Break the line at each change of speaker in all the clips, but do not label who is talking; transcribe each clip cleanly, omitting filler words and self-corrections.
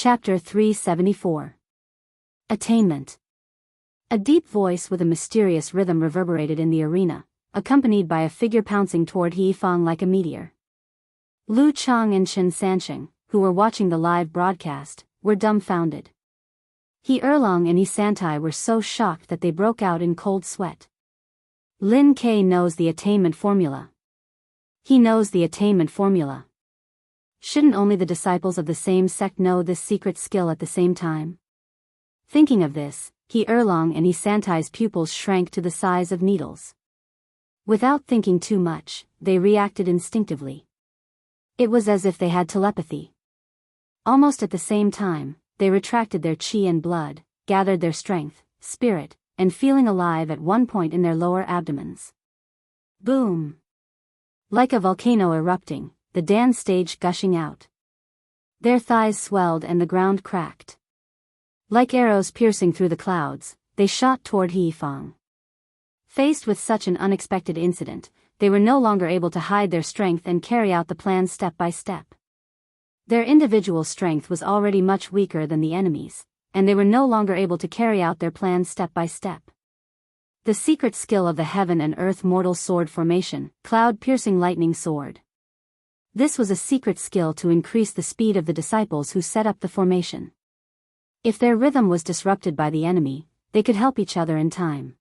Chapter 374. Attainment. A deep voice with a mysterious rhythm reverberated in the arena, accompanied by a figure pouncing toward He Fang like a meteor. Lu Chang and Chen Sansheng, who were watching the live broadcast, were dumbfounded. He Erlong and He Santai were so shocked that they broke out in cold sweat. Lin Ke knows the attainment formula. He knows the attainment formula. Shouldn't only the disciples of the same sect know this secret skill at the same time? Thinking of this, He Erlong and He Santai's pupils shrank to the size of needles. Without thinking too much, they reacted instinctively. It was as if they had telepathy. Almost at the same time, they retracted their qi and blood, gathered their strength, spirit, and feeling alive at one point in their lower abdomens. Boom! Like a volcano erupting, the dance stage gushing out. Their thighs swelled and the ground cracked. Like arrows piercing through the clouds, they shot toward He Fang. Faced with such an unexpected incident, they were no longer able to hide their strength and carry out the plan step by step. Their individual strength was already much weaker than the enemy's, and they were no longer able to carry out their plan step by step. The secret skill of the heaven and earth mortal sword formation, cloud-piercing lightning sword. This was a secret skill to increase the speed of the disciples who set up the formation. If their rhythm was disrupted by the enemy, they could help each other in time.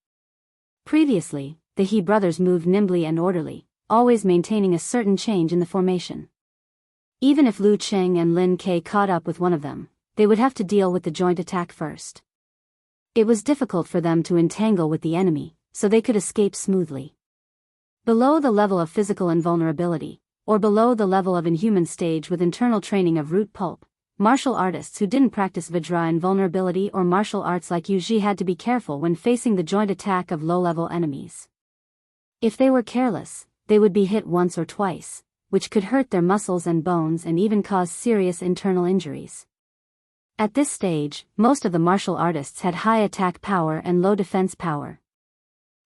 Previously, the He brothers moved nimbly and orderly, always maintaining a certain change in the formation. Even if Lu Cheng and Lin Ke caught up with one of them, they would have to deal with the joint attack first. It was difficult for them to entangle with the enemy, so they could escape smoothly. Below the level of physical invulnerability, or below the level of inhuman stage with internal training of root pulp, martial artists who didn't practice Vajra invulnerability or martial arts like Yu Ji had to be careful when facing the joint attack of low-level enemies. If they were careless, they would be hit once or twice, which could hurt their muscles and bones and even cause serious internal injuries. At this stage, most of the martial artists had high attack power and low defense power.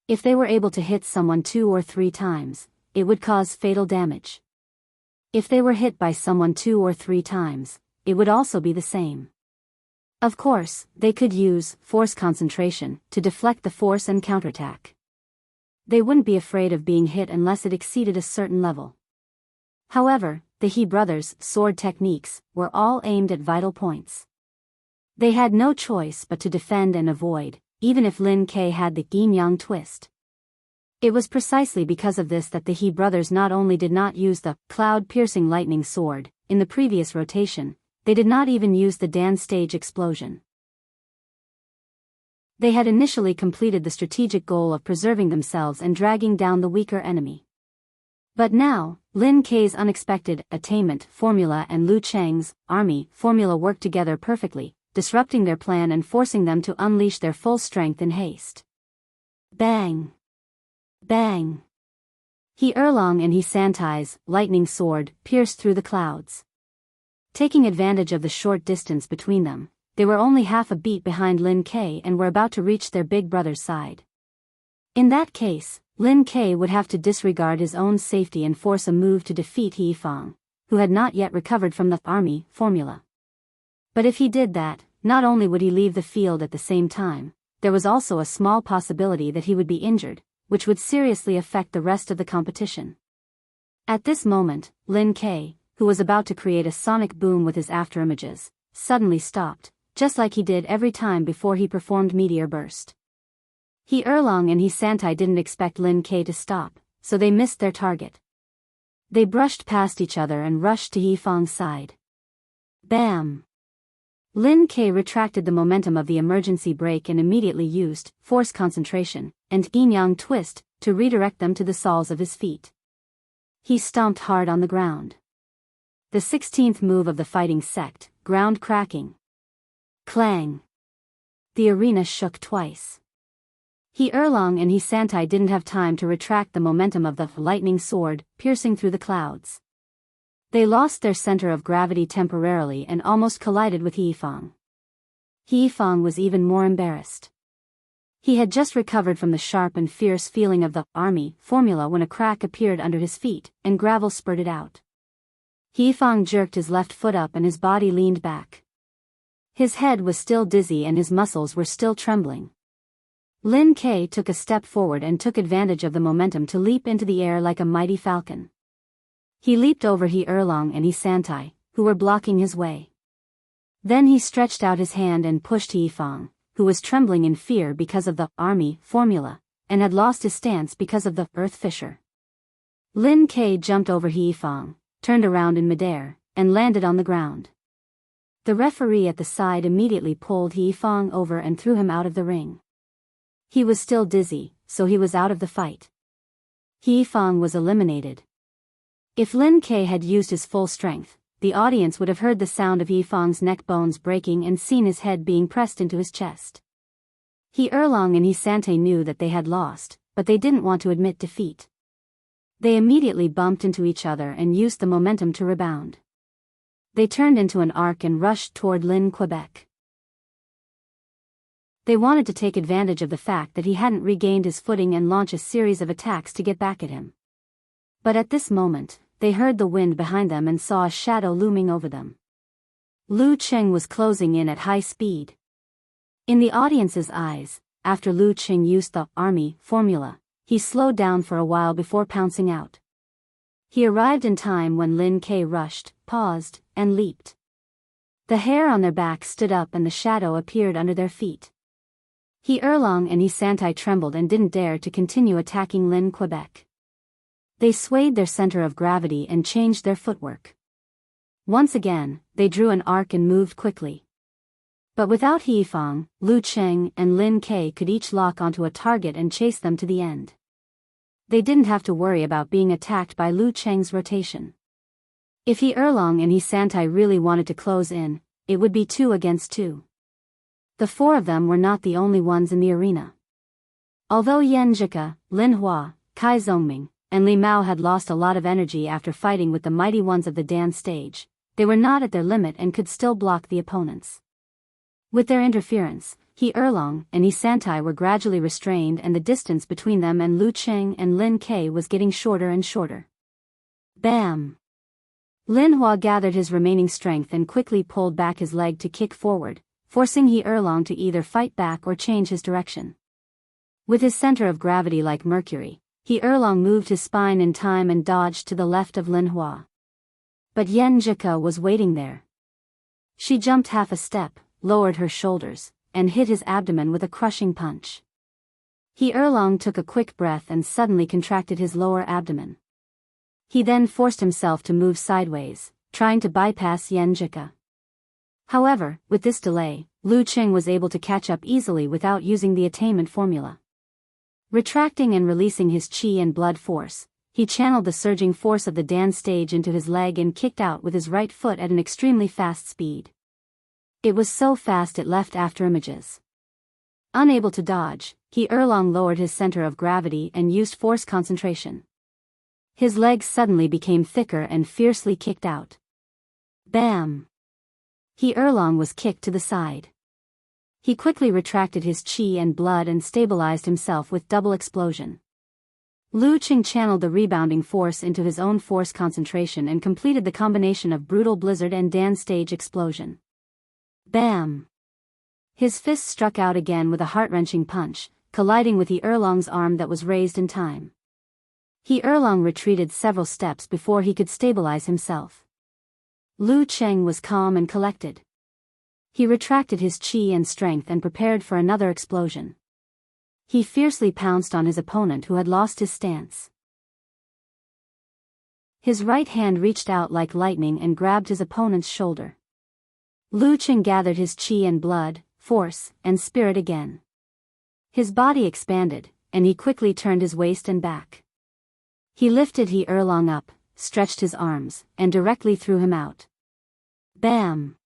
If they were able to hit someone 2 or 3 times, it would cause fatal damage. If they were hit by someone 2 or 3 times, it would also be the same. Of course, they could use force concentration to deflect the force and counterattack. They wouldn't be afraid of being hit unless it exceeded a certain level. However, the He brothers' sword techniques were all aimed at vital points. They had no choice but to defend and avoid, even if Lin Ke had the yin-yang twist. It was precisely because of this that the He brothers not only did not use the cloud-piercing lightning sword in the previous rotation, they did not even use the dance stage explosion. They had initially completed the strategic goal of preserving themselves and dragging down the weaker enemy. But now, Lin Ke's unexpected attainment formula and Lu Cheng's army formula worked together perfectly, disrupting their plan and forcing them to unleash their full strength in haste. Bang! Bang! He Erlong and He Santai's lightning sword pierced through the clouds. Taking advantage of the short distance between them, they were only half a beat behind Lin Ke and were about to reach their big brother's side. In that case, Lin Ke would have to disregard his own safety and force a move to defeat He Fang, who had not yet recovered from the army formula. But if he did that, not only would he leave the field at the same time, there was also a small possibility that he would be injured, which would seriously affect the rest of the competition. At this moment, Lin Ke, who was about to create a sonic boom with his afterimages, suddenly stopped, just like he did every time before he performed Meteor Burst. He Erlong and He Santai didn't expect Lin Ke to stop, so they missed their target. They brushed past each other and rushed to He Fang's side. Bam! Lin Ke retracted the momentum of the emergency brake and immediately used force concentration and yin-yang twist to redirect them to the soles of his feet. He stomped hard on the ground. The 16th move of the fighting sect, ground cracking. Clang! The arena shook twice. He Erlong and He Santai didn't have time to retract the momentum of the lightning sword piercing through the clouds. They lost their center of gravity temporarily and almost collided with He Fang. He Fang was even more embarrassed. He had just recovered from the sharp and fierce feeling of the army formula when a crack appeared under his feet and gravel spurted out. He Fang jerked his left foot up and his body leaned back. His head was still dizzy and his muscles were still trembling. Lin Ke took a step forward and took advantage of the momentum to leap into the air like a mighty falcon. He leaped over He Erlong and He Santai, who were blocking his way. Then he stretched out his hand and pushed He Fang, who was trembling in fear because of the army formula, and had lost his stance because of the earth fissure. Lin Ke jumped over He Fang, turned around in midair, and landed on the ground. The referee at the side immediately pulled He Fang over and threw him out of the ring. He was still dizzy, so he was out of the fight. He Fang was eliminated. If Lin Ke had used his full strength, the audience would have heard the sound of He Fang's neck bones breaking and seen his head being pressed into his chest. He Erlong and He Sante knew that they had lost, but they didn't want to admit defeat. They immediately bumped into each other and used the momentum to rebound. They turned into an arc and rushed toward Lin Quebec. They wanted to take advantage of the fact that he hadn't regained his footing and launch a series of attacks to get back at him. But at this moment, they heard the wind behind them and saw a shadow looming over them. Lu Cheng was closing in at high speed. In the audience's eyes, after Lu Cheng used the army formula, he slowed down for a while before pouncing out. He arrived in time when Lin Ke rushed, paused, and leaped. The hair on their back stood up and the shadow appeared under their feet. He Erlong and He Santai trembled and didn't dare to continue attacking Lin Quebec. They swayed their center of gravity and changed their footwork. Once again, they drew an arc and moved quickly. But without He Fang, Lu Cheng and Lin Ke could each lock onto a target and chase them to the end. They didn't have to worry about being attacked by Lu Cheng's rotation. If He Erlong and He Santai really wanted to close in, it would be 2 against 2. The 4 of them were not the only ones in the arena. Although Yan Zhika, Lin Hua, Kai Zhongming, and Li Mao had lost a lot of energy after fighting with the mighty ones of the dance stage, they were not at their limit and could still block the opponents. With their interference, He Erlong and He Santai were gradually restrained and the distance between them and Lu Cheng and Lin Ke was getting shorter and shorter. Bam! Lin Hua gathered his remaining strength and quickly pulled back his leg to kick forward, forcing He Erlong to either fight back or change his direction. With his center of gravity like Mercury, He Erlong moved his spine in time and dodged to the left of Lin Hua. But Yan Zhika was waiting there. She jumped half a step, lowered her shoulders, and hit his abdomen with a crushing punch. He Erlong took a quick breath and suddenly contracted his lower abdomen. He then forced himself to move sideways, trying to bypass Yan Zhika. However, with this delay, Lu Cheng was able to catch up easily without using the attainment formula. Retracting and releasing his chi and blood force, he channeled the surging force of the dance stage into his leg and kicked out with his right foot at an extremely fast speed. It was so fast it left afterimages. Unable to dodge, He Erlong lowered his center of gravity and used force concentration. His legs suddenly became thicker and fiercely kicked out. Bam! He Erlong was kicked to the side. He quickly retracted his chi and blood and stabilized himself with double explosion. Lu Cheng channeled the rebounding force into his own force concentration and completed the combination of brutal blizzard and dance stage explosion. Bam! His fist struck out again with a heart-wrenching punch, colliding with He Erlong's arm that was raised in time. He Erlong retreated several steps before he could stabilize himself. Lu Cheng was calm and collected. He retracted his chi and strength and prepared for another explosion. He fiercely pounced on his opponent who had lost his stance. His right hand reached out like lightning and grabbed his opponent's shoulder. Lu Cheng gathered his chi and blood, force, and spirit again. His body expanded, and he quickly turned his waist and back. He lifted He Erlong up, stretched his arms, and directly threw him out. Bam!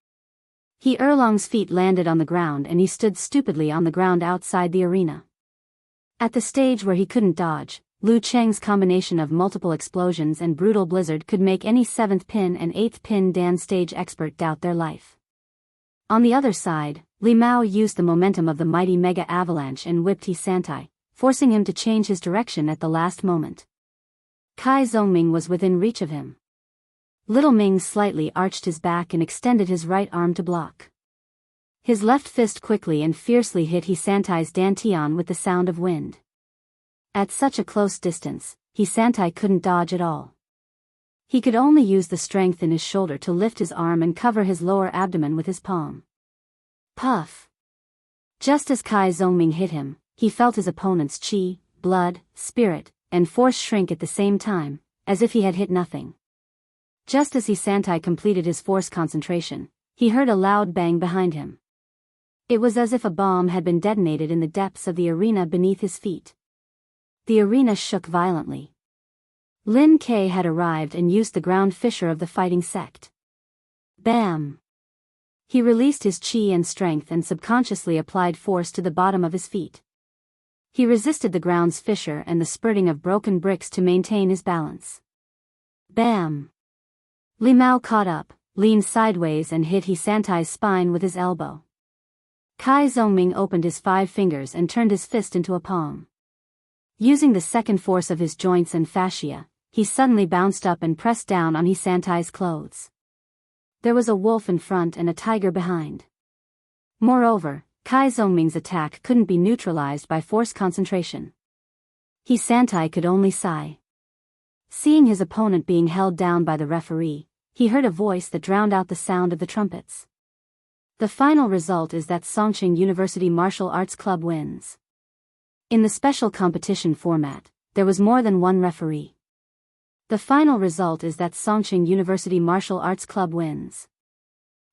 He Erlong's feet landed on the ground and he stood stupidly on the ground outside the arena. At the stage where he couldn't dodge, Lu Cheng's combination of multiple explosions and brutal blizzard could make any 7th pin and 8th pin dance stage expert doubt their life. On the other side, Li Mao used the momentum of the mighty mega avalanche and whipped He Santai, forcing him to change his direction at the last moment. Kai Zhongming was within reach of him. Little Ming slightly arched his back and extended his right arm to block. His left fist quickly and fiercely hit He Santai's dantian with the sound of wind. At such a close distance, He Santai couldn't dodge at all. He could only use the strength in his shoulder to lift his arm and cover his lower abdomen with his palm. Puff! Just as Kai Zongming hit him, he felt his opponent's chi, blood, spirit, and force shrink at the same time, as if he had hit nothing. Just as He Santai completed his force concentration, he heard a loud bang behind him. It was as if a bomb had been detonated in the depths of the arena beneath his feet. The arena shook violently. Lin Ke had arrived and used the ground fissure of the fighting sect. Bam! He released his chi and strength and subconsciously applied force to the bottom of his feet. He resisted the ground's fissure and the spurting of broken bricks to maintain his balance. Bam! Li Mao caught up, leaned sideways and hit He Santai's spine with his elbow. Kai Zongming opened his 5 fingers and turned his fist into a palm. Using the second force of his joints and fascia, he suddenly bounced up and pressed down on He Santai's clothes. There was a wolf in front and a tiger behind. Moreover, Kai Zongming's attack couldn't be neutralized by force concentration. He Santai could only sigh. Seeing his opponent being held down by the referee, he heard a voice that drowned out the sound of the trumpets. The final result is that Songqing University Martial Arts Club wins. In the special competition format, there was more than one referee. The final result is that Songqing University Martial Arts Club wins.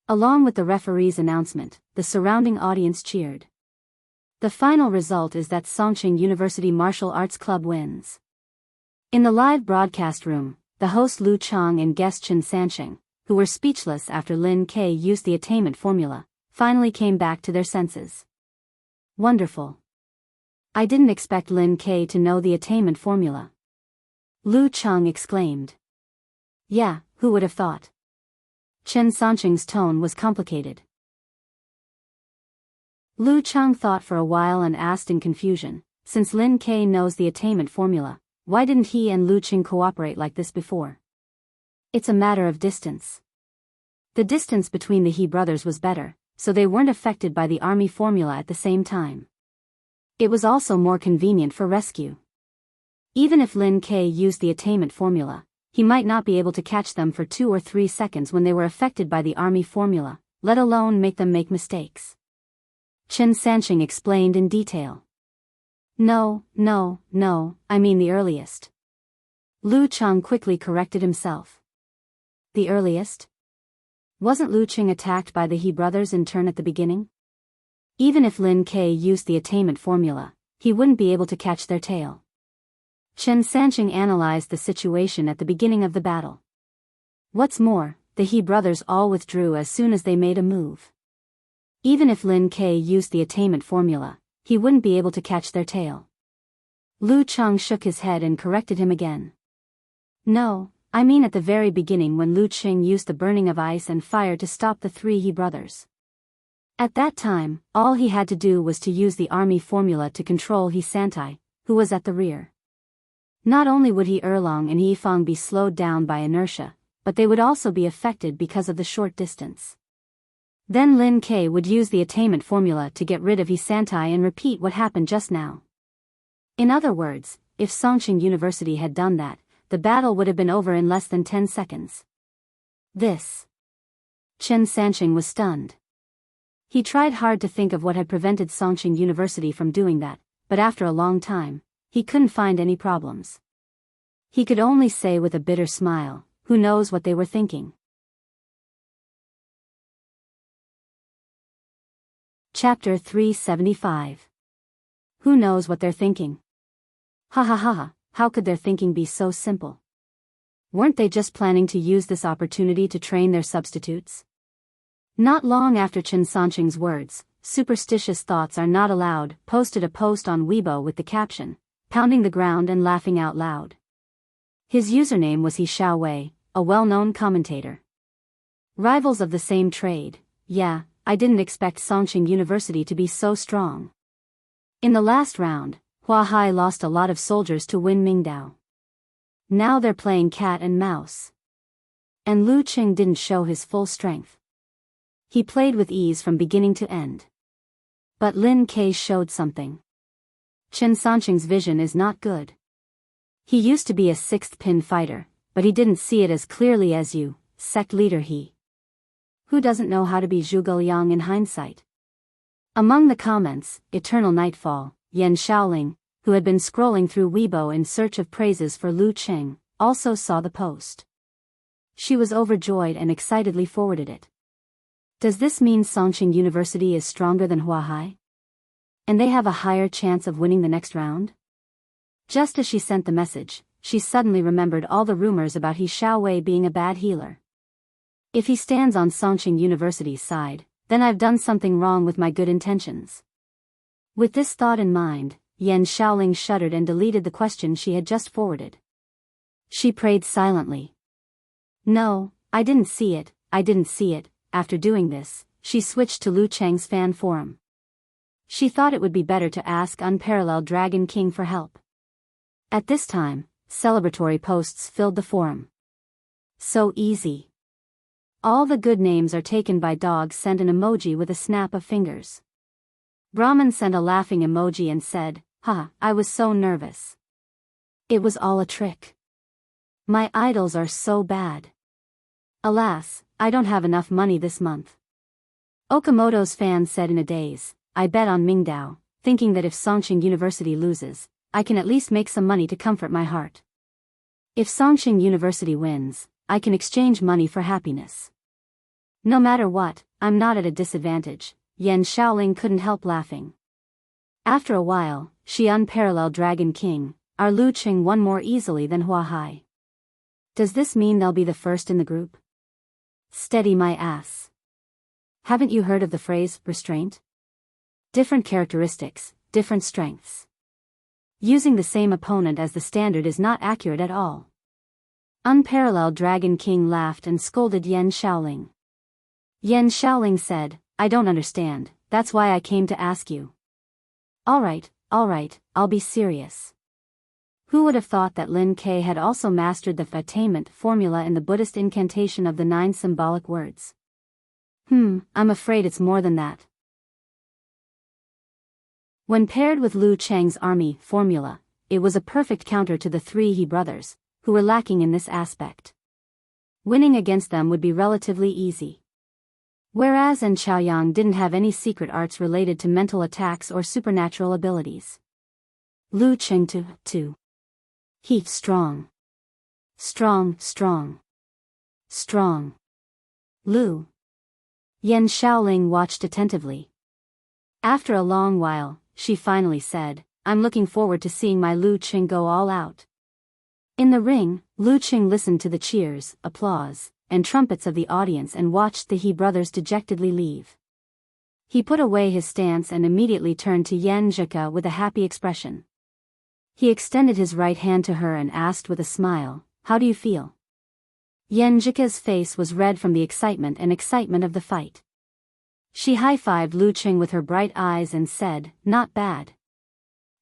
Along with the referee's announcement, the surrounding audience cheered. The final result is that Songqing University Martial Arts Club wins. In the live broadcast room, the host Lu Chang and guest Chen Sanqing, who were speechless after Lin Ke used the attainment formula, finally came back to their senses. Wonderful. I didn't expect Lin Ke to know the attainment formula. Lu Chang exclaimed. Yeah, who would have thought? Chen Sanqing's tone was complicated. Lu Chang thought for a while and asked in confusion, since Lin Ke knows the attainment formula, why didn't he and Lu Qing cooperate like this before? It's a matter of distance. The distance between the He brothers was better, so they weren't affected by the army formula at the same time. It was also more convenient for rescue. Even if Lin Ke used the attainment formula, he might not be able to catch them for 2 or 3 seconds when they were affected by the army formula, let alone make them make mistakes. Chen Sanqing explained in detail. No, I mean the earliest. Lu Chang quickly corrected himself. The earliest? Wasn't Lu Qing attacked by the He brothers in turn at the beginning? Even if Lin Ke used the attainment formula, he wouldn't be able to catch their tail. Chen Sanqing analyzed the situation at the beginning of the battle. What's more, the He brothers all withdrew as soon as they made a move. Even if Lin Ke used the attainment formula, he wouldn't be able to catch their tail. Lu Chang shook his head and corrected him again. No, I mean at the very beginning when Lu Qing used the burning of ice and fire to stop the 3 He brothers. At that time, all he had to do was to use the army formula to control He Santai, who was at the rear. Not only would He Erlong and He Fang be slowed down by inertia, but they would also be affected because of the short distance. Then Lin Ke would use the attainment formula to get rid of He Santai and repeat what happened just now. In other words, if Songqing University had done that, the battle would have been over in less than 10 seconds. This. Chen Sanqing was stunned. He tried hard to think of what had prevented Songqing University from doing that, but after a long time, he couldn't find any problems. He could only say with a bitter smile, who knows what they were thinking. Chapter 375. Who knows what they're thinking? Ha ha ha ha, how could their thinking be so simple? Weren't they just planning to use this opportunity to train their substitutes? Not long after Chen Sanqing's words, "Superstitious thoughts are not allowed," posted a post on Weibo with the caption, "Pounding the ground and laughing out loud." His username was He Xiaowei, a well-known commentator. Rivals of the same trade, yeah, I didn't expect Songqing University to be so strong. In the last round, Hua Hai lost a lot of soldiers to win Mingdao. Now they're playing cat and mouse. And Lu Qing didn't show his full strength. He played with ease from beginning to end. But Lin Ke showed something. Chen Sanqing's vision is not good. He used to be a sixth pin fighter, but he didn't see it as clearly as you, sect leader he. Who doesn't know how to be Zhuge Liang in hindsight? Among the comments, Eternal Nightfall, Yan Shaoling, who had been scrolling through Weibo in search of praises for Lu Qing, also saw the post. She was overjoyed and excitedly forwarded it. Does this mean Songqing University is stronger than Huahai? And they have a higher chance of winning the next round? Just as she sent the message, she suddenly remembered all the rumors about He Xiaowei being a bad healer. If he stands on Songqing University's side, then I've done something wrong with my good intentions. With this thought in mind, Yan Shaoling shuddered and deleted the question she had just forwarded. She prayed silently. No, I didn't see it, I didn't see it. After doing this, she switched to Lu Cheng's fan forum. She thought it would be better to ask Unparalleled Dragon King for help. At this time, celebratory posts filled the forum. So easy. All the good names are taken by dogs sent an emoji with a snap of fingers. Brahman sent a laughing emoji and said, "Ha, I was so nervous. It was all a trick. My idols are so bad. Alas, I don't have enough money this month." Okamoto's fan said in a daze, "I bet on Mingdao, thinking that if Songqing University loses, I can at least make some money to comfort my heart. If Songqing University wins, I can exchange money for happiness. No matter what, I'm not at a disadvantage." Yan Shaoling couldn't help laughing. After a while, she Unparalleled Dragon King, "Are Lu Qing won more easily than Huahai? Does this mean they'll be the first in the group?" Steady my ass. Haven't you heard of the phrase, restraint? Different characteristics, different strengths. Using the same opponent as the standard is not accurate at all. Unparalleled Dragon King laughed and scolded Yan Shaoling. Yan Shaoling said, "I don't understand, that's why I came to ask you." Alright, I'll be serious. Who would have thought that Lin Ke had also mastered the attainment formula in the Buddhist incantation of the 9 symbolic words? I'm afraid it's more than that. When paired with Lu Cheng's army formula, it was a perfect counter to the 3 He brothers, who were lacking in this aspect. Winning against them would be relatively easy. Whereas En Chaoyang didn't have any secret arts related to mental attacks or supernatural abilities. Lu Cheng too. He strong. Lu. Yan Shaoling watched attentively. After a long while, she finally said, "I'm looking forward to seeing my Lu Qing go all out." In the ring, Lu Qing listened to the cheers, applause, and trumpets of the audience and watched the He brothers dejectedly leave. He put away his stance and immediately turned to Yan Zhika with a happy expression. He extended his right hand to her and asked with a smile, "How do you feel?" Yan Zhika's face was red from the excitement of the fight. She high-fived Lu Qing with her bright eyes and said, "Not bad."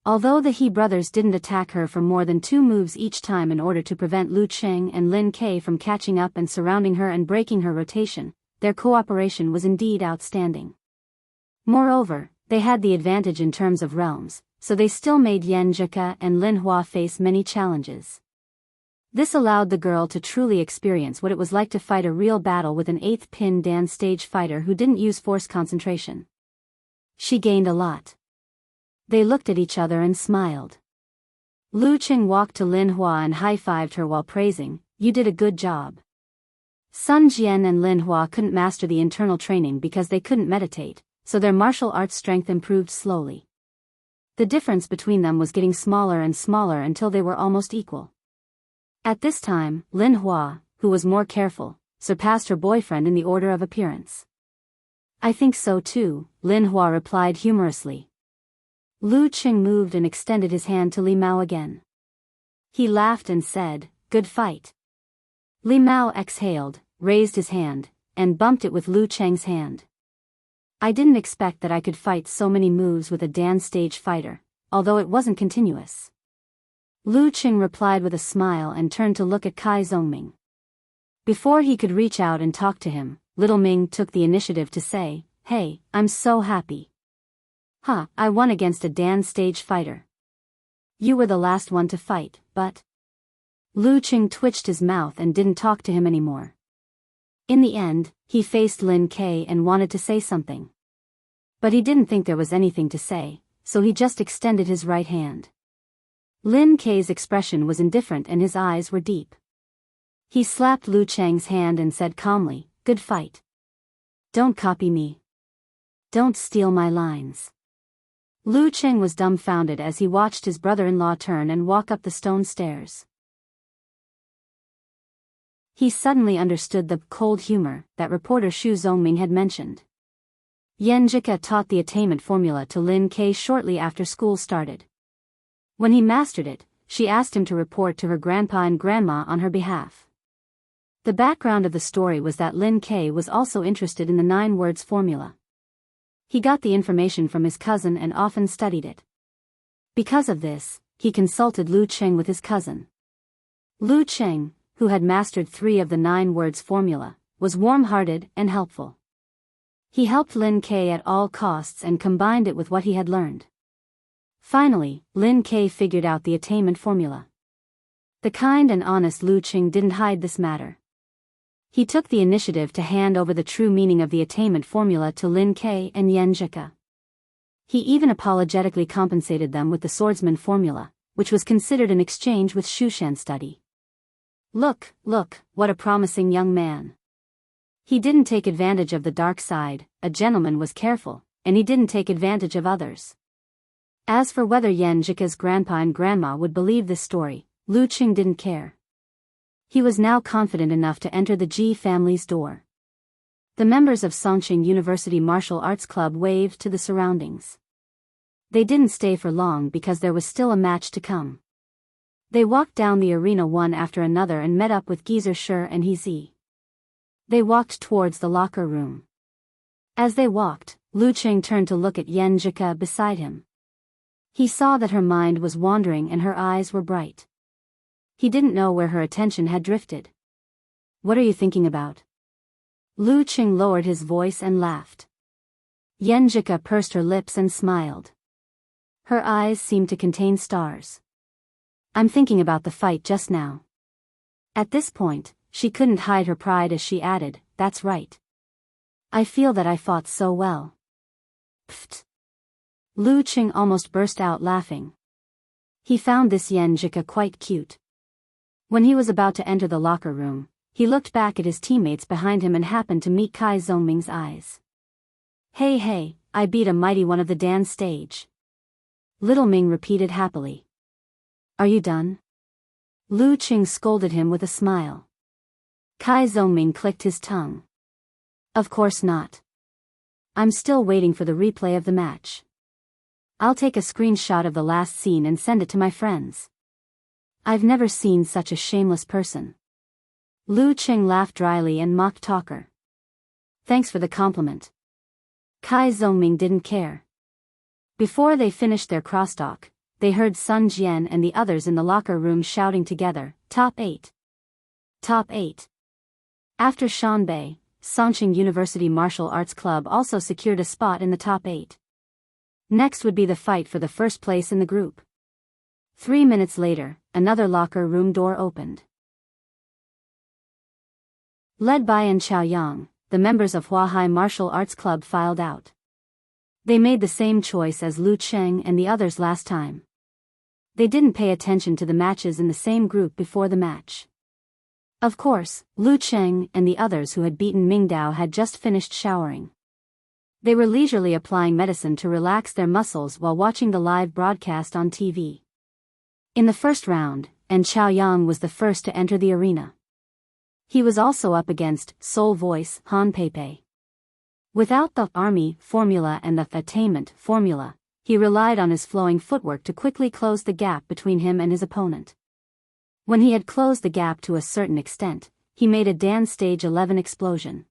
Although the He brothers didn't attack her for more than 2 moves each time in order to prevent Lu Qing and Lin Ke from catching up and surrounding her and breaking her rotation, their cooperation was indeed outstanding. Moreover, they had the advantage in terms of realms, so they still made Yan Zhika and Lin Hua face many challenges. This allowed the girl to truly experience what it was like to fight a real battle with an 8th pin Dan stage fighter who didn't use force concentration. She gained a lot. They looked at each other and smiled. Lu Qing walked to Lin Hua and high-fived her while praising, "You did a good job." Sun Jian and Lin Hua couldn't master the internal training because they couldn't meditate, so their martial arts strength improved slowly. The difference between them was getting smaller and smaller until they were almost equal. At this time, Lin Hua, who was more careful, surpassed her boyfriend in the order of appearance. "I think so too," Lin Hua replied humorously. Lu Qing moved and extended his hand to Li Mao again. He laughed and said, "Good fight." Li Mao exhaled, raised his hand, and bumped it with Lu Cheng's hand. "I didn't expect that I could fight so many moves with a Dan stage fighter, although it wasn't continuous." Lu Qing replied with a smile and turned to look at Kai Zhongming. Before he could reach out and talk to him, Little Ming took the initiative to say, "Hey, I'm so happy. Huh, I won against a Dan stage fighter. You were the last one to fight, but..." Lu Qing twitched his mouth and didn't talk to him anymore. In the end, he faced Lin Ke and wanted to say something. But he didn't think there was anything to say, so he just extended his right hand. Lin Ke's expression was indifferent and his eyes were deep. He slapped Lu Cheng's hand and said calmly, "Good fight. Don't copy me. Don't steal my lines." Lu Cheng was dumbfounded as he watched his brother-in-law turn and walk up the stone stairs. He suddenly understood the cold humor that reporter Xu Zongming had mentioned. Yan Jika taught the attainment formula to Lin Ke shortly after school started. When he mastered it, she asked him to report to her grandpa and grandma on her behalf. The background of the story was that Lin Ke was also interested in the 9 words formula. He got the information from his cousin and often studied it. Because of this, he consulted Lu Cheng with his cousin. Lu Cheng, who had mastered 3 of the 9 words formula, was warm-hearted and helpful. He helped Lin Ke at all costs and combined it with what he had learned. Finally, Lin Ke figured out the attainment formula. The kind and honest Lu Cheng didn't hide this matter. He took the initiative to hand over the true meaning of the attainment formula to Lin Ke and Yan Jika. He even apologetically compensated them with the swordsman formula, which was considered an exchange with Shushan study. Look, what a promising young man. He didn't take advantage of the dark side, a gentleman was careful, and he didn't take advantage of others. As for whether Yan Jika's grandpa and grandma would believe this story, Lu Cheng didn't care. He was now confident enough to enter the Ji family's door. The members of Songqing University Martial Arts Club waved to the surroundings. They didn't stay for long because there was still a match to come. They walked down the arena one after another and met up with Geezer Shi and He Zi. They walked towards the locker room. As they walked, Lu Cheng turned to look at Yan Jika beside him. He saw that her mind was wandering and her eyes were bright. He didn't know where her attention had drifted. "What are you thinking about?" Lu Cheng lowered his voice and laughed. Yan Jika pursed her lips and smiled. Her eyes seemed to contain stars. "I'm thinking about the fight just now." At this point, she couldn't hide her pride as she added, "That's right. I feel that I fought so well." Pfft. Lu Cheng almost burst out laughing. He found this Yan Jika quite cute. When he was about to enter the locker room, he looked back at his teammates behind him and happened to meet Kai Zongming's eyes. Hey, I beat a mighty one of the Dan stage." Little Ming repeated happily. "Are you done?" Lu Cheng scolded him with a smile. Kai Zongming clicked his tongue. "Of course not. I'm still waiting for the replay of the match. I'll take a screenshot of the last scene and send it to my friends. I've never seen such a shameless person." Lu Cheng laughed dryly and mocked talker. "Thanks for the compliment." Kai Zongming didn't care. Before they finished their crosstalk, they heard Sun Jian and the others in the locker room shouting together, "Top 8! Top 8! After Shanbei, Songqing University Martial Arts Club also secured a spot in the top 8. Next would be the fight for the first place in the group. 3 minutes later, another locker room door opened. Led by An Chaoyang, the members of Huahai Martial Arts Club filed out. They made the same choice as Lu Cheng and the others last time. They didn't pay attention to the matches in the same group before the match. Of course, Lu Cheng and the others who had beaten Mingdao had just finished showering. They were leisurely applying medicine to relax their muscles while watching the live broadcast on TV. In the first round, An Chaoyang was the first to enter the arena. He was also up against Soul Voice Han Peipei. Without the army formula and the attainment formula, he relied on his flowing footwork to quickly close the gap between him and his opponent. When he had closed the gap to a certain extent, he made a Dan Stage 11 explosion.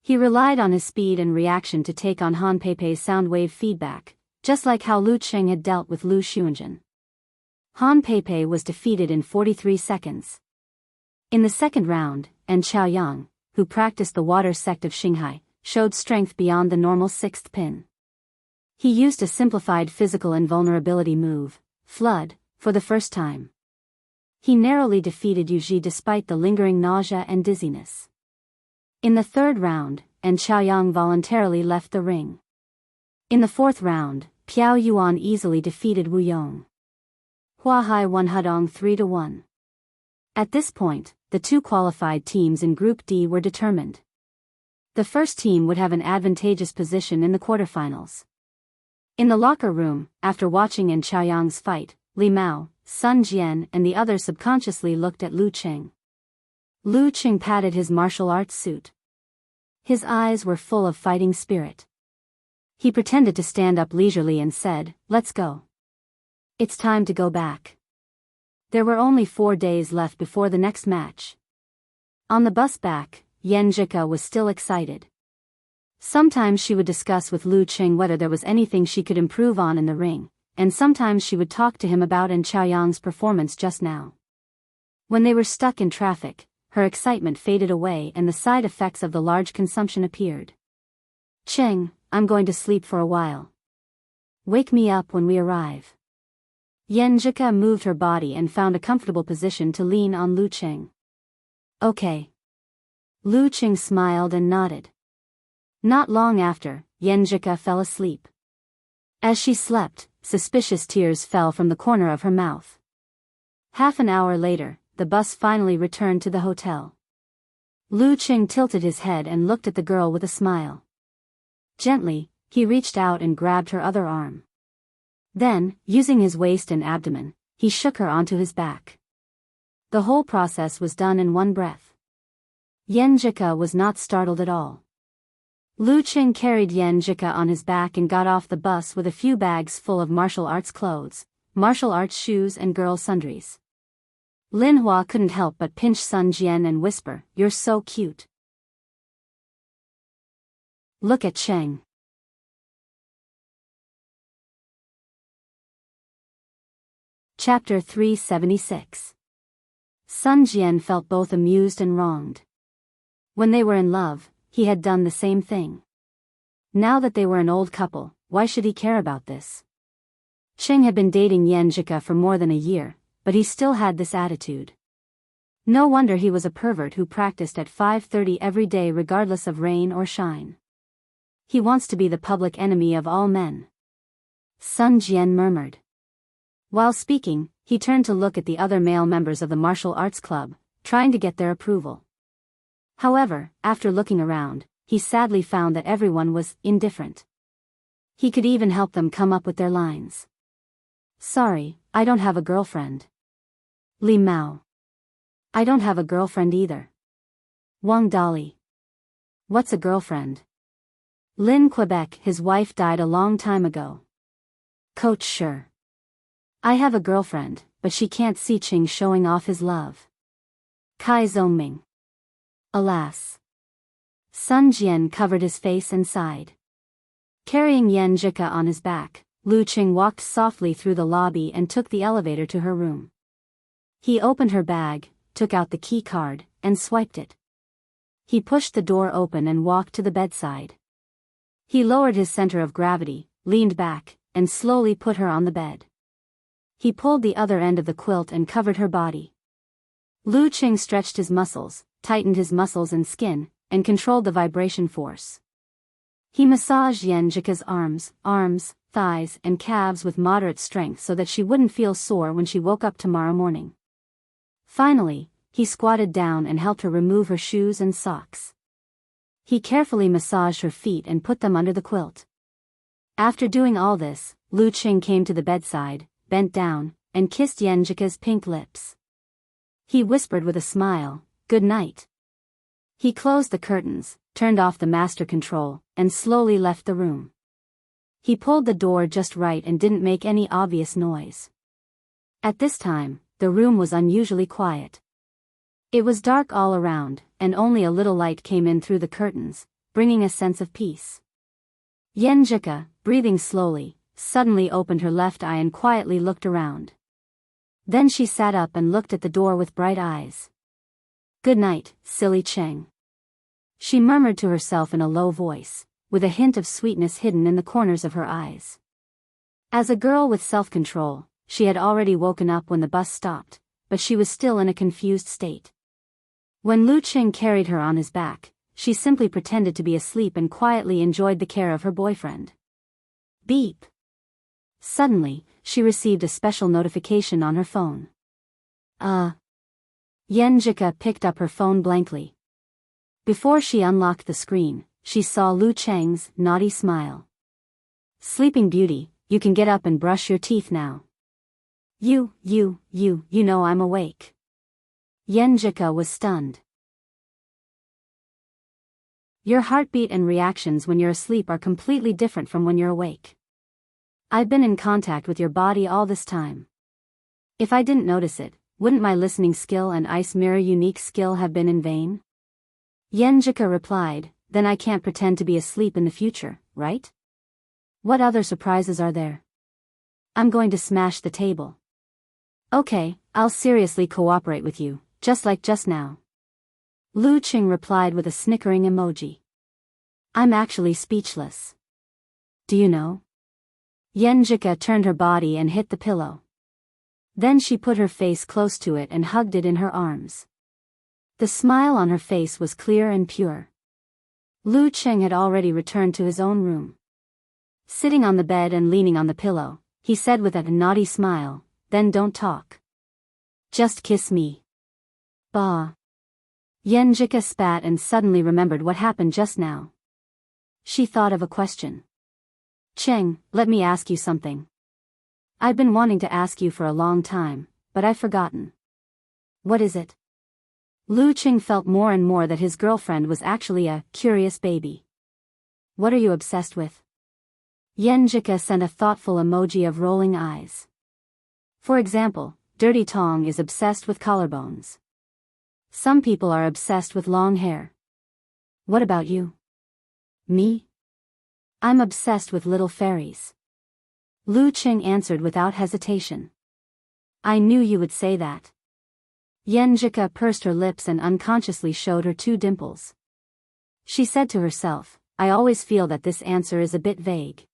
He relied on his speed and reaction to take on Han Peipei's sound wave feedback, just like how Lu Cheng had dealt with Lu Xuanjun. Han Peipei was defeated in 43 seconds. In the second round, An Chaoyang, who practiced the water sect of Xinghai, showed strength beyond the normal sixth pin. He used a simplified physical invulnerability move, Flood, for the first time. He narrowly defeated Yu Ji despite the lingering nausea and dizziness. In the third round, and Chaoyang voluntarily left the ring. In the fourth round, Piao Yuan easily defeated Wu Yong. Hua Hai won Hudong 3-1. At this point, the two qualified teams in Group D were determined. The first team would have an advantageous position in the quarterfinals. In the locker room, after watching in Chaoyang's fight, Li Mao, Sun Jian and the others subconsciously looked at Lu Qing. Lu Qing patted his martial arts suit. His eyes were full of fighting spirit. He pretended to stand up leisurely and said, "Let's go. It's time to go back." There were only 4 days left before the next match. On the bus back, Yan Zhika was still excited. Sometimes she would discuss with Lu Qing whether there was anything she could improve on in the ring, and sometimes she would talk to him about Chaoyang's performance just now. When they were stuck in traffic, her excitement faded away and the side effects of the large consumption appeared. "Qing, I'm going to sleep for a while. Wake me up when we arrive." Yan Zhika moved her body and found a comfortable position to lean on Lu Qing. "Okay." Lu Qing smiled and nodded. Not long after, Yan Zhika fell asleep. As she slept, suspicious tears fell from the corner of her mouth. Half an hour later, the bus finally returned to the hotel. Lu Qing tilted his head and looked at the girl with a smile. Gently, he reached out and grabbed her other arm. Then, using his waist and abdomen, he shook her onto his back. The whole process was done in one breath. Yan Zhika was not startled at all. Lu Qing carried Yan Zhika on his back and got off the bus with a few bags full of martial arts clothes, martial arts shoes and girl sundries. Lin Hua couldn't help but pinch Sun Jian and whisper, "You're so cute. Look at Cheng." Chapter 376. Sun Jian felt both amused and wronged. When they were in love, he had done the same thing. Now that they were an old couple, why should he care about this? Cheng had been dating Yan Zhika for more than a year, but he still had this attitude. No wonder he was a pervert who practiced at 5:30 every day regardless of rain or shine. He wants to be the public enemy of all men. Sun Jian murmured. While speaking, he turned to look at the other male members of the martial arts club, trying to get their approval. However, after looking around, he sadly found that everyone was indifferent. He could even help them come up with their lines. "Sorry, I don't have a girlfriend." Li Mao. "I don't have a girlfriend either." Wang Dali. "What's a girlfriend?" Lin Quebec, his wife died a long time ago. Coach Sure. "I have a girlfriend, but she can't see Qing showing off his love." Kai Zongming. "Alas." Sun Jian covered his face and sighed. Carrying Yan Zhika on his back, Lu Qing walked softly through the lobby and took the elevator to her room. He opened her bag, took out the key card, and swiped it. He pushed the door open and walked to the bedside. He lowered his center of gravity, leaned back, and slowly put her on the bed. He pulled the other end of the quilt and covered her body. Lu Qing stretched his muscles, tightened his muscles and skin, and controlled the vibration force. He massaged Yan Zhika's arms, thighs, and calves with moderate strength so that she wouldn't feel sore when she woke up tomorrow morning. Finally, he squatted down and helped her remove her shoes and socks. He carefully massaged her feet and put them under the quilt. After doing all this, Lu Qing came to the bedside, bent down, and kissed Yan Zhika's pink lips. He whispered with a smile, "Good night." He closed the curtains, turned off the master control, and slowly left the room. He pulled the door just right and didn't make any obvious noise. At this time, the room was unusually quiet. It was dark all around, and only a little light came in through the curtains, bringing a sense of peace. Yan Zhika, breathing slowly, suddenly opened her left eye and quietly looked around. Then she sat up and looked at the door with bright eyes. "Good night, silly Cheng." She murmured to herself in a low voice, with a hint of sweetness hidden in the corners of her eyes. As a girl with self-control, she had already woken up when the bus stopped, but she was still in a confused state. When Lu Qing carried her on his back, she simply pretended to be asleep and quietly enjoyed the care of her boyfriend. Beep. Suddenly, she received a special notification on her phone. Yen Jika picked up her phone blankly. Before she unlocked the screen, she saw Lu Cheng's naughty smile. Sleeping Beauty, you can get up and brush your teeth now. You know I'm awake. Yen Jika was stunned. Your heartbeat and reactions when you're asleep are completely different from when you're awake. I've been in contact with your body all this time. If I didn't notice it, wouldn't my listening skill and ice mirror unique skill have been in vain? Yen Jika replied, then I can't pretend to be asleep in the future, right? What other surprises are there? I'm going to smash the table. Okay, I'll seriously cooperate with you, just like just now. Lu Qing replied with a snickering emoji. I'm actually speechless. Do you know? Yen Jika turned her body and hit the pillow. Then she put her face close to it and hugged it in her arms. The smile on her face was clear and pure. Lu Qing had already returned to his own room. Sitting on the bed and leaning on the pillow, he said with a naughty smile, then don't talk. Just kiss me. Bah. Yen Jika spat and suddenly remembered what happened just now. She thought of a question. Cheng, let me ask you something. I've been wanting to ask you for a long time, but I've forgotten. What is it? Lu Qing felt more and more that his girlfriend was actually a curious baby. What are you obsessed with? Yen Jika sent a thoughtful emoji of rolling eyes. For example, Dirty Tong is obsessed with collarbones. Some people are obsessed with long hair. What about you? Me? I'm obsessed with little fairies. Lu Qing answered without hesitation. I knew you would say that. Yen Jika pursed her lips and unconsciously showed her 2 dimples. She said to herself, I always feel that this answer is a bit vague.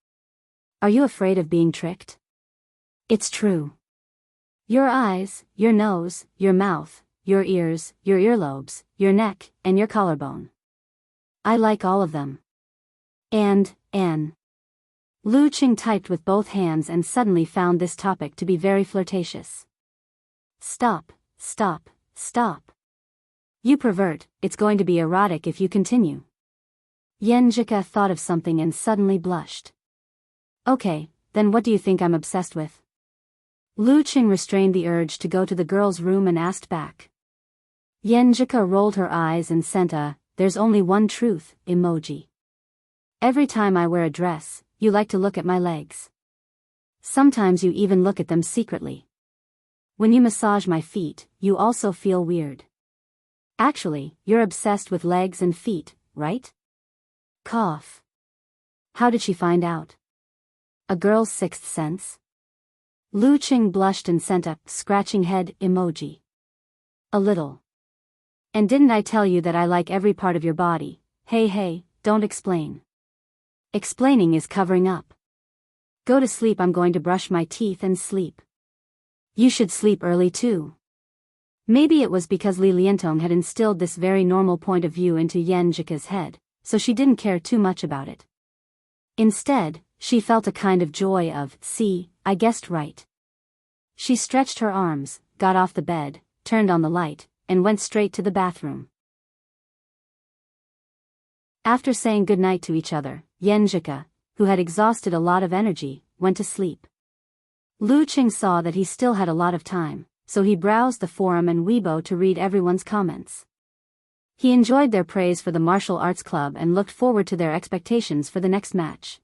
Are you afraid of being tricked? It's true. Your eyes, your nose, your mouth, your ears, your earlobes, your neck, and your collarbone. I like all of them. And. Lu Qing typed with both hands and suddenly found this topic to be very flirtatious. Stop. You pervert, it's going to be erotic if you continue. Yen Jika thought of something and suddenly blushed. Okay, then what do you think I'm obsessed with? Lu Qing restrained the urge to go to the girl's room and asked back. Yen Jika rolled her eyes and sent a, there's only one truth, emoji. Every time I wear a dress, you like to look at my legs. Sometimes you even look at them secretly. When you massage my feet, you also feel weird. Actually, you're obsessed with legs and feet, right? Cough. How did she find out? A girl's sixth sense? Lu Qing blushed and sent a scratching head emoji. A little. And didn't I tell you that I like every part of your body? Hey, don't explain. Explaining is covering up. Go to sleep, I'm going to brush my teeth and sleep. You should sleep early too. Maybe it was because Li Liantong had instilled this very normal point of view into Yen Jika's head, so she didn't care too much about it. Instead, she felt a kind of joy of, see, I guessed right. She stretched her arms, got off the bed, turned on the light, and went straight to the bathroom. After saying goodnight to each other, Yen Jika, who had exhausted a lot of energy, went to sleep. Lu Qing saw that he still had a lot of time, so he browsed the forum and Weibo to read everyone's comments. He enjoyed their praise for the martial arts club and looked forward to their expectations for the next match.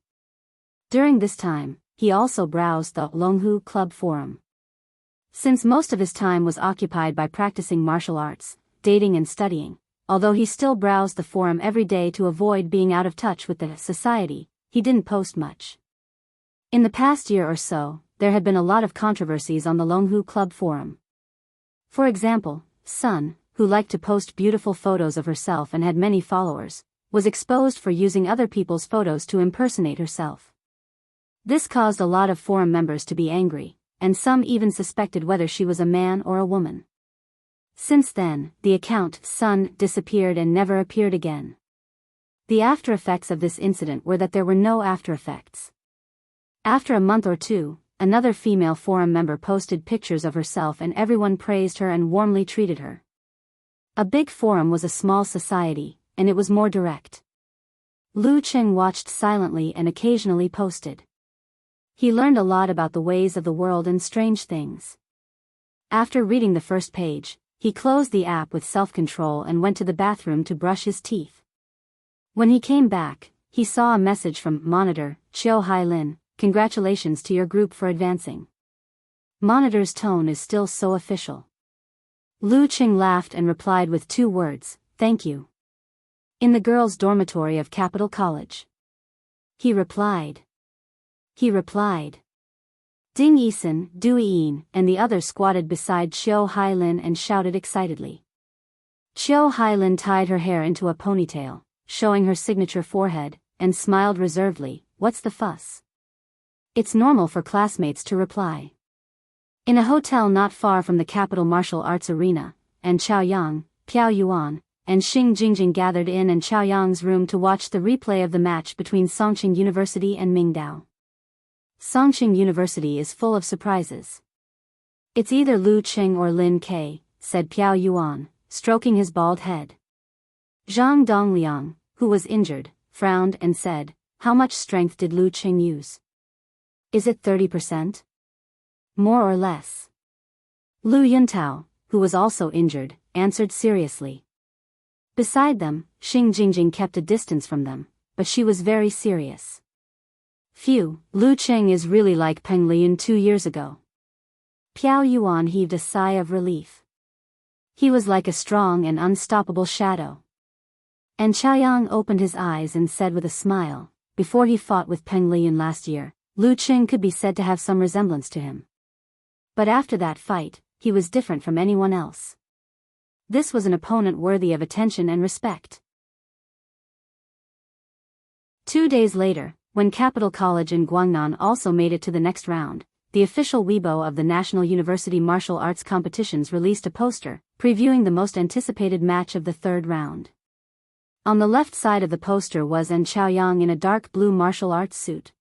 During this time, he also browsed the Longhu Club forum. Since most of his time was occupied by practicing martial arts, dating and studying, although he still browsed the forum every day to avoid being out of touch with the society, he didn't post much. In the past year or so, there had been a lot of controversies on the Longhu Club forum. For example, Sun, who liked to post beautiful photos of herself and had many followers, was exposed for using other people's photos to impersonate herself. This caused a lot of forum members to be angry, and some even suspected whether she was a man or a woman. Since then, the account Sun disappeared and never appeared again. The after effects of this incident were that there were no after effects. After a month or two, another female forum member posted pictures of herself and everyone praised her and warmly treated her. A big forum was a small society, and it was more direct. Lu Cheng watched silently and occasionally posted. He learned a lot about the ways of the world and strange things. After reading the first page, he closed the app with self-control and went to the bathroom to brush his teeth. When he came back, he saw a message from Monitor, Chiu Hai Lin, "Congratulations to your group for advancing." Monitor's tone is still so official. Lu Cheng laughed and replied with 2 words, "Thank you." In the girls' dormitory of Capital College. He replied. Ding Yisun, Du Yin, and the others squatted beside Chiu Hai Lin and shouted excitedly. Chiu Hai Lin tied her hair into a ponytail, showing her signature forehead, and smiled reservedly. "What's the fuss?" "It's normal for classmates to reply." In a hotel not far from the Capital Martial Arts Arena, and Chaoyang, Piao Yuan, and Xing Jingjing gathered in Chaoyang's room to watch the replay of the match between Songqing University and Mingdao. Songqing University is full of surprises. "It's either Lu Cheng or Lin Ke," said Piao Yuan, stroking his bald head. Zhang Dongliang, who was injured, frowned and said, "How much strength did Lu Cheng use? Is it 30%? More or less?" Lu Yuntao, who was also injured, answered seriously. Beside them, Xing Jingjing kept a distance from them, but she was very serious. "Phew, Lu Cheng is really like Peng Liyun 2 years ago." Piao Yuan heaved a sigh of relief. He was like a strong and unstoppable shadow. And Chaoyang opened his eyes and said with a smile, "Before he fought with Peng Liyun last year, Lu Cheng could be said to have some resemblance to him. But after that fight, he was different from anyone else. This was an opponent worthy of attention and respect." 2 days later, when Capital College in Guangnan also made it to the next round, the official Weibo of the National University Martial Arts Competitions released a poster, previewing the most anticipated match of the 3rd round. On the left side of the poster was Chaoyang in a dark blue martial arts suit.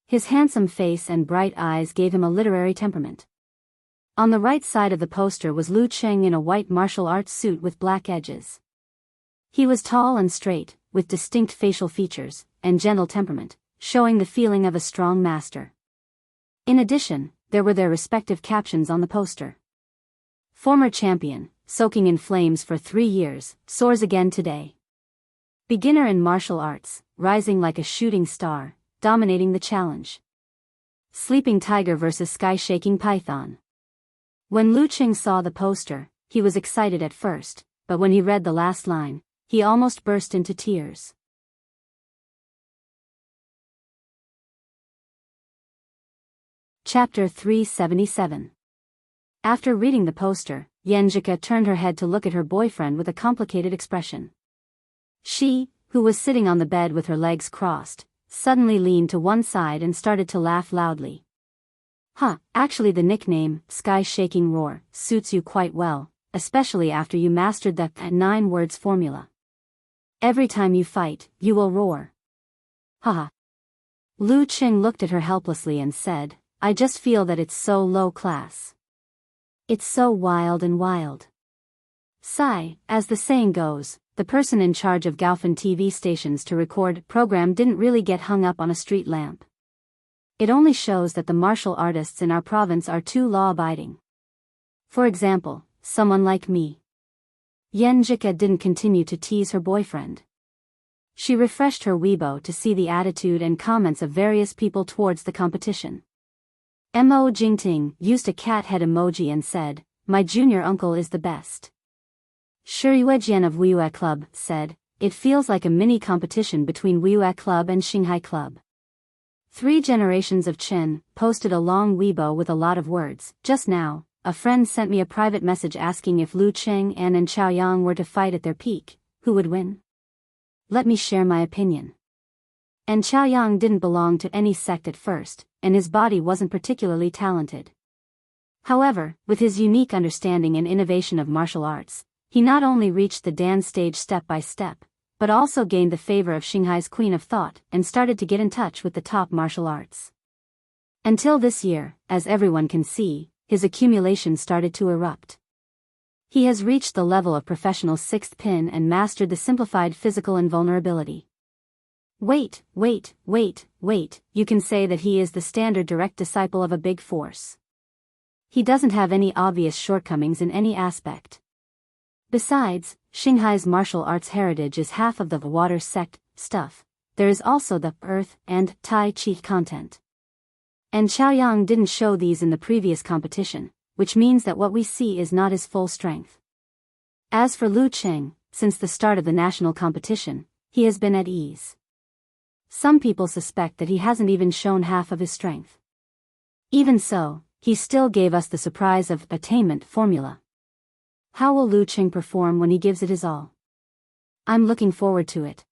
His handsome face and bright eyes gave him a literary temperament. On the right side of the poster was Lu Cheng in a white martial arts suit with black edges. He was tall and straight, with distinct facial features, and gentle temperament, showing the feeling of a strong master. In addition, there were their respective captions on the poster. "Former champion, soaking in flames for 3 years, soars again today. Beginner in martial arts, rising like a shooting star, dominating the challenge. Sleeping tiger versus sky-shaking python." When Lu Cheng saw the poster, he was excited at first, but when he read the last line, he almost burst into tears. Chapter 377. After reading the poster, Yenjika turned her head to look at her boyfriend with a complicated expression. She, who was sitting on the bed with her legs crossed, suddenly leaned to one side and started to laugh loudly. Actually the nickname, Sky Shaking Roar, suits you quite well, especially after you mastered the 9 words formula. Every time you fight, you will roar. Haha. Lu Cheng looked at her helplessly and said, "I just feel that it's so low class. It's so wild and wild." Sigh, as the saying goes, the person in charge of Gaofan TV stations to record program didn't really get hung up on a street lamp. It only shows that the martial artists in our province are too law-abiding. For example, someone like me. Yenjika didn't continue to tease her boyfriend. She refreshed her Weibo to see the attitude and comments of various people towards the competition. Mo Jingting used a cat head emoji and said, "My junior uncle is the best." Shiyuejian of Weiyue Club said, "It feels like a mini competition between Weiyue Club and Xinghai Club." 3 Generations of Chen posted a long Weibo with a lot of words. "Just now, a friend sent me a private message asking if Lu Cheng and Chaoyang were to fight at their peak, who would win? Let me share my opinion. And Chaoyang didn't belong to any sect at first, and his body wasn't particularly talented. However, with his unique understanding and innovation of martial arts, he not only reached the Dan stage step by step, but also gained the favor of Shanghai's Queen of Thought and started to get in touch with the top martial arts. Until this year, as everyone can see, his accumulation started to erupt. He has reached the level of professional sixth pin and mastered the simplified physical invulnerability. Wait, you can say that he is the standard direct disciple of a big force. He doesn't have any obvious shortcomings in any aspect. Besides, Shanghai's martial arts heritage is half of the water sect stuff. There is also the earth and Tai Chi content. And Chaoyang didn't show these in the previous competition, which means that what we see is not his full strength. As for Lu Cheng, since the start of the national competition, he has been at ease. Some people suspect that he hasn't even shown half of his strength. Even so, he still gave us the surprise of attainment formula. How will Lu Cheng perform when he gives it his all? I'm looking forward to it.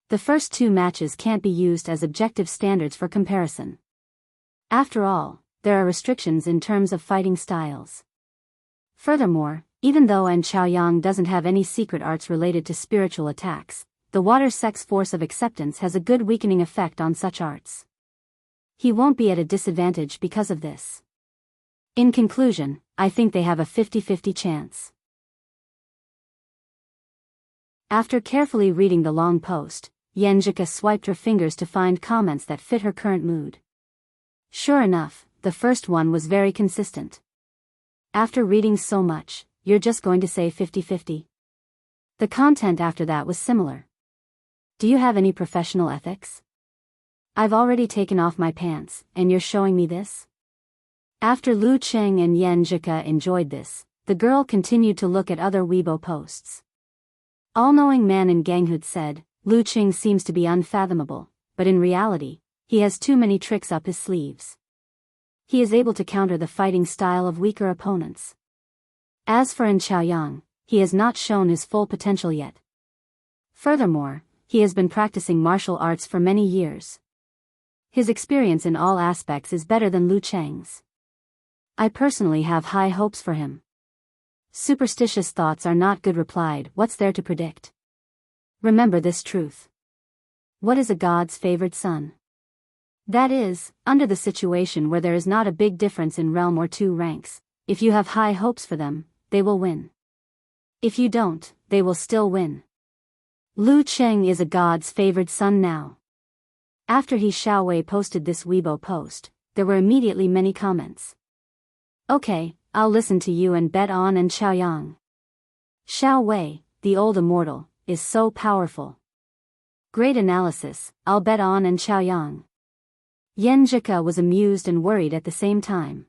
The first two matches can't be used as objective standards for comparison. After all, there are restrictions in terms of fighting styles. Furthermore, even though Chaoyang doesn't have any secret arts related to spiritual attacks, the water sect's force of acceptance has a good weakening effect on such arts. He won't be at a disadvantage because of this. In conclusion, I think they have a 50-50 chance. After carefully reading the long post, Yenjika swiped her fingers to find comments that fit her current mood. Sure enough, the first one was very consistent. After reading so much, you're just going to say 50-50? The content after that was similar. Do you have any professional ethics? I've already taken off my pants, and you're showing me this? After Lu Cheng and Yenjika enjoyed this, the girl continued to look at other Weibo posts. All-knowing man in Ganghood said, Lu Cheng seems to be unfathomable, but in reality, he has too many tricks up his sleeves. He is able to counter the fighting style of weaker opponents. As for Chaoyang, he has not shown his full potential yet. Furthermore, he has been practicing martial arts for many years. His experience in all aspects is better than Lu Cheng's. I personally have high hopes for him. Superstitious thoughts are not good, replied. What's there to predict? Remember this truth. What is a god's favored son? That is, under the situation where there is not a big difference in realm or two ranks, if you have high hopes for them, they will win. If you don't, they will still win. Lu Cheng is a god's favored son now. After He Xiaowei posted this Weibo post, there were immediately many comments. Okay, I'll listen to you and bet on Chaoyang. Xiaowei, the old immortal, is so powerful. Great analysis, I'll bet on Chaoyang. Yenjika was amused and worried at the same time.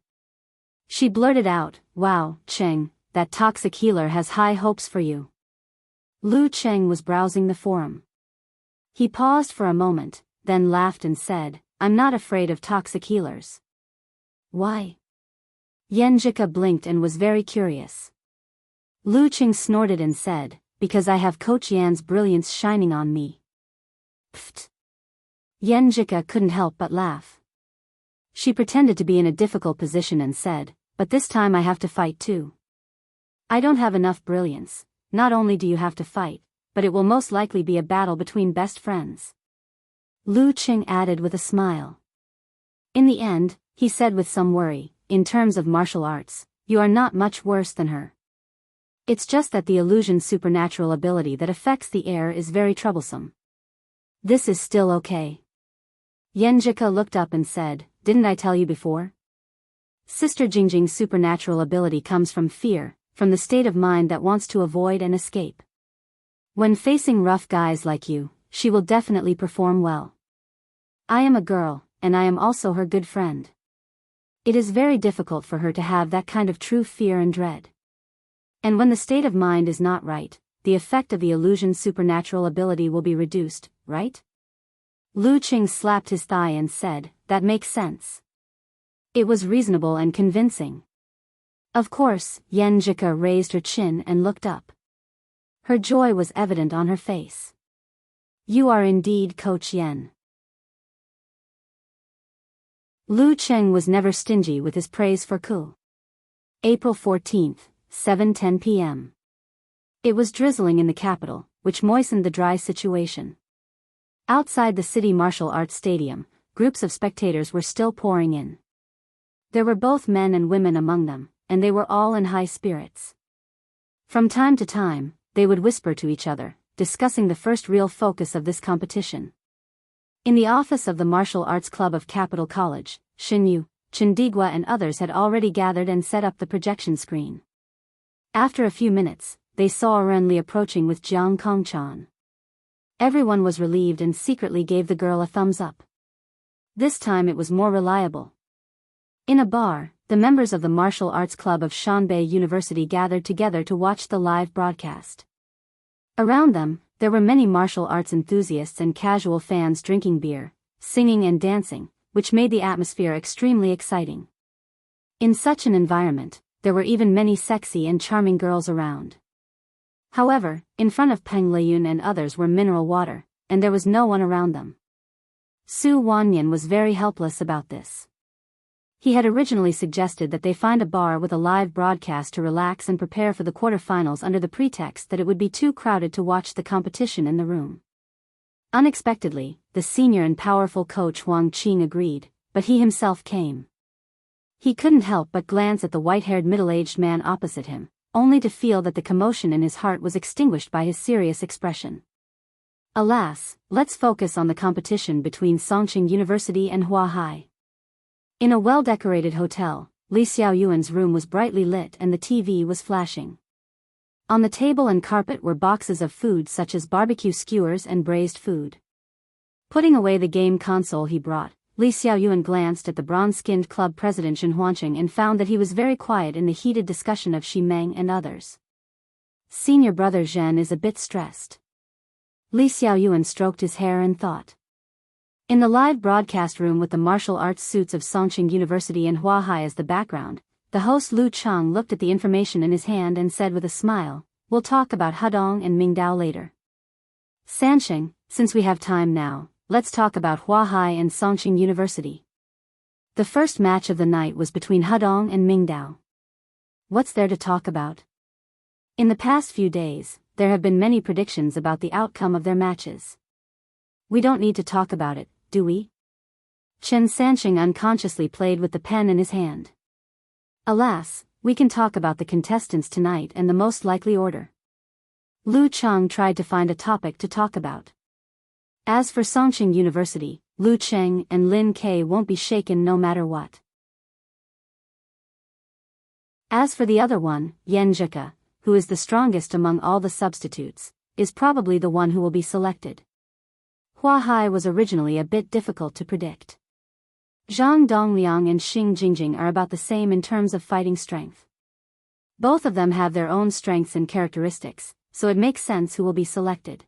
She blurted out, wow, Cheng, that toxic healer has high hopes for you. Lu Cheng was browsing the forum. He paused for a moment, then laughed and said, I'm not afraid of toxic healers. Why? Yenjika blinked and was very curious. Lu Cheng snorted and said, because I have Coach Yan's brilliance shining on me. Pfft. Yenjika couldn't help but laugh. She pretended to be in a difficult position and said, but this time I have to fight too. I don't have enough brilliance. Not only do you have to fight, but it will most likely be a battle between best friends. Lu Cheng added with a smile. In the end, he said with some worry, in terms of martial arts, you are not much worse than her. It's just that the illusion supernatural ability that affects the air is very troublesome. This is still okay. Yenjika looked up and said, didn't I tell you before? Sister Jingjing's supernatural ability comes from fear, from the state of mind that wants to avoid and escape. When facing rough guys like you, she will definitely perform well. I am a girl, and I am also her good friend. It is very difficult for her to have that kind of true fear and dread. And when the state of mind is not right, the effect of the illusion supernatural ability will be reduced, right? Lu Cheng slapped his thigh and said, that makes sense. It was reasonable and convincing. Of course, Yan Jika raised her chin and looked up. Her joy was evident on her face. You are indeed Coach Yan. Lu Cheng was never stingy with his praise for Ku. April 14, 7:10 p.m. It was drizzling in the capital, which moistened the dry situation. Outside the city martial arts stadium, groups of spectators were still pouring in. There were both men and women among them, and they were all in high spirits. From time to time, they would whisper to each other, discussing the first real focus of this competition. In the office of the Martial Arts Club of Capital College, Xinyu, Chindigua and others had already gathered and set up the projection screen. After a few minutes, they saw Renli approaching with Jiang Kongchan. Everyone was relieved and secretly gave the girl a thumbs up. This time it was more reliable. In a bar, the members of the Martial Arts Club of Shanbei University gathered together to watch the live broadcast. Around them, there were many martial arts enthusiasts and casual fans drinking beer, singing and dancing, which made the atmosphere extremely exciting. In such an environment, there were even many sexy and charming girls around. However, in front of Peng Leyun and others were mineral water, and there was no one around them. Su Wanyan was very helpless about this. He had originally suggested that they find a bar with a live broadcast to relax and prepare for the quarterfinals under the pretext that it would be too crowded to watch the competition in the room. Unexpectedly, the senior and powerful coach Huang Qing agreed, but he himself came. He couldn't help but glance at the white-haired middle-aged man opposite him, only to feel that the commotion in his heart was extinguished by his serious expression. Alas, let's focus on the competition between Songqing University and Huahai. In a well-decorated hotel, Li Xiaoyuan's room was brightly lit and the TV was flashing. On the table and carpet were boxes of food such as barbecue skewers and braised food. Putting away the game console he brought, Li Xiaoyuan glanced at the bronze-skinned club president Zhen Huanqing and found that he was very quiet in the heated discussion of Xi Meng and others. Senior brother Zhen is a bit stressed. Li Xiaoyuan stroked his hair and thought. In the live broadcast room with the martial arts suits of Songqing University and Huahai as the background, the host Lu Chang looked at the information in his hand and said with a smile, "We'll talk about Hudong and Mingdao later. Sansheng, since we have time now, let's talk about Huahai and Songqing University." The first match of the night was between Hudong and Mingdao. What's there to talk about? In the past few days, there have been many predictions about the outcome of their matches. We don't need to talk about it, do we? Chen Sansheng unconsciously played with the pen in his hand. Alas, we can talk about the contestants tonight and the most likely order. Lu Chang tried to find a topic to talk about. As for Songqing University, Lu Cheng and Lin Ke won't be shaken no matter what. As for the other one, Yan Jika, who is the strongest among all the substitutes, is probably the one who will be selected. Huahai was originally a bit difficult to predict. Zhang Dongliang and Xing Jingjing are about the same in terms of fighting strength. Both of them have their own strengths and characteristics, so it makes sense who will be selected.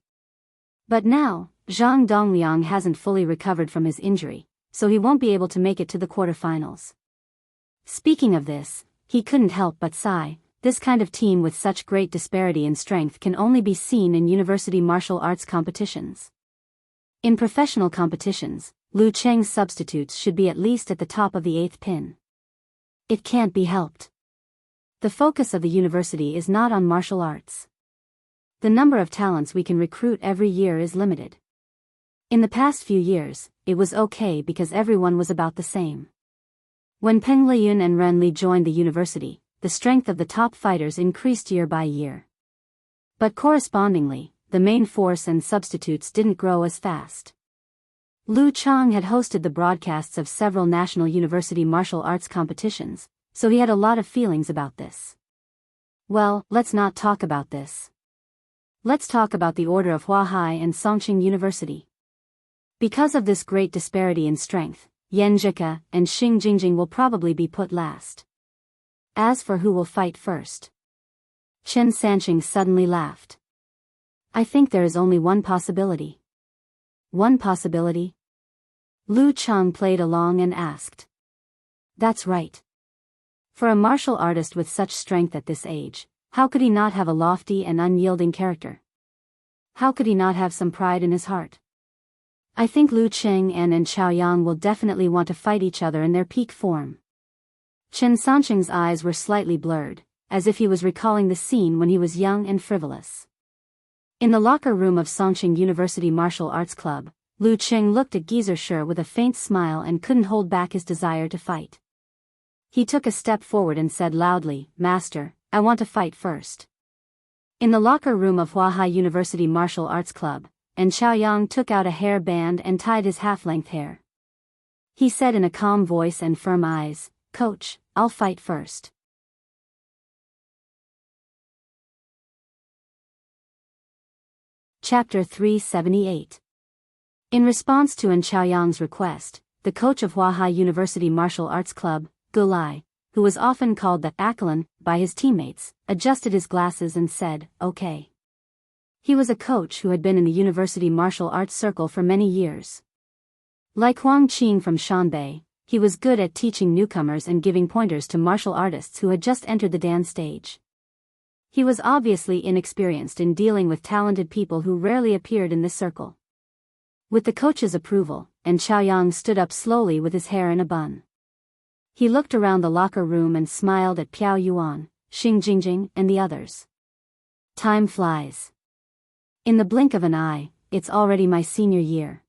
But now, Zhang Dongliang hasn't fully recovered from his injury, so he won't be able to make it to the quarterfinals. Speaking of this, he couldn't help but sigh. This kind of team with such great disparity in strength can only be seen in university martial arts competitions. In professional competitions, Lu Cheng's substitutes should be at least at the top of the 8th pin. It can't be helped. The focus of the university is not on martial arts. The number of talents we can recruit every year is limited. In the past few years, it was okay because everyone was about the same. When Peng Liyun and Ren Li joined the university, the strength of the top fighters increased year by year. But correspondingly, the main force and substitutes didn't grow as fast. Lu Chang had hosted the broadcasts of several national university martial arts competitions, so he had a lot of feelings about this. Well, let's not talk about this. Let's talk about the order of Huahai and Songqing University. Because of this great disparity in strength, Yan Jika and Xing Jingjing will probably be put last. As for who will fight first, Chen Sansheng suddenly laughed. I think there is only one possibility. One possibility? Lu Chang played along and asked. That's right. For a martial artist with such strength at this age, how could he not have a lofty and unyielding character? How could he not have some pride in his heart? I think Lu Qing'an and Chaoyang will definitely want to fight each other in their peak form. Chen Sanqing's eyes were slightly blurred, as if he was recalling the scene when he was young and frivolous. In the locker room of Songqing University Martial Arts Club, Lu Qing looked at Gizershi with a faint smile and couldn't hold back his desire to fight. He took a step forward and said loudly, "Master, I want to fight first." In the locker room of Huahai University Martial Arts Club, and Chaoyang took out a hair band and tied his half-length hair. He said in a calm voice and firm eyes, "Coach, I'll fight first." Chapter 378. In response to Chaoyang's request, the coach of Huahai University Martial Arts Club, Gulai, who was often called the Akalan by his teammates, adjusted his glasses and said, "Okay." He was a coach who had been in the university martial arts circle for many years. Like Huang Qing from Shanbei, he was good at teaching newcomers and giving pointers to martial artists who had just entered the dance stage. He was obviously inexperienced in dealing with talented people who rarely appeared in this circle. With the coach's approval, Chaoyang stood up slowly with his hair in a bun. He looked around the locker room and smiled at Piao Yuan, Xing Jingjing, and the others. Time flies. In the blink of an eye, it's already my senior year.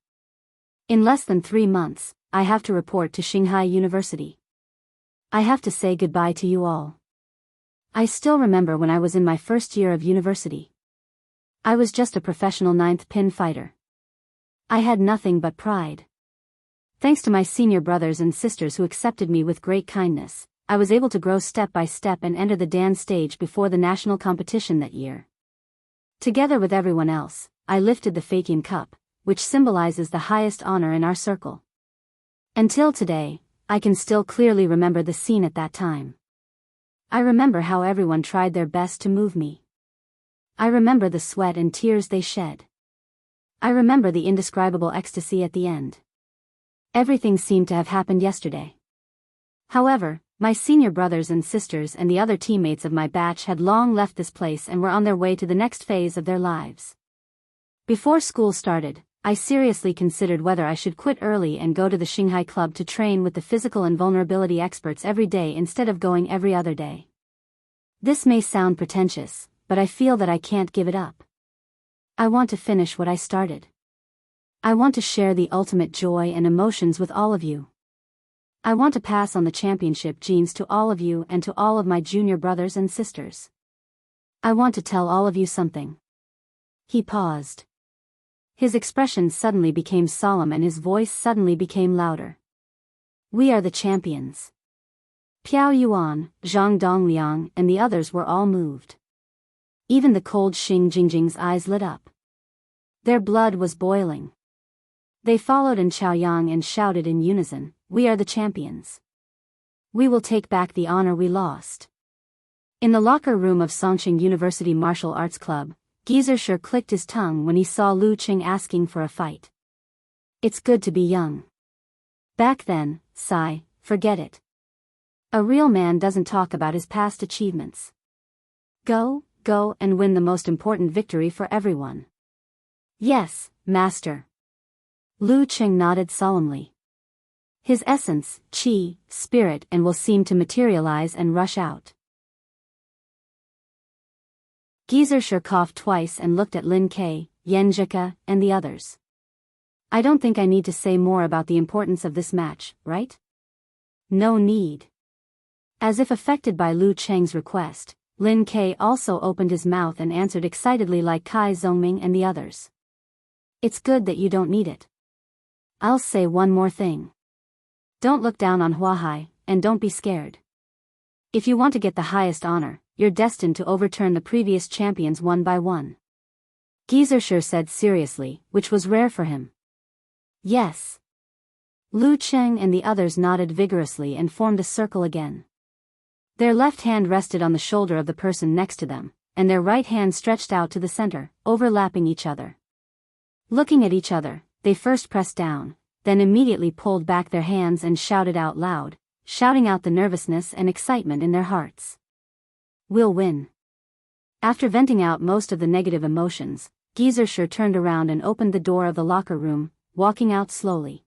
In less than 3 months, I have to report to Shanghai University. I have to say goodbye to you all. I still remember when I was in my first year of university. I was just a professional 9th pin fighter. I had nothing but pride. Thanks to my senior brothers and sisters who accepted me with great kindness, I was able to grow step by step and enter the dance stage before the national competition that year. Together with everyone else, I lifted the Fakian Cup, which symbolizes the highest honor in our circle. Until today, I can still clearly remember the scene at that time. I remember how everyone tried their best to move me. I remember the sweat and tears they shed. I remember the indescribable ecstasy at the end. Everything seemed to have happened yesterday. However, my senior brothers and sisters and the other teammates of my batch had long left this place and were on their way to the next phase of their lives. Before school started, I seriously considered whether I should quit early and go to the Shanghai Club to train with the physical and vulnerability experts every day instead of going every other day. This may sound pretentious, but I feel that I can't give it up. I want to finish what I started. I want to share the ultimate joy and emotions with all of you. I want to pass on the championship genes to all of you and to all of my junior brothers and sisters. I want to tell all of you something. He paused. His expression suddenly became solemn and his voice suddenly became louder. We are the champions. Piao Yuan, Zhang Dongliang, and the others were all moved. Even the cold Xing Jingjing's eyes lit up. Their blood was boiling. They followed Chaoyang and shouted in unison, "We are the champions. We will take back the honor we lost." In the locker room of Songqing University Martial Arts Club, Gizershi clicked his tongue when he saw Lu Qing asking for a fight. It's good to be young. Back then, forget it. A real man doesn't talk about his past achievements. Go and win the most important victory for everyone. Yes, master. Lu Qing nodded solemnly. His essence, qi, spirit and will seem to materialize and rush out. Gizershi coughed twice and looked at Lin Kei, Yenjika, and the others. I don't think I need to say more about the importance of this match, right? No need. As if affected by Lu Qing's request, Lin Kei also opened his mouth and answered excitedly like Kai Zongming and the others. It's good that you don't need it. I'll say one more thing. Don't look down on Huahai, and don't be scared. If you want to get the highest honor, you're destined to overturn the previous champions one by one. Gizershi said seriously, which was rare for him. Yes. Lu Qing and the others nodded vigorously and formed a circle again. Their left hand rested on the shoulder of the person next to them, and their right hand stretched out to the center, overlapping each other. Looking at each other, they first pressed down, then immediately pulled back their hands and shouted out loud, shouting out the nervousness and excitement in their hearts. "We'll win." After venting out most of the negative emotions, Geezershire turned around and opened the door of the locker room, walking out slowly.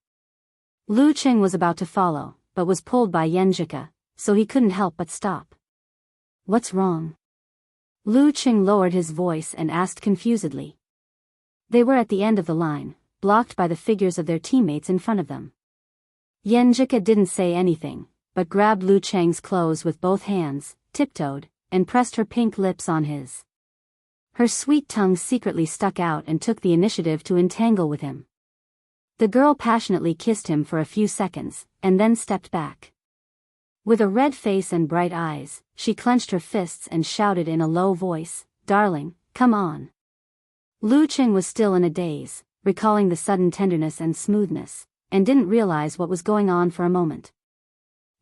Lu Cheng was about to follow, but was pulled by Yenjika, so he couldn't help but stop. "What's wrong?" Lu Cheng lowered his voice and asked confusedly. They were at the end of the line, blocked by the figures of their teammates in front of them. Yenjika didn't say anything, but grabbed Lu Cheng's clothes with both hands, tiptoed, and pressed her pink lips on his. Her sweet tongue secretly stuck out and took the initiative to entangle with him. The girl passionately kissed him for a few seconds, and then stepped back. With a red face and bright eyes, she clenched her fists and shouted in a low voice, "Darling, come on." Lu Cheng was still in a daze, recalling the sudden tenderness and smoothness, and didn't realize what was going on for a moment.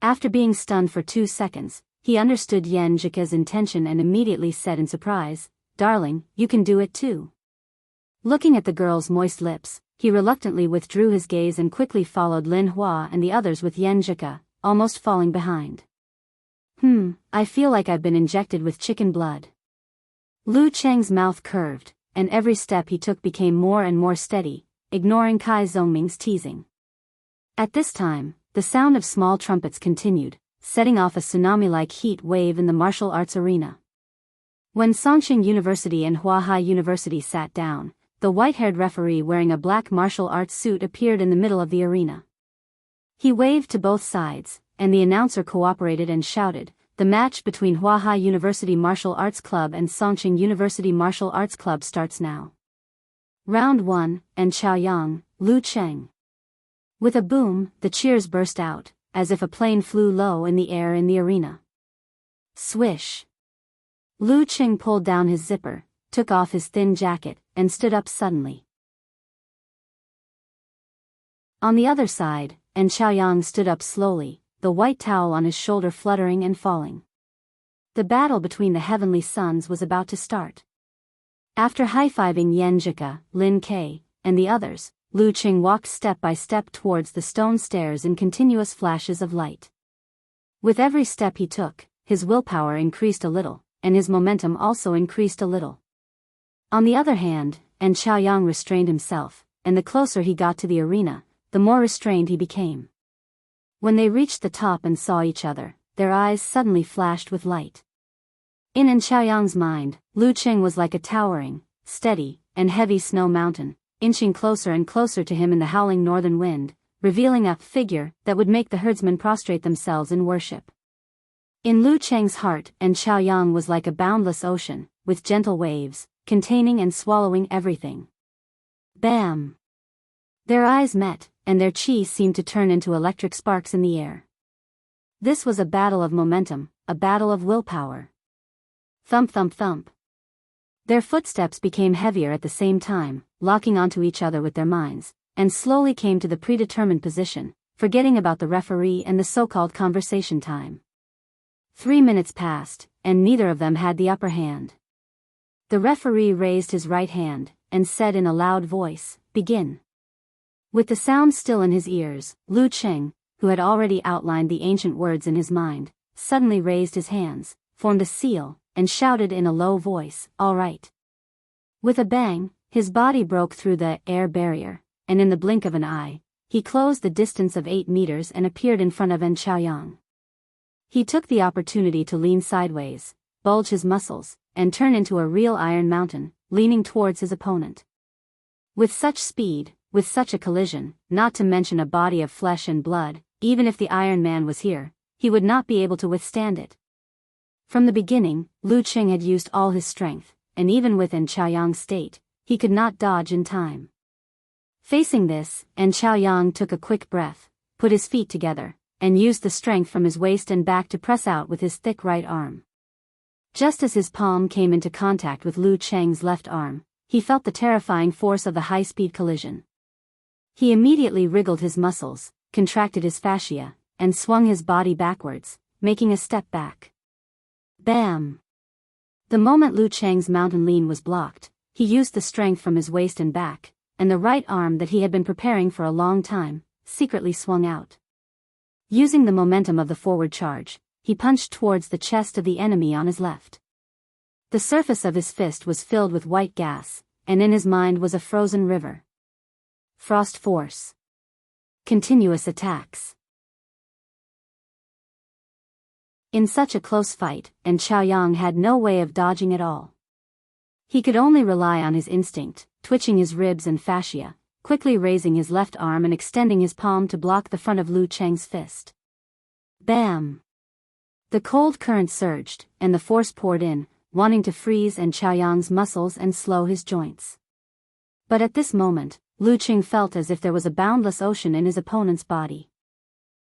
After being stunned for 2 seconds, he understood Yenjika's intention and immediately said in surprise, "Darling, you can do it too." Looking at the girl's moist lips, he reluctantly withdrew his gaze and quickly followed Lin Hua and the others with Yenjika, almost falling behind. I feel like I've been injected with chicken blood." Lu Cheng's mouth curved, and every step he took became more and more steady, ignoring Kai Zhongming's teasing. At this time, the sound of small trumpets continued, setting off a tsunami-like heat wave in the martial arts arena. When Songqing University and Huahai University sat down, the white-haired referee wearing a black martial arts suit appeared in the middle of the arena. He waved to both sides, and the announcer cooperated and shouted, "The match between Huahai University Martial Arts Club and Songqing University Martial Arts Club starts now. Round 1, and Chaoyang, Lu Cheng." With a boom, the cheers burst out, as if a plane flew low in the air in the arena. Swish! Lu Cheng pulled down his zipper, took off his thin jacket, and stood up suddenly. On the other side, and Chaoyang stood up slowly, the white towel on his shoulder fluttering and falling. The battle between the heavenly suns was about to start. After high-fiving Yenjika, Lin Kei, and the others, Lu Cheng walked step by step towards the stone stairs in continuous flashes of light. With every step he took, his willpower increased a little, and his momentum also increased a little. On the other hand, and Chaoyang restrained himself, and the closer he got to the arena, the more restrained he became. When they reached the top and saw each other, their eyes suddenly flashed with light. In Chaoyang's mind, Lu Cheng was like a towering, steady, and heavy snow mountain, inching closer and closer to him in the howling northern wind, revealing a figure that would make the herdsmen prostrate themselves in worship. In Lu Cheng's heart, and Chaoyang was like a boundless ocean, with gentle waves, containing and swallowing everything. Bam! Their eyes met, and their chi seemed to turn into electric sparks in the air. This was a battle of momentum, a battle of willpower. Thump thump thump. Their footsteps became heavier at the same time, locking onto each other with their minds, and slowly came to the predetermined position, forgetting about the referee and the so-called conversation time. 3 minutes passed, and neither of them had the upper hand. The referee raised his right hand, and said in a loud voice, "Begin." With the sound still in his ears, Lu Cheng, who had already outlined the ancient words in his mind, suddenly raised his hands, formed a seal, and shouted in a low voice, "All right." With a bang, his body broke through the air barrier, and in the blink of an eye, he closed the distance of 8 meters and appeared in front of Chaoyang. He took the opportunity to lean sideways, bulge his muscles, and turn into a real iron mountain, leaning towards his opponent. With such speed, with such a collision, not to mention a body of flesh and blood, even if the Iron Man was here, he would not be able to withstand it. From the beginning, Lu Cheng had used all his strength, and even within Chaoyang's state, he could not dodge in time. Facing this, Chaoyang took a quick breath, put his feet together, and used the strength from his waist and back to press out with his thick right arm. Just as his palm came into contact with Lu Cheng's left arm, he felt the terrifying force of the high-speed collision. He immediately wriggled his muscles, contracted his fascia, and swung his body backwards, making a step back. Bam! The moment Lu Cheng's mountain lean was blocked, he used the strength from his waist and back, and the right arm that he had been preparing for a long time, secretly swung out. Using the momentum of the forward charge, he punched towards the chest of the enemy on his left. The surface of his fist was filled with white gas, and in his mind was a frozen river. Frost force. Continuous attacks. In such a close fight, and Chaoyang had no way of dodging at all. He could only rely on his instinct, twitching his ribs and fascia, quickly raising his left arm and extending his palm to block the front of Lu Cheng's fist. Bam! The cold current surged, and the force poured in, wanting to freeze and Chaoyang's muscles and slow his joints. But at this moment, Lu Cheng felt as if there was a boundless ocean in his opponent's body.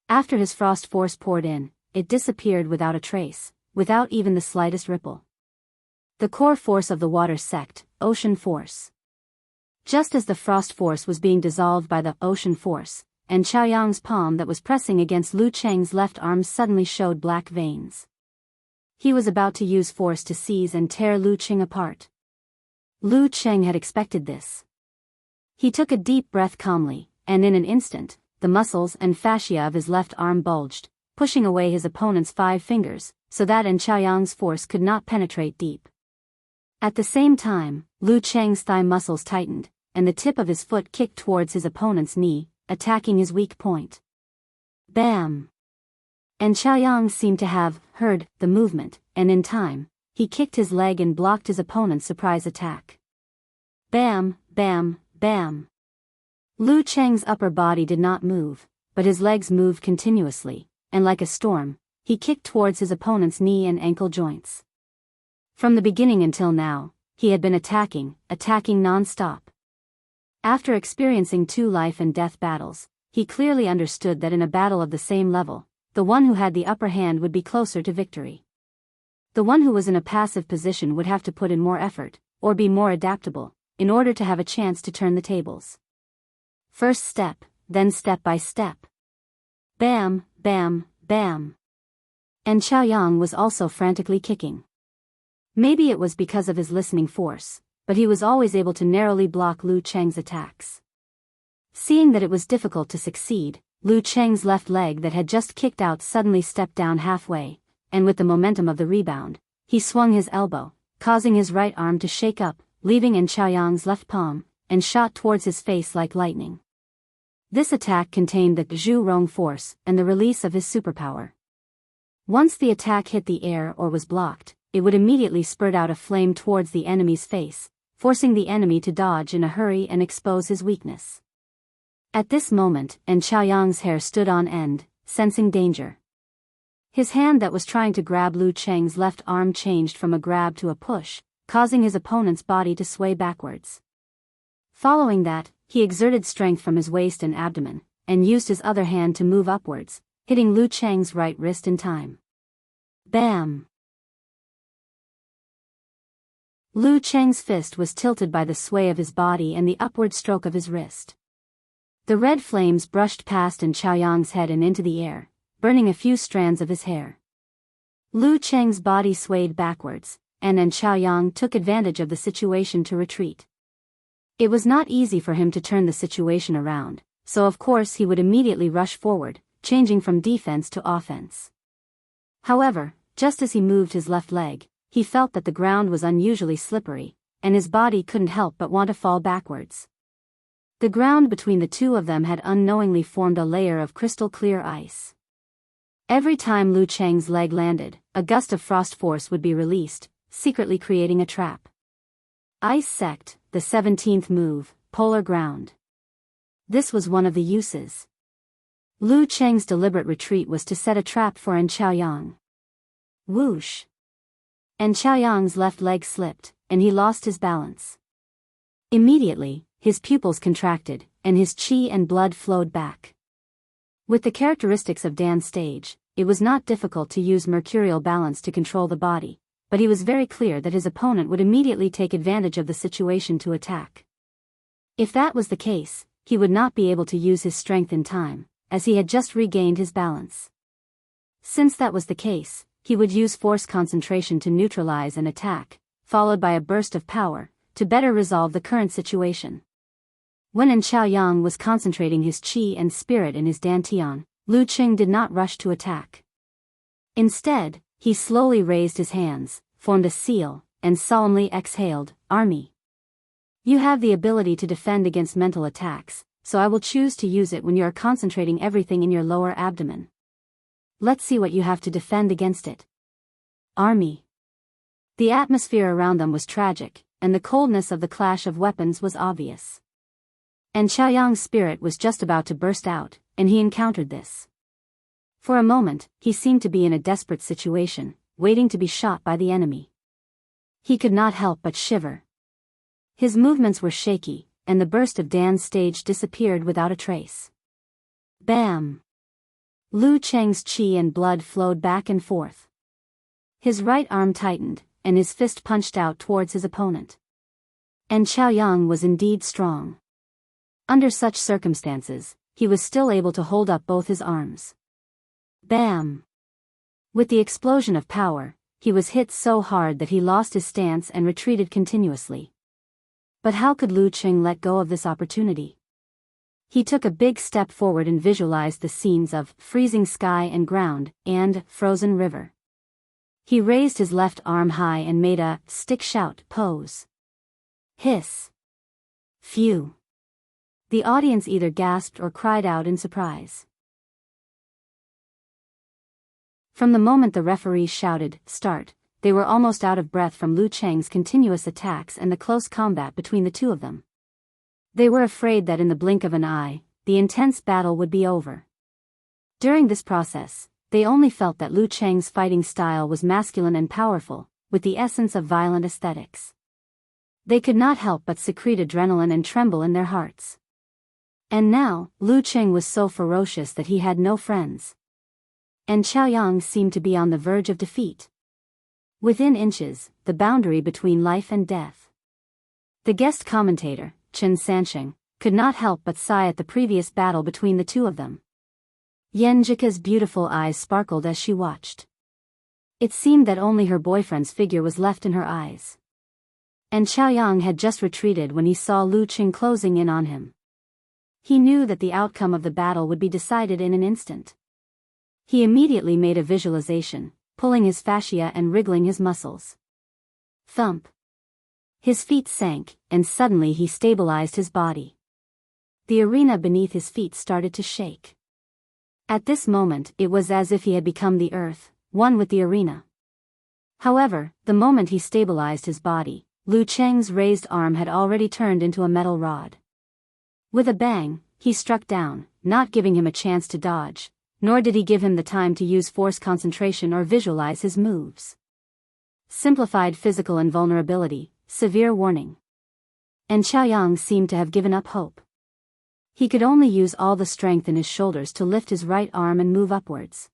After his frost force poured in, it disappeared without a trace, without even the slightest ripple. The core force of the water sect, ocean force. Just as the frost force was being dissolved by the ocean force, and Chaoyang's palm that was pressing against Lu Cheng's left arm suddenly showed black veins. He was about to use force to seize and tear Lu Cheng apart. Lu Cheng had expected this. He took a deep breath calmly, and in an instant, the muscles and fascia of his left arm bulged, pushing away his opponent's 5 fingers, so that Chaoyang's force could not penetrate deep. At the same time, Lu Cheng's thigh muscles tightened, and the tip of his foot kicked towards his opponent's knee, attacking his weak point. Bam! And Chaoyang seemed to have heard the movement, and in time, he kicked his leg and blocked his opponent's surprise attack. Bam, bam, bam. Lu Cheng's upper body did not move, but his legs moved continuously, and like a storm, he kicked towards his opponent's knee and ankle joints. From the beginning until now, he had been attacking non-stop. After experiencing 2 life and death battles, he clearly understood that in a battle of the same level, the one who had the upper hand would be closer to victory. The one who was in a passive position would have to put in more effort, or be more adaptable, in order to have a chance to turn the tables. First step, then step by step. Bam, bam, bam. And Chaoyang was also frantically kicking. Maybe it was because of his listening force, but he was always able to narrowly block Lu Cheng's attacks. Seeing that it was difficult to succeed, Lu Cheng's left leg that had just kicked out suddenly stepped down halfway, and with the momentum of the rebound, he swung his elbow, causing his right arm to shake up, leaving Chaoyang's left palm, and shot towards his face like lightning. This attack contained the Zhu Rong force and the release of his superpower. Once the attack hit the air or was blocked, it would immediately spurt out a flame towards the enemy's face, forcing the enemy to dodge in a hurry and expose his weakness. At this moment, Chaoyang's hair stood on end, sensing danger. His hand that was trying to grab Lu Cheng's left arm changed from a grab to a push, causing his opponent's body to sway backwards. Following that, he exerted strength from his waist and abdomen, and used his other hand to move upwards, hitting Lu Cheng's right wrist in time. Bam! Lu Cheng's fist was tilted by the sway of his body and the upward stroke of his wrist. The red flames brushed past Chaoyang's head and into the air, burning a few strands of his hair. Lu Cheng's body swayed backwards, and Chaoyang took advantage of the situation to retreat. It was not easy for him to turn the situation around, so of course he would immediately rush forward, changing from defense to offense. However, just as he moved his left leg, he felt that the ground was unusually slippery, and his body couldn't help but want to fall backwards. The ground between the two of them had unknowingly formed a layer of crystal-clear ice. Every time Lu Cheng's leg landed, a gust of frost force would be released, secretly creating a trap. Ice Sect, the 17th move, Polar Ground. This was one of the uses. Lu Cheng's deliberate retreat was to set a trap for Chaoyang. Whoosh! Chaoyang's left leg slipped, and he lost his balance. Immediately, his pupils contracted, and his qi and blood flowed back. With the characteristics of Dan's stage, it was not difficult to use mercurial balance to control the body, but he was very clear that his opponent would immediately take advantage of the situation to attack. If that was the case, he would not be able to use his strength in time, as he had just regained his balance. Since that was the case, he would use force concentration to neutralize an attack, followed by a burst of power, to better resolve the current situation. When Chaoyang was concentrating his qi and spirit in his dantian, Lu Qing did not rush to attack. Instead, he slowly raised his hands, formed a seal, and solemnly exhaled, "Army. You have the ability to defend against mental attacks, so I will choose to use it when you are concentrating everything in your lower abdomen. Let's see what you have to defend against it." Army. The atmosphere around them was tragic, and the coldness of the clash of weapons was obvious. And Chaoyang's spirit was just about to burst out, and he encountered this. For a moment, he seemed to be in a desperate situation, waiting to be shot by the enemy. He could not help but shiver. His movements were shaky, and the burst of Dan's stage disappeared without a trace. Bam! Lu Cheng's qi and blood flowed back and forth. His right arm tightened, and his fist punched out towards his opponent. And Chaoyang was indeed strong. Under such circumstances, he was still able to hold up both his arms. Bam! With the explosion of power, he was hit so hard that he lost his stance and retreated continuously. But how could Lu Qing let go of this opportunity? He took a big step forward and visualized the scenes of freezing sky and ground, and frozen river. He raised his left arm high and made a stick shout pose. Hiss. Phew. The audience either gasped or cried out in surprise. From the moment the referee shouted, "Start," they were almost out of breath from Lu Cheng's continuous attacks and the close combat between the two of them. They were afraid that in the blink of an eye, the intense battle would be over. During this process, they only felt that Lu Cheng's fighting style was masculine and powerful, with the essence of violent aesthetics. They could not help but secrete adrenaline and tremble in their hearts. And now, Lu Qing was so ferocious that he had no friends. And Chaoyang seemed to be on the verge of defeat. Within inches, the boundary between life and death. The guest commentator, Chen Sansheng, could not help but sigh at the previous battle between the two of them. Yenjika's beautiful eyes sparkled as she watched. It seemed that only her boyfriend's figure was left in her eyes. And Chaoyang had just retreated when he saw Lu Qing closing in on him. He knew that the outcome of the battle would be decided in an instant. He immediately made a visualization, pulling his fascia and wriggling his muscles. Thump. His feet sank, and suddenly he stabilized his body. The arena beneath his feet started to shake. At this moment, it was as if he had become the earth, one with the arena. However, the moment he stabilized his body, Lu Cheng's raised arm had already turned into a metal rod. With a bang, he struck down, not giving him a chance to dodge, nor did he give him the time to use force concentration or visualize his moves. Simplified physical invulnerability, severe warning. And Chaoyang seemed to have given up hope. He could only use all the strength in his shoulders to lift his right arm and move upwards.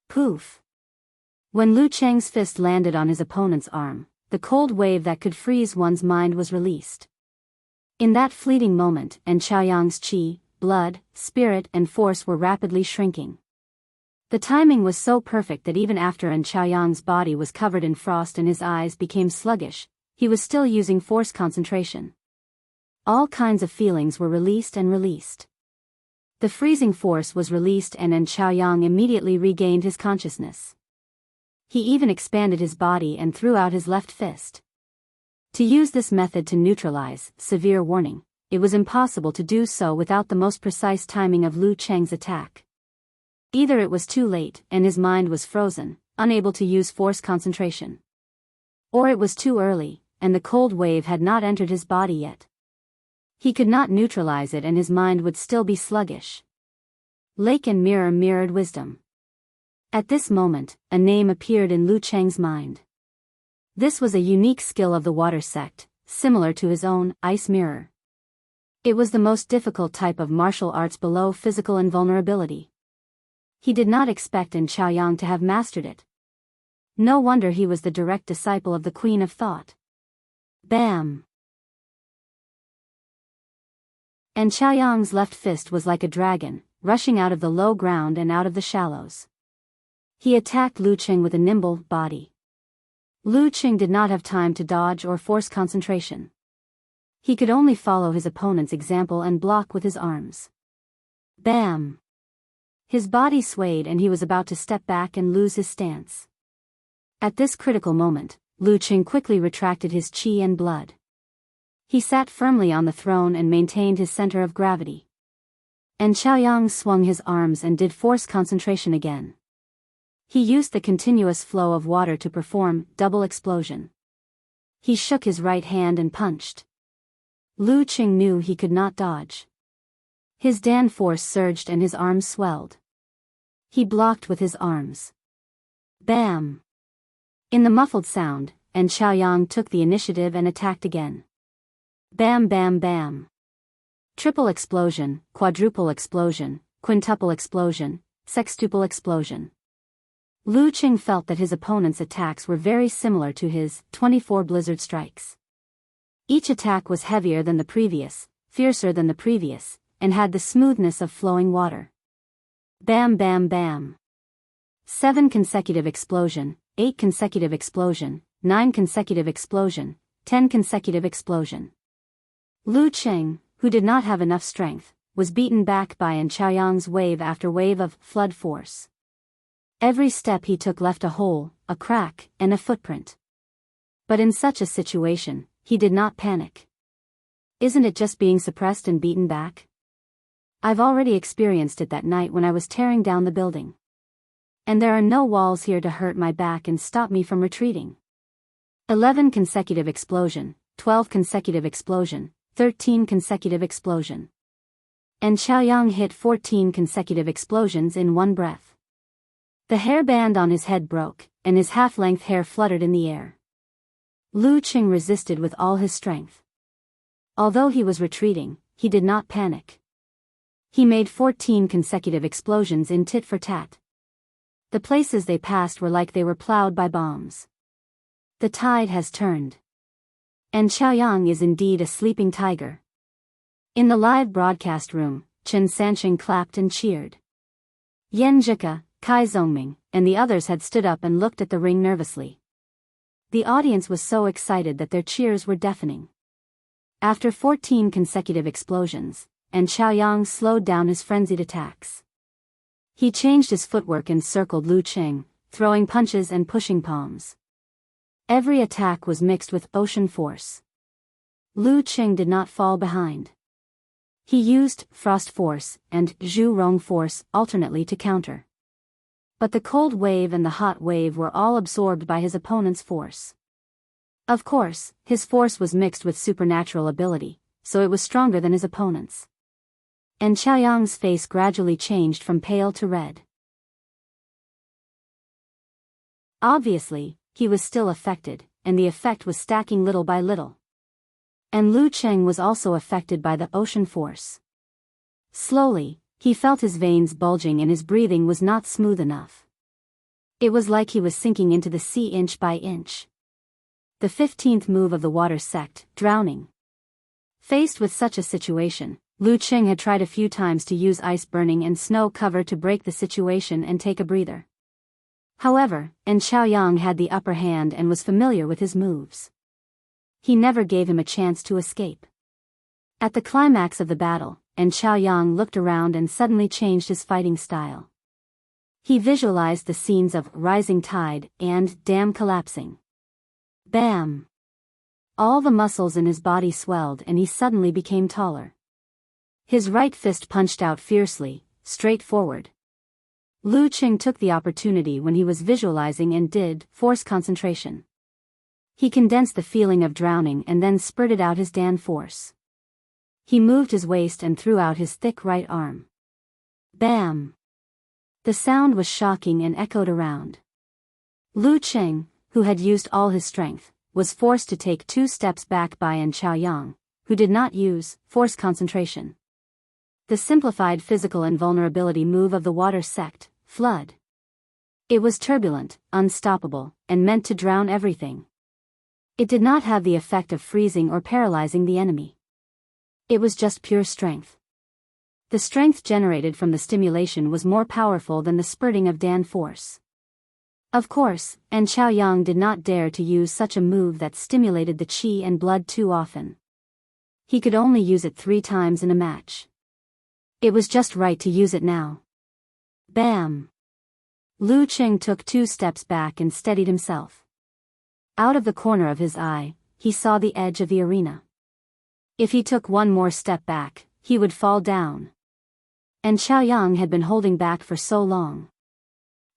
Poof! When Lu Cheng's fist landed on his opponent's arm, the cold wave that could freeze one's mind was released. In that fleeting moment, and Chaoyang's qi, blood, spirit and force were rapidly shrinking. The timing was so perfect that even after Chaoyang's body was covered in frost and his eyes became sluggish, he was still using force concentration. All kinds of feelings were released and released. The freezing force was released and Chaoyang immediately regained his consciousness. He even expanded his body and threw out his left fist. To use this method to neutralize severe warning, it was impossible to do so without the most precise timing of Lu Cheng's attack. Either it was too late and his mind was frozen, unable to use force concentration. Or it was too early, and the cold wave had not entered his body yet. He could not neutralize it and his mind would still be sluggish. Lake and mirror mirrored wisdom. At this moment, a name appeared in Lu Cheng's mind. This was a unique skill of the water sect, similar to his own ice mirror. It was the most difficult type of martial arts below physical invulnerability. He did not expect Chaoyang to have mastered it. No wonder he was the direct disciple of the Queen of Thought. Bam! And Chaoyang's left fist was like a dragon, rushing out of the low ground and out of the shallows. He attacked Lu Qing with a nimble body. Lu Qing did not have time to dodge or force concentration. He could only follow his opponent's example and block with his arms. Bam! His body swayed and he was about to step back and lose his stance. At this critical moment, Lu Qing quickly retracted his qi and blood. He sat firmly on the throne and maintained his center of gravity. And Chaoyang swung his arms and did force concentration again. He used the continuous flow of water to perform double explosion. He shook his right hand and punched. Lu Qing knew he could not dodge. His Dan force surged and his arms swelled. He blocked with his arms. Bam! In the muffled sound, and Chaoyang took the initiative and attacked again. Bam bam bam. Triple explosion, quadruple explosion, quintuple explosion, sextuple explosion. Lu Qing felt that his opponent's attacks were very similar to his 24 blizzard strikes. Each attack was heavier than the previous, fiercer than the previous, and had the smoothness of flowing water. Bam bam bam. 7 consecutive explosion, 8 consecutive explosion, 9 consecutive explosion, 10 consecutive explosion. Lu Qing, who did not have enough strength, was beaten back by Chaoyang's wave after wave of flood force. Every step he took left a hole, a crack, and a footprint. But in such a situation, he did not panic. Isn't it just being suppressed and beaten back? I've already experienced it that night when I was tearing down the building. And there are no walls here to hurt my back and stop me from retreating. 11 consecutive explosion, 12 consecutive explosion, 13 consecutive explosion. And Chaoyang hit 14 consecutive explosions in one breath. The hairband on his head broke, and his half-length hair fluttered in the air. Lu Qing resisted with all his strength. Although he was retreating, he did not panic. He made 14 consecutive explosions in tit for tat. The places they passed were like they were plowed by bombs. The tide has turned. And Chaoyang is indeed a sleeping tiger. In the live broadcast room, Chen Sanqing clapped and cheered. Yan Zhika, Kai Zongming, and the others had stood up and looked at the ring nervously. The audience was so excited that their cheers were deafening. After 14 consecutive explosions, and Chaoyang slowed down his frenzied attacks. He changed his footwork and circled Lu Qing, throwing punches and pushing palms. Every attack was mixed with ocean force. Lu Qing did not fall behind. He used frost force and Zhu Rong force alternately to counter. But the cold wave and the hot wave were all absorbed by his opponent's force. Of course, his force was mixed with supernatural ability, so it was stronger than his opponent's. And Chaoyang's face gradually changed from pale to red. Obviously, he was still affected, and the effect was stacking little by little. And Lu Qing was also affected by the ocean force. Slowly, he felt his veins bulging and his breathing was not smooth enough. It was like he was sinking into the sea inch by inch. The 15th move of the water sect, drowning. Faced with such a situation, Lu Qing had tried a few times to use ice burning and snow cover to break the situation and take a breather. However, Chaoyang had the upper hand and was familiar with his moves. He never gave him a chance to escape. At the climax of the battle, Chaoyang looked around and suddenly changed his fighting style. He visualized the scenes of rising tide and dam collapsing. Bam! All the muscles in his body swelled and he suddenly became taller. His right fist punched out fiercely, straight forward. Lu Qing took the opportunity when he was visualizing and did force concentration. He condensed the feeling of drowning and then spurted out his Dan force. He moved his waist and threw out his thick right arm. Bam! The sound was shocking and echoed around. Lu Qing, who had used all his strength, was forced to take 2 steps back by Chaoyang, who did not use force concentration. The simplified physical invulnerability move of the water sect, flood. It was turbulent, unstoppable, and meant to drown everything. It did not have the effect of freezing or paralyzing the enemy. It was just pure strength. The strength generated from the stimulation was more powerful than the spurting of Dan force. Of course, Chaoyang did not dare to use such a move that stimulated the qi and blood too often. He could only use it 3 times in a match. It was just right to use it now. Bam! Lu Qing took 2 steps back and steadied himself. Out of the corner of his eye, he saw the edge of the arena. If he took 1 more step back, he would fall down. And Xiaoyang had been holding back for so long.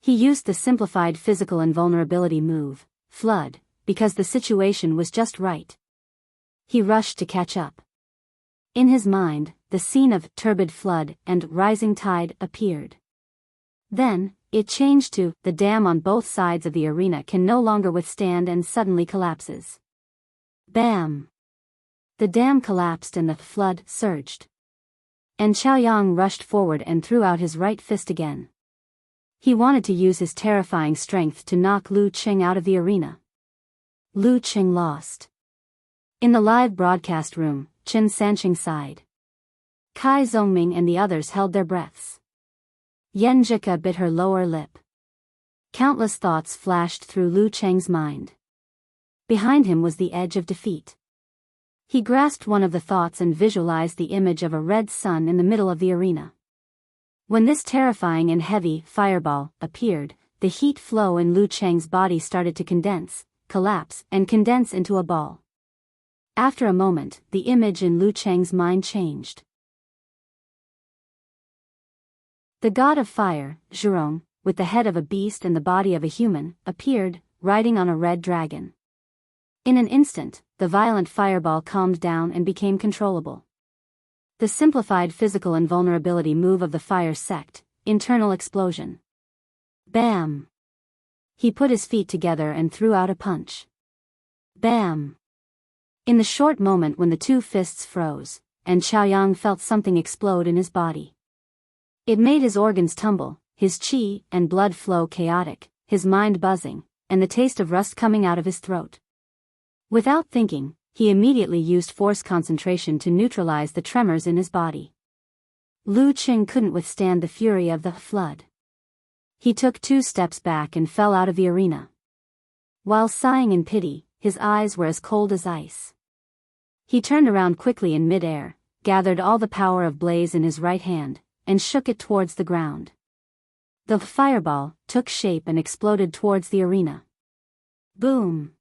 He used the simplified physical invulnerability move, Flood, because the situation was just right. He rushed to catch up. In his mind, the scene of turbid flood and rising tide appeared. Then, it changed to, the dam on both sides of the arena can no longer withstand and suddenly collapses. Bam! The dam collapsed and the flood surged. And Xiaoyang rushed forward and threw out his right fist again. He wanted to use his terrifying strength to knock Lu Qing out of the arena. Lu Qing lost. In the live broadcast room, Qin Sanqing sighed. Kai Zhongming and the others held their breaths. Yan Zhika bit her lower lip. Countless thoughts flashed through Lu Qing's mind. Behind him was the edge of defeat. He grasped one of the thoughts and visualized the image of a red sun in the middle of the arena. When this terrifying and heavy fireball appeared, the heat flow in Lu Qing's body started to condense, collapse, and condense into a ball. After a moment, the image in Lu Qing's mind changed. The god of fire, Zhurong, with the head of a beast and the body of a human, appeared, riding on a red dragon. In an instant, the violent fireball calmed down and became controllable. The simplified physical invulnerability move of the fire sect, internal explosion. Bam! He put his feet together and threw out a punch. Bam! In the short moment when the 2 fists froze, and Xiaoyang felt something explode in his body. It made his organs tumble, his qi and blood flow chaotic, his mind buzzing, and the taste of rust coming out of his throat. Without thinking, he immediately used force concentration to neutralize the tremors in his body. Lu Qing couldn't withstand the fury of the flood. He took 2 steps back and fell out of the arena. While sighing in pity, his eyes were as cold as ice. He turned around quickly in mid-air, gathered all the power of blaze in his right hand, and shook it towards the ground. The fireball took shape and exploded towards the arena. Boom!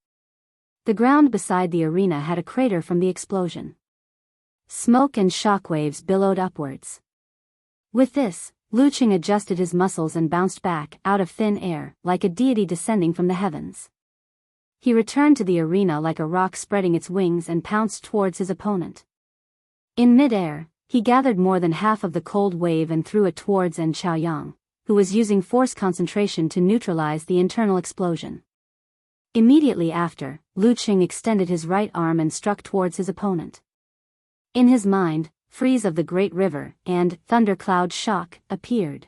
The ground beside the arena had a crater from the explosion. Smoke and shockwaves billowed upwards. With this, Lu Qing adjusted his muscles and bounced back out of thin air, like a deity descending from the heavens. He returned to the arena like a rock spreading its wings and pounced towards his opponent. In mid-air, he gathered more than half of the cold wave and threw it towards Xiaoyang, who was using force concentration to neutralize the internal explosion. Immediately after, Lu Qing extended his right arm and struck towards his opponent. In his mind, Freeze of the Great River and Thundercloud Shock appeared.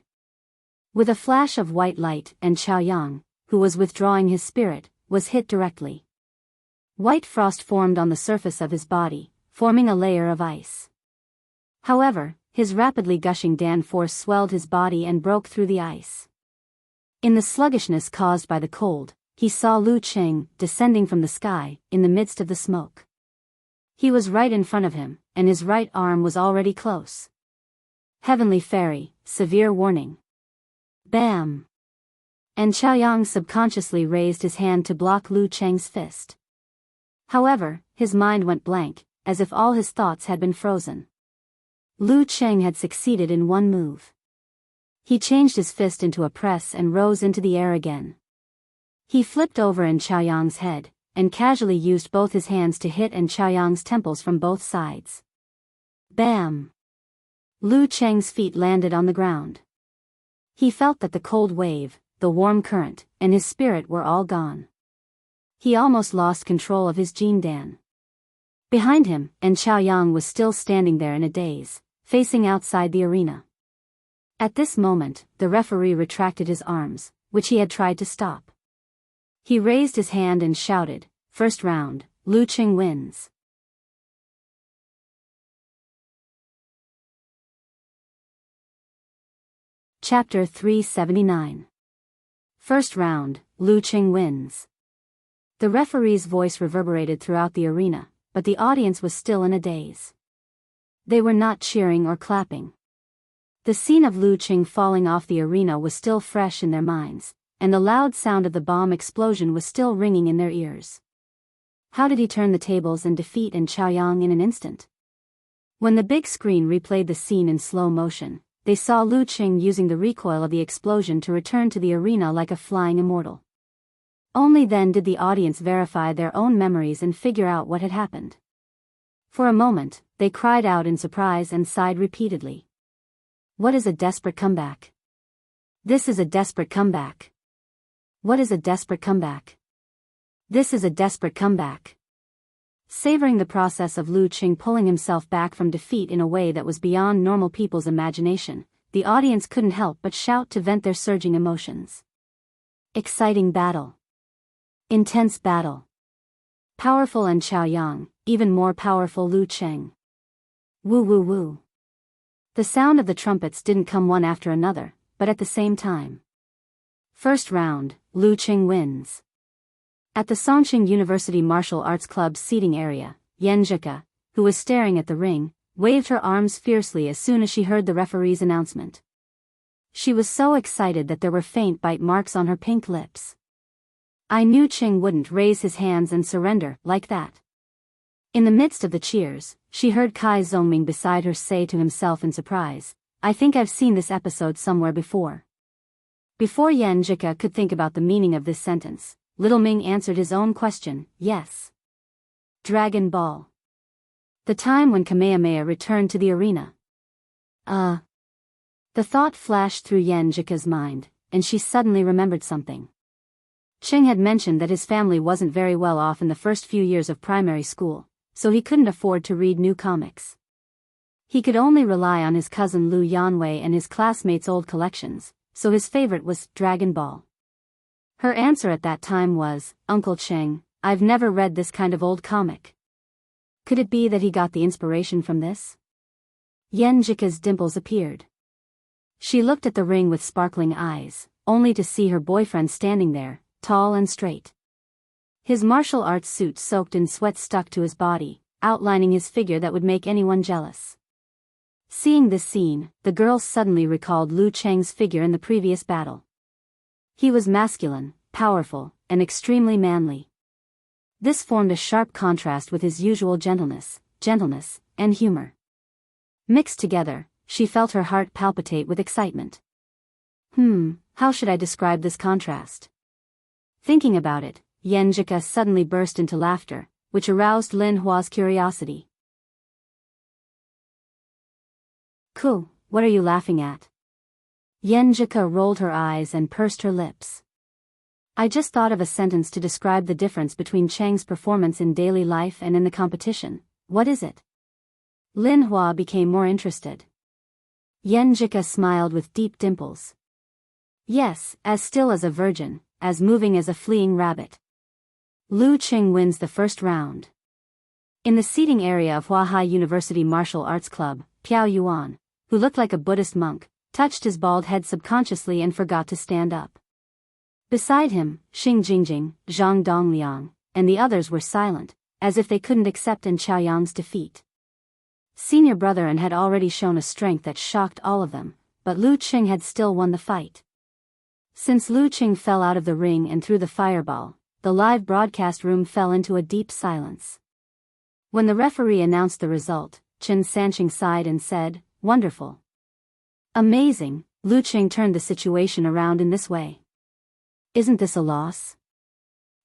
With a flash of white light, and Xiaoyang, who was withdrawing his spirit, was hit directly. White frost formed on the surface of his body, forming a layer of ice. However, his rapidly gushing Dan force swelled his body and broke through the ice. In the sluggishness caused by the cold, he saw Lu Qing descending from the sky, in the midst of the smoke. He was right in front of him, and his right arm was already close. Heavenly Fairy, severe warning. Bam! And Xiaoyang subconsciously raised his hand to block Lu Qing's fist. However, his mind went blank, as if all his thoughts had been frozen. Lu Qing had succeeded in one move. He changed his fist into a press and rose into the air again. He flipped over in Xiaoyang's head, and casually used both his hands to hit Xiaoyang's temples from both sides. Bam! Lu Qing's feet landed on the ground. He felt that the cold wave, the warm current, and his spirit were all gone. He almost lost control of his Jin Dan. Behind him, Xiaoyang was still standing there in a daze, facing outside the arena. At this moment, the referee retracted his arms, which he had tried to stop. He raised his hand and shouted, "First round, Lu Qing wins." Chapter 379. First round, Lu Qing wins. The referee's voice reverberated throughout the arena, but the audience was still in a daze. They were not cheering or clapping. The scene of Lu Qing falling off the arena was still fresh in their minds, and the loud sound of the bomb explosion was still ringing in their ears. How did he turn the tables and defeat En Chaoyang in an instant? When the big screen replayed the scene in slow motion, they saw Lu Qing using the recoil of the explosion to return to the arena like a flying immortal. Only then did the audience verify their own memories and figure out what had happened. For a moment, they cried out in surprise and sighed repeatedly. What is a desperate comeback? This is a desperate comeback. What is a desperate comeback? This is a desperate comeback. Savoring the process of Lu Qing pulling himself back from defeat in a way that was beyond normal people's imagination, the audience couldn't help but shout to vent their surging emotions. Exciting battle. Intense battle. Powerful En Chaoyang, even more powerful Lu Qing. Woo woo woo. The sound of the trumpets didn't come one after another, but at the same time. First round, Lu Qing wins. At the Songqing University Martial Arts Club's seating area, Yan Zhika, who was staring at the ring, waved her arms fiercely as soon as she heard the referee's announcement. She was so excited that there were faint bite marks on her pink lips. I knew Qing wouldn't raise his hands and surrender like that. In the midst of the cheers, she heard Kai Zongming beside her say to himself in surprise, I think I've seen this episode somewhere before. Before Yan Zhika could think about the meaning of this sentence, Little Ming answered his own question, yes. Dragon Ball. The time when Kamehameha returned to the arena. The thought flashed through Yan Zhika's mind, and she suddenly remembered something. Qing had mentioned that his family wasn't very well off in the first few years of primary school, so he couldn't afford to read new comics. He could only rely on his cousin Lu Yanwei and his classmates' old collections, so his favorite was Dragon Ball. Her answer at that time was, Uncle Qing, I've never read this kind of old comic. Could it be that he got the inspiration from this? Yan Zhika's dimples appeared. She looked at the ring with sparkling eyes, only to see her boyfriend standing there, tall and straight. His martial arts suit soaked in sweat stuck to his body, outlining his figure that would make anyone jealous. Seeing this scene, the girl suddenly recalled Lu Qing's figure in the previous battle. He was masculine, powerful, and extremely manly. This formed a sharp contrast with his usual gentleness, and humor. Mixed together, she felt her heart palpitate with excitement. How should I describe this contrast? Thinking about it, Yan Zhika suddenly burst into laughter, which aroused Lin Hua's curiosity. Ku, what are you laughing at? Yan Zhika rolled her eyes and pursed her lips. I just thought of a sentence to describe the difference between Chang's performance in daily life and in the competition. What is it? Lin Hua became more interested. Yan Zhika smiled with deep dimples. Yes, as still as a virgin, as moving as a fleeing rabbit. Lu Qing wins the first round. In the seating area of Huahai University Martial Arts Club, Piao Yuan, who looked like a Buddhist monk, touched his bald head subconsciously and forgot to stand up. Beside him, Xing Jingjing, Zhang Dongliang, and the others were silent, as if they couldn't accept En Chaoyang's defeat. Senior brother and had already shown a strength that shocked all of them, but Lu Qing had still won the fight. Since Lu Qing fell out of the ring and threw the fireball, the live broadcast room fell into a deep silence. When the referee announced the result, Chen Sanqing sighed and said, Wonderful. Amazing, Lu Qing turned the situation around in this way. Isn't this a loss?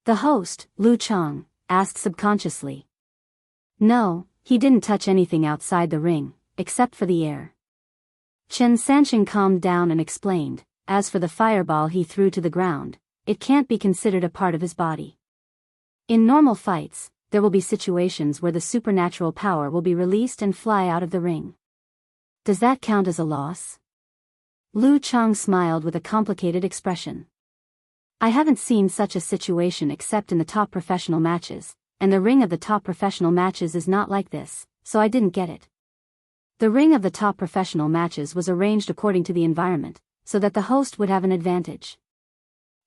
The host, Lu Chang, asked subconsciously. No, he didn't touch anything outside the ring, except for the air. Chen Sanqing calmed down and explained, as for the fireball he threw to the ground, it can't be considered a part of his body. In normal fights, there will be situations where the supernatural power will be released and fly out of the ring. Does that count as a loss? Lu Chang smiled with a complicated expression. I haven't seen such a situation except in the top professional matches, and the ring of the top professional matches is not like this, so I didn't get it. The ring of the top professional matches was arranged according to the environment, so that the host would have an advantage.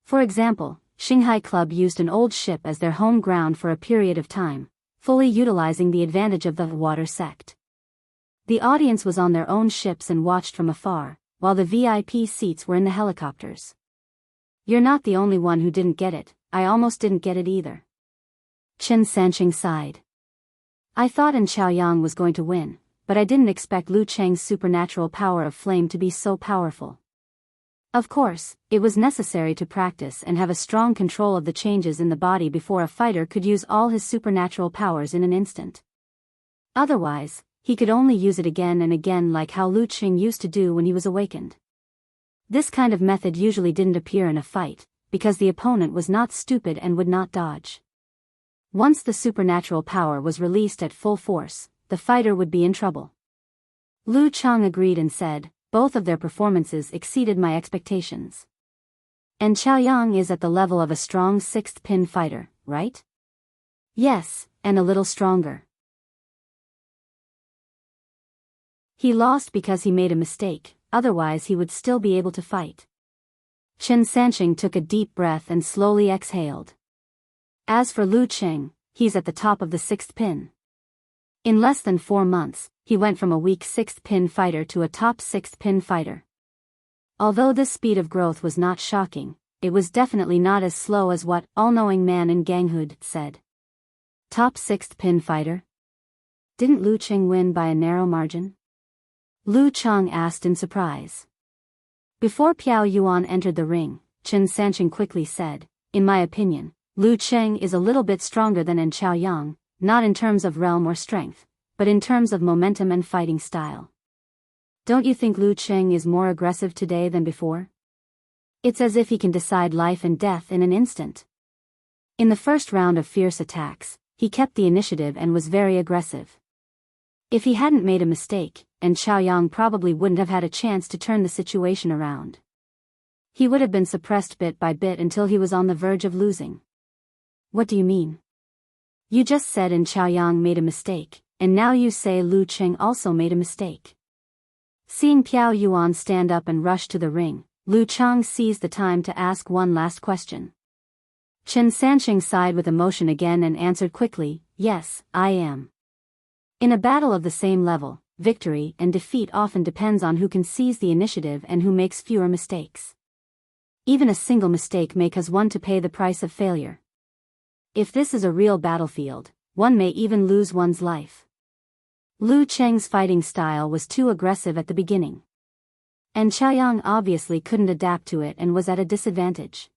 For example, Shanghai Club used an old ship as their home ground for a period of time, fully utilizing the advantage of the water sect. The audience was on their own ships and watched from afar, while the VIP seats were in the helicopters. You're not the only one who didn't get it, I almost didn't get it either. Chen Sanqing sighed. I thought En Chaoyang was going to win, but I didn't expect Lu Cheng's supernatural power of flame to be so powerful. Of course, it was necessary to practice and have a strong control of the changes in the body before a fighter could use all his supernatural powers in an instant. Otherwise, he could only use it again and again like how Lu Cheng used to do when he was awakened. This kind of method usually didn't appear in a fight, because the opponent was not stupid and would not dodge. Once the supernatural power was released at full force, the fighter would be in trouble. Lu Cheng agreed and said, both of their performances exceeded my expectations. And Chaoyang is at the level of a strong sixth pin fighter, right? Yes, and a little stronger. He lost because he made a mistake, otherwise he would still be able to fight. Chen Sanqing took a deep breath and slowly exhaled. As for Lu Cheng, he's at the top of the sixth pin. In less than 4 months, he went from a weak sixth pin fighter to a top sixth pin fighter. Although this speed of growth was not shocking, it was definitely not as slow as what all-knowing man in Ganghood said. Top sixth pin fighter? Didn't Lu Cheng win by a narrow margin? Lu Cheng asked in surprise. Before Piao Yuan entered the ring, Chen Sanqing quickly said, in my opinion, Lu Cheng is a little bit stronger than En Chaoyang, not in terms of realm or strength, but in terms of momentum and fighting style. Don't you think Lu Cheng is more aggressive today than before? It's as if he can decide life and death in an instant. In the first round of fierce attacks, he kept the initiative and was very aggressive. If he hadn't made a mistake, En Chaoyang probably wouldn't have had a chance to turn the situation around. He would have been suppressed bit by bit until he was on the verge of losing. What do you mean? You just said En Chaoyang made a mistake, and now you say Lu Cheng also made a mistake. Seeing Piao Yuan stand up and rush to the ring, Lu Cheng seized the time to ask one last question. Chen Sanqing sighed with emotion again and answered quickly, yes, I am. In a battle of the same level, victory and defeat often depends on who can seize the initiative and who makes fewer mistakes. Even a single mistake may cause one to pay the price of failure. If this is a real battlefield, one may even lose one's life. Lu Cheng's fighting style was too aggressive at the beginning. And Chaoyang obviously couldn't adapt to it and was at a disadvantage.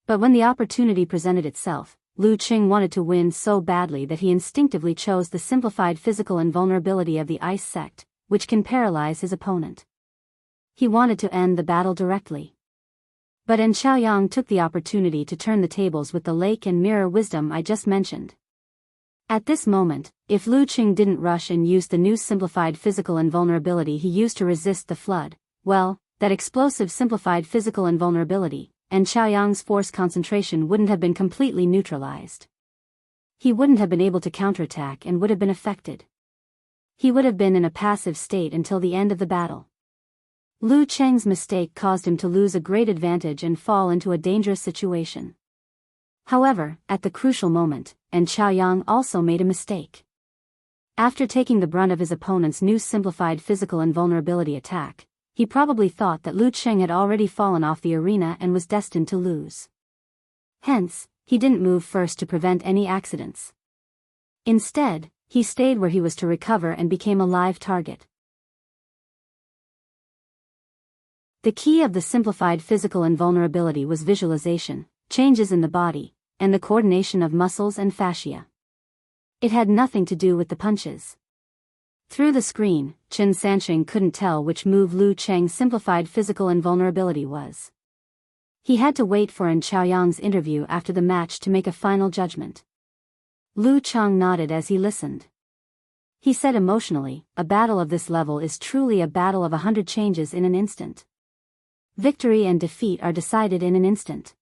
But when the opportunity presented itself, Lu Cheng wanted to win so badly that he instinctively chose the simplified physical invulnerability of the ice sect, which can paralyze his opponent. He wanted to end the battle directly. But En Chaoyang took the opportunity to turn the tables with the lake and mirror wisdom I just mentioned. At this moment, if Lu Cheng didn't rush and use the new simplified physical invulnerability he used to resist the flood, well, that explosive simplified physical invulnerability, En Chaoyang's force concentration wouldn't have been completely neutralized. He wouldn't have been able to counterattack and would have been affected. He would have been in a passive state until the end of the battle. Lu Cheng's mistake caused him to lose a great advantage and fall into a dangerous situation. However, at the crucial moment, En Chaoyang also made a mistake. After taking the brunt of his opponent's new simplified physical invulnerability attack, he probably thought that Lu Cheng had already fallen off the arena and was destined to lose. Hence, he didn't move first to prevent any accidents. Instead, he stayed where he was to recover and became a live target. The key of the simplified physical invulnerability was visualization, changes in the body, and the coordination of muscles and fascia. It had nothing to do with the punches. Through the screen, Chen Sanqing couldn't tell which move Lu Cheng's simplified physical invulnerability was. He had to wait for En Chaoyang's interview after the match to make a final judgment. Lu Cheng nodded as he listened. He said emotionally, a battle of this level is truly a battle of 100 changes in an instant. Victory and defeat are decided in an instant.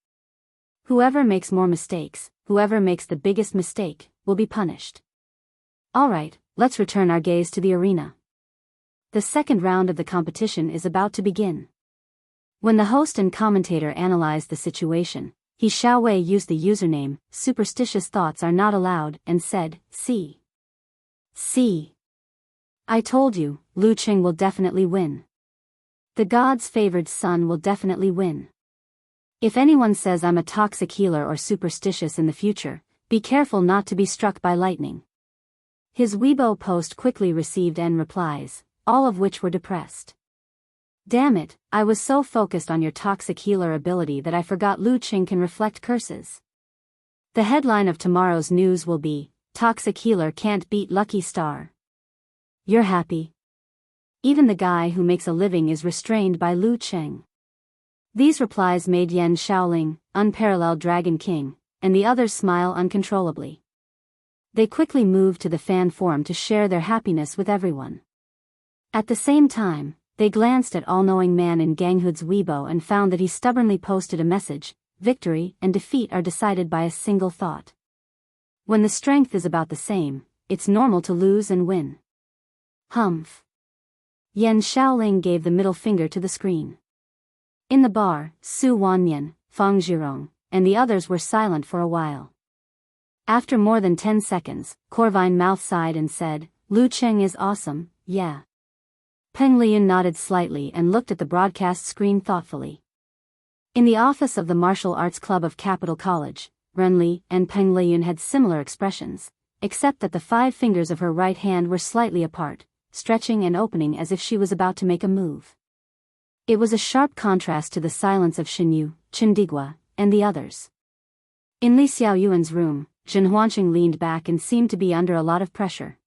Whoever makes more mistakes, whoever makes the biggest mistake, will be punished. Alright, let's return our gaze to the arena. The second round of the competition is about to begin. When the host and commentator analyzed the situation, He Xiaowei used the username, superstitious thoughts are not allowed, and said, see. I told you, Lu Qing will definitely win. The god's favored son will definitely win. If anyone says I'm a toxic healer or superstitious in the future, be careful not to be struck by lightning. His Weibo post quickly received N replies, all of which were depressed. Damn it, I was so focused on your toxic healer ability that I forgot Lu Qing can reflect curses. The headline of tomorrow's news will be, Toxic Healer Can't Beat Lucky Star. You're happy? Even the guy who makes a living is restrained by Lu Qing. These replies made Yan Shaoling, unparalleled Dragon King, and the others smile uncontrollably. They quickly moved to the fan forum to share their happiness with everyone. At the same time, they glanced at all-knowing man in Ganghood's Weibo and found that he stubbornly posted a message, victory and defeat are decided by a single thought. When the strength is about the same, it's normal to lose and win. Humph. Yan Shaoling gave the middle finger to the screen. In the bar, Su Wanyan, Fang Zhirong, and the others were silent for a while. After more than 10 seconds, Corvine mouth sighed and said, Lu Qing is awesome, yeah. Peng Liyun nodded slightly and looked at the broadcast screen thoughtfully. In the office of the Martial Arts Club of Capital College, Renli and Peng Liyun had similar expressions, except that the 5 fingers of her right hand were slightly apart, stretching and opening as if she was about to make a move. It was a sharp contrast to the silence of Xinyu, Chindigua, and the others. In Li Xiaoyuan's room, Zhen Huanqing leaned back and seemed to be under a lot of pressure.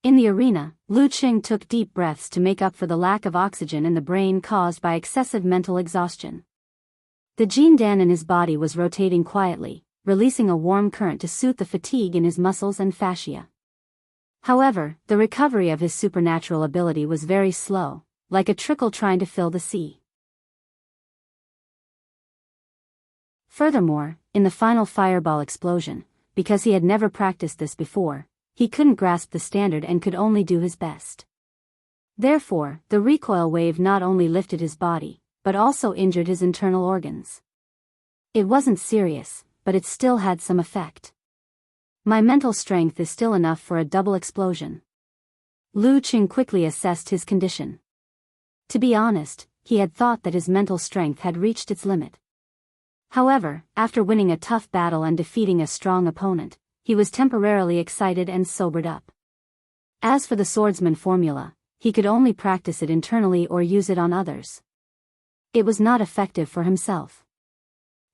In the arena, Lu Qing took deep breaths to make up for the lack of oxygen in the brain caused by excessive mental exhaustion. The Jin Dan in his body was rotating quietly, releasing a warm current to soothe the fatigue in his muscles and fascia. However, the recovery of his supernatural ability was very slow, like a trickle trying to fill the sea. Furthermore, in the final fireball explosion, because he had never practiced this before, he couldn't grasp the standard and could only do his best. Therefore, the recoil wave not only lifted his body, but also injured his internal organs. It wasn't serious, but it still had some effect. My mental strength is still enough for a double explosion. Lu Qing quickly assessed his condition. To be honest, he had thought that his mental strength had reached its limit. However, after winning a tough battle and defeating a strong opponent, he was temporarily excited and sobered up. As for the swordsman formula, he could only practice it internally or use it on others. It was not effective for himself.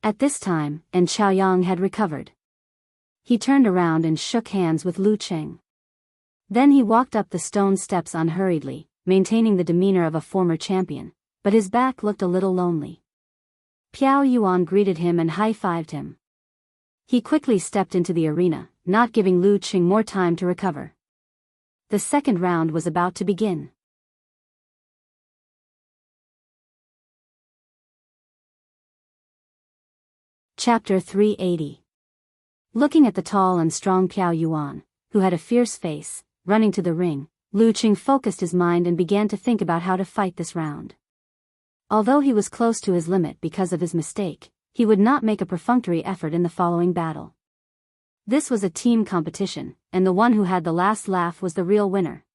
At this time, and Chaoyang had recovered. He turned around and shook hands with Lu Qing. Then he walked up the stone steps unhurriedly, maintaining the demeanor of a former champion, but his back looked a little lonely. Piao Yuan greeted him and high-fived him. He quickly stepped into the arena, not giving Lu Qing more time to recover. The second round was about to begin. Chapter 380. Looking at the tall and strong Piao Yuan, who had a fierce face, running to the ring, Lu Qing focused his mind and began to think about how to fight this round. Although he was close to his limit because of his mistake, he would not make a perfunctory effort in the following battle. This was a team competition, and the one who had the last laugh was the real winner.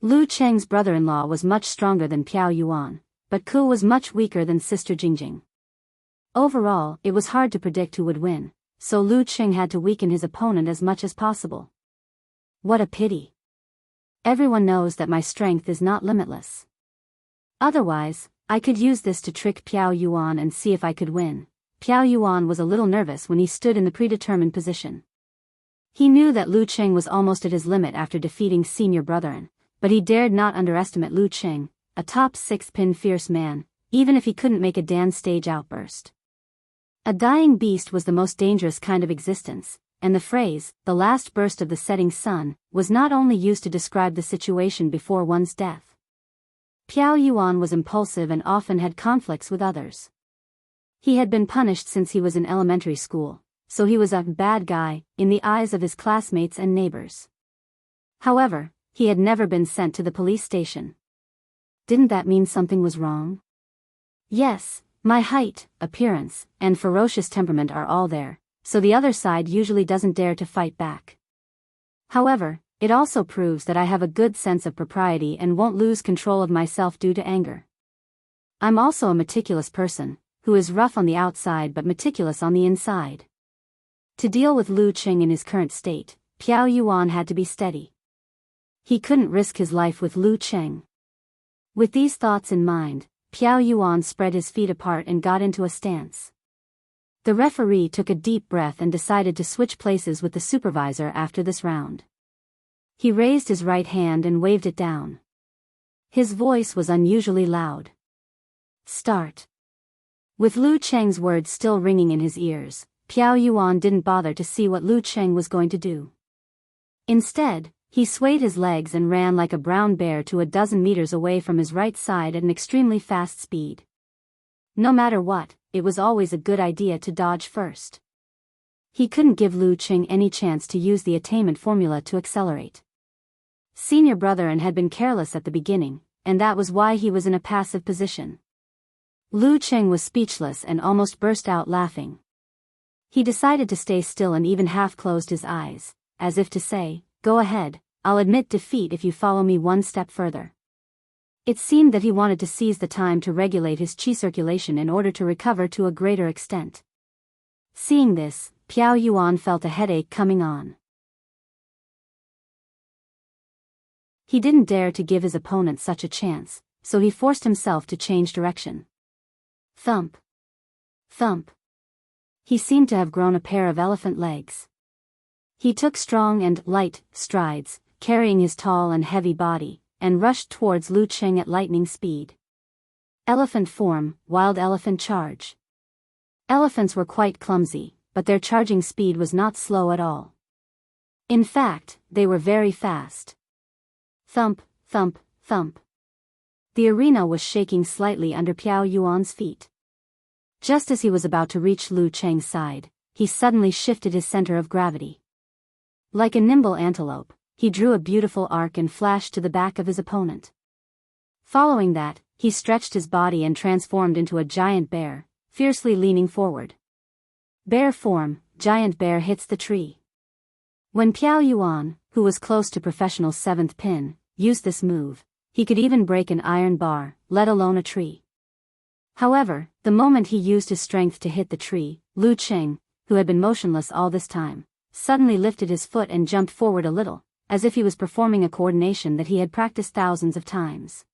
Lu Cheng's brother-in-law was much stronger than Piao Yuan, but Ku was much weaker than Sister Jingjing. Overall, it was hard to predict who would win, so Lu Qing had to weaken his opponent as much as possible. What a pity. Everyone knows that my strength is not limitless. Otherwise, I could use this to trick Piao Yuan and see if I could win. Piao Yuan was a little nervous when he stood in the predetermined position. He knew that Lu Qing was almost at his limit after defeating senior brethren, but he dared not underestimate Lu Qing, a top 6-pin fierce man, even if he couldn't make a Dan stage outburst. A dying beast was the most dangerous kind of existence, and the phrase, the last burst of the setting sun, was not only used to describe the situation before one's death. Piao Yuan was impulsive and often had conflicts with others. He had been punished since he was in elementary school, so he was a bad guy in the eyes of his classmates and neighbors. However, he had never been sent to the police station. Didn't that mean something was wrong? Yes, my height, appearance, and ferocious temperament are all there, so the other side usually doesn't dare to fight back. However, It also proves that I have a good sense of propriety and won't lose control of myself due to anger. I'm also a meticulous person, who is rough on the outside but meticulous on the inside. To deal with Lu Qing in his current state, Piao Yuan had to be steady. He couldn't risk his life with Lu Qing. With these thoughts in mind, Piao Yuan spread his feet apart and got into a stance. The referee took a deep breath and decided to switch places with the supervisor after this round. He raised his right hand and waved it down. His voice was unusually loud. Start. With Lu Cheng's words still ringing in his ears, Piao Yuan didn't bother to see what Lu Cheng was going to do. Instead, he swayed his legs and ran like a brown bear to a dozen meters away from his right side at an extremely fast speed. No matter what, it was always a good idea to dodge first. He couldn't give Lu Cheng any chance to use the attainment formula to accelerate. Senior brother and had been careless at the beginning, and that was why he was in a passive position. Lu Cheng was speechless and almost burst out laughing. He decided to stay still and even half closed his eyes, as if to say, "Go ahead, I'll admit defeat if you follow me one step further." It seemed that he wanted to seize the time to regulate his qi circulation in order to recover to a greater extent. Seeing this, Piao Yuan felt a headache coming on. He didn't dare to give his opponent such a chance, so he forced himself to change direction. Thump. Thump. He seemed to have grown a pair of elephant legs. He took strong and light strides, carrying his tall and heavy body, and rushed towards Lu Cheng at lightning speed. Elephant form, wild elephant charge. Elephants were quite clumsy, but their charging speed was not slow at all. In fact, they were very fast. Thump, thump, thump. The arena was shaking slightly under Piao Yuan's feet. Just as he was about to reach Lu Cheng's side, he suddenly shifted his center of gravity. Like a nimble antelope, he drew a beautiful arc and flashed to the back of his opponent. Following that, he stretched his body and transformed into a giant bear, fiercely leaning forward. Bear form, giant bear hits the tree. When Piao Yuan, who was close to professional seventh pin, used this move, he could even break an iron bar, let alone a tree. However, the moment he used his strength to hit the tree, Lu Cheng, who had been motionless all this time, suddenly lifted his foot and jumped forward a little, as if he was performing a coordination that he had practiced thousands of times.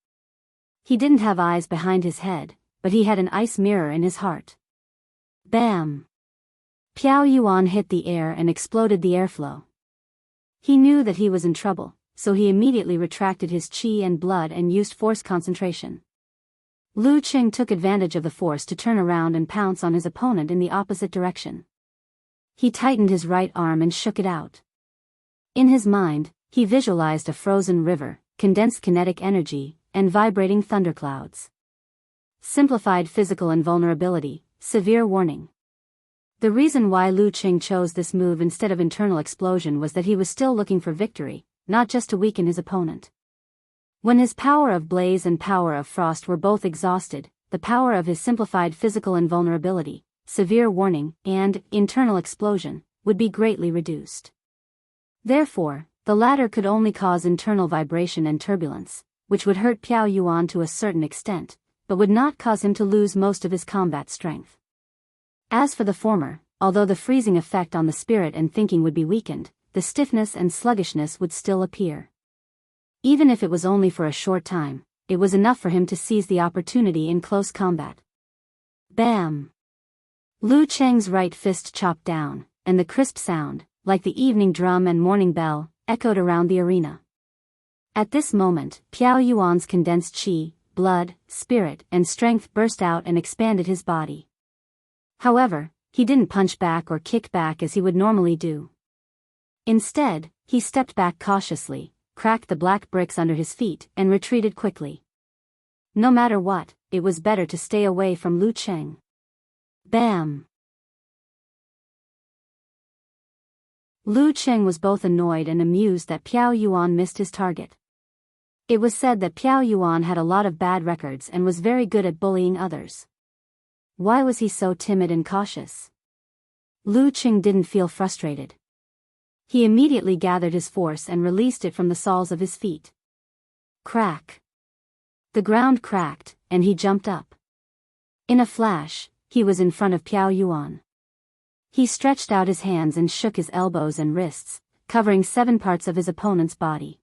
He didn't have eyes behind his head, but he had an ice mirror in his heart. Bam! Piao Yuan hit the air and exploded the airflow. He knew that he was in trouble, so he immediately retracted his qi and blood and used force concentration. Lu Cheng took advantage of the force to turn around and pounce on his opponent in the opposite direction. He tightened his right arm and shook it out. In his mind, he visualized a frozen river, condensed kinetic energy, and vibrating thunderclouds. Simplified physical invulnerability, severe warning. The reason why Lu Cheng chose this move instead of internal explosion was that he was still looking for victory, not just to weaken his opponent. When his power of blaze and power of frost were both exhausted, the power of his simplified physical invulnerability, severe warning, and internal explosion would be greatly reduced. Therefore, the latter could only cause internal vibration and turbulence, which would hurt Piao Yuan to a certain extent, but would not cause him to lose most of his combat strength. As for the former, although the freezing effect on the spirit and thinking would be weakened, the stiffness and sluggishness would still appear. Even if it was only for a short time, it was enough for him to seize the opportunity in close combat. Bam! Lu Cheng's right fist chopped down, and the crisp sound, like the evening drum and morning bell, echoed around the arena. At this moment, Piao Yuan's condensed qi, blood, spirit, and strength burst out and expanded his body. However, he didn't punch back or kick back as he would normally do. Instead, he stepped back cautiously, cracked the black bricks under his feet, and retreated quickly. No matter what, it was better to stay away from Lu Cheng. Bam! Lu Cheng was both annoyed and amused that Piao Yuan missed his target. It was said that Piao Yuan had a lot of bad records and was very good at bullying others. Why was he so timid and cautious? Lu Cheng didn't feel frustrated. He immediately gathered his force and released it from the soles of his feet. Crack! The ground cracked, and he jumped up. In a flash, he was in front of Piao Yuan. He stretched out his hands and shook his elbows and wrists, covering 7 parts of his opponent's body.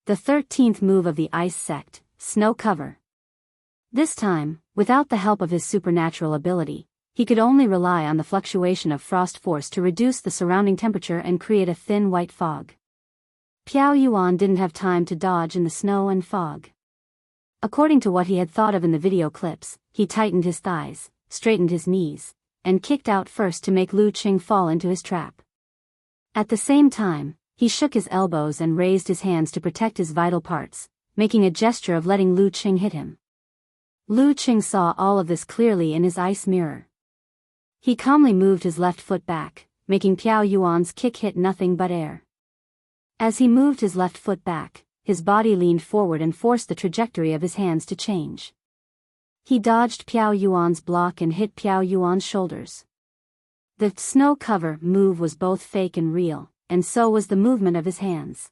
The 13th move of the ice sect, Snow Cover. This time, without the help of his supernatural ability, he could only rely on the fluctuation of frost force to reduce the surrounding temperature and create a thin white fog. Piao Yuan didn't have time to dodge in the snow and fog. According to what he had thought of in the video clips, he tightened his thighs, straightened his knees, and kicked out first to make Lu Qing fall into his trap. At the same time, he shook his elbows and raised his hands to protect his vital parts, making a gesture of letting Lu Qing hit him. Lu Qing saw all of this clearly in his ice mirror. He calmly moved his left foot back, making Piao Yuan's kick hit nothing but air. As he moved his left foot back, his body leaned forward and forced the trajectory of his hands to change. He dodged Piao Yuan's block and hit Piao Yuan's shoulders. The snow cover move was both fake and real, and so was the movement of his hands.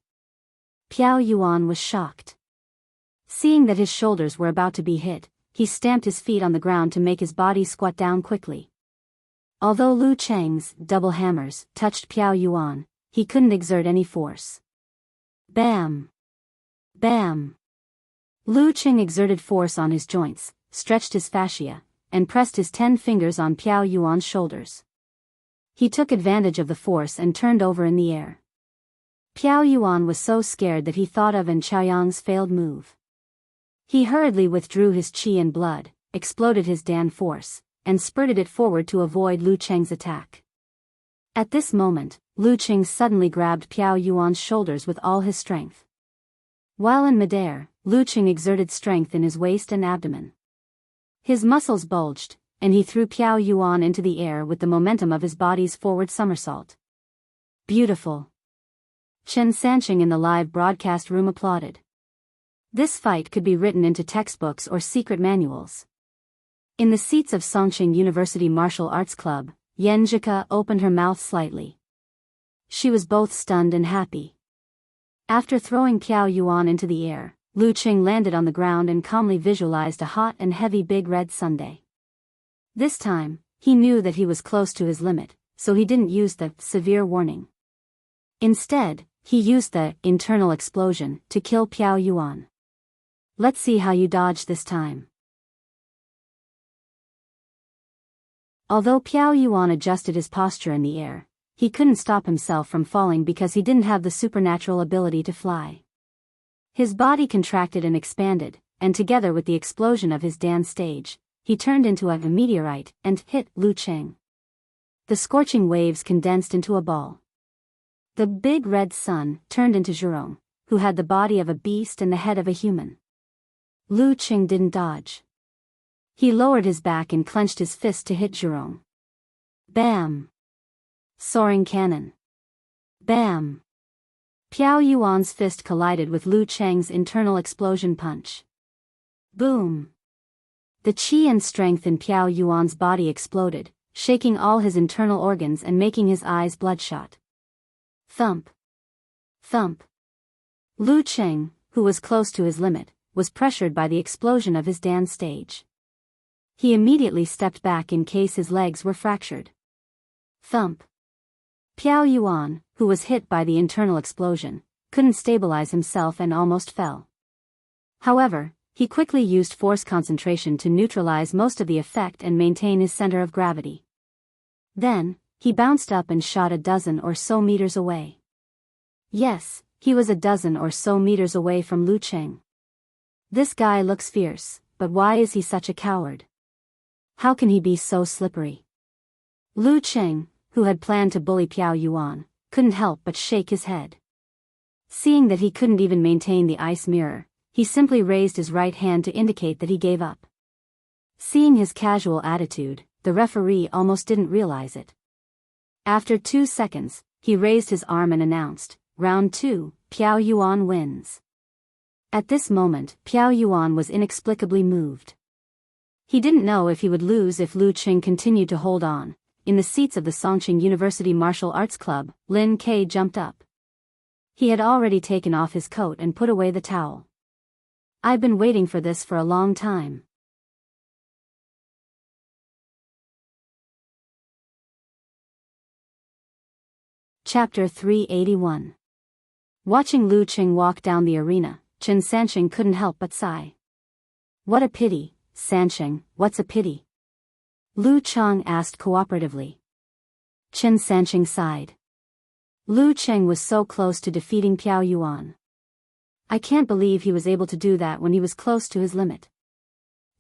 Piao Yuan was shocked. Seeing that his shoulders were about to be hit, he stamped his feet on the ground to make his body squat down quickly. Although Lu Cheng's double hammers touched Piao Yuan, he couldn't exert any force. Bam! Bam! Lu Qing exerted force on his joints, stretched his fascia, and pressed his 10 fingers on Piao Yuan's shoulders. He took advantage of the force and turned over in the air. Piao Yuan was so scared that he thought of An Chaoyang's failed move. He hurriedly withdrew his qi and blood, exploded his Dan force, and spurted it forward to avoid Lu Cheng's attack. At this moment, Lu Qing suddenly grabbed Piao Yuan's shoulders with all his strength. While in midair, Lu Qing exerted strength in his waist and abdomen. His muscles bulged, and he threw Piao Yuan into the air with the momentum of his body's forward somersault. Beautiful! Chen Sanqing in the live broadcast room applauded. This fight could be written into textbooks or secret manuals. In the seats of Songqing University Martial Arts Club, Yan Zhika opened her mouth slightly. She was both stunned and happy. After throwing Piao Yuan into the air, Lu Qing landed on the ground and calmly visualized a hot and heavy big red sundae. This time, he knew that he was close to his limit, so he didn't use the severe warning. Instead, he used the internal explosion to kill Piao Yuan. Let's see how you dodge this time. Although Piao Yuan adjusted his posture in the air, he couldn't stop himself from falling because he didn't have the supernatural ability to fly. His body contracted and expanded, and together with the explosion of his Dan stage, he turned into a meteorite and hit Lu Qing. The scorching waves condensed into a ball. The big red sun turned into Zhurong, who had the body of a beast and the head of a human. Lu Qing didn't dodge. He lowered his back and clenched his fist to hit Zhurong. Bam! Soaring cannon. Bam! Piao Yuan's fist collided with Lu Cheng's internal explosion punch. Boom! The qi and strength in Piao Yuan's body exploded, shaking all his internal organs and making his eyes bloodshot. Thump! Thump! Lu Cheng, who was close to his limit, was pressured by the explosion of his Dan stage. He immediately stepped back in case his legs were fractured. Thump! Piao Yuan, who was hit by the internal explosion, couldn't stabilize himself and almost fell. However, he quickly used force concentration to neutralize most of the effect and maintain his center of gravity. Then, he bounced up and shot a dozen or so meters away. Yes, he was a dozen or so meters away from Lu Cheng. This guy looks fierce, but why is he such a coward? How can he be so slippery? Lu Cheng, who had planned to bully Piao Yuan, couldn't help but shake his head. Seeing that he couldn't even maintain the ice mirror, he simply raised his right hand to indicate that he gave up. Seeing his casual attitude, the referee almost didn't realize it. After 2 seconds, he raised his arm and announced, "Round 2, Piao Yuan wins." At this moment, Piao Yuan was inexplicably moved. He didn't know if he would lose if Lu Qing continued to hold on, in the seats of the Songqing University Martial Arts Club, Lin Ke jumped up. He had already taken off his coat and put away the towel. I've been waiting for this for a long time. Chapter 381. Watching Lu Qing walk down the arena, Chen Sanqing couldn't help but sigh. What a pity, Sanqing, what's a pity? Lu Chang asked cooperatively. Chen Sanqing sighed. Lu Qing was so close to defeating Piao Yuan. I can't believe he was able to do that when he was close to his limit.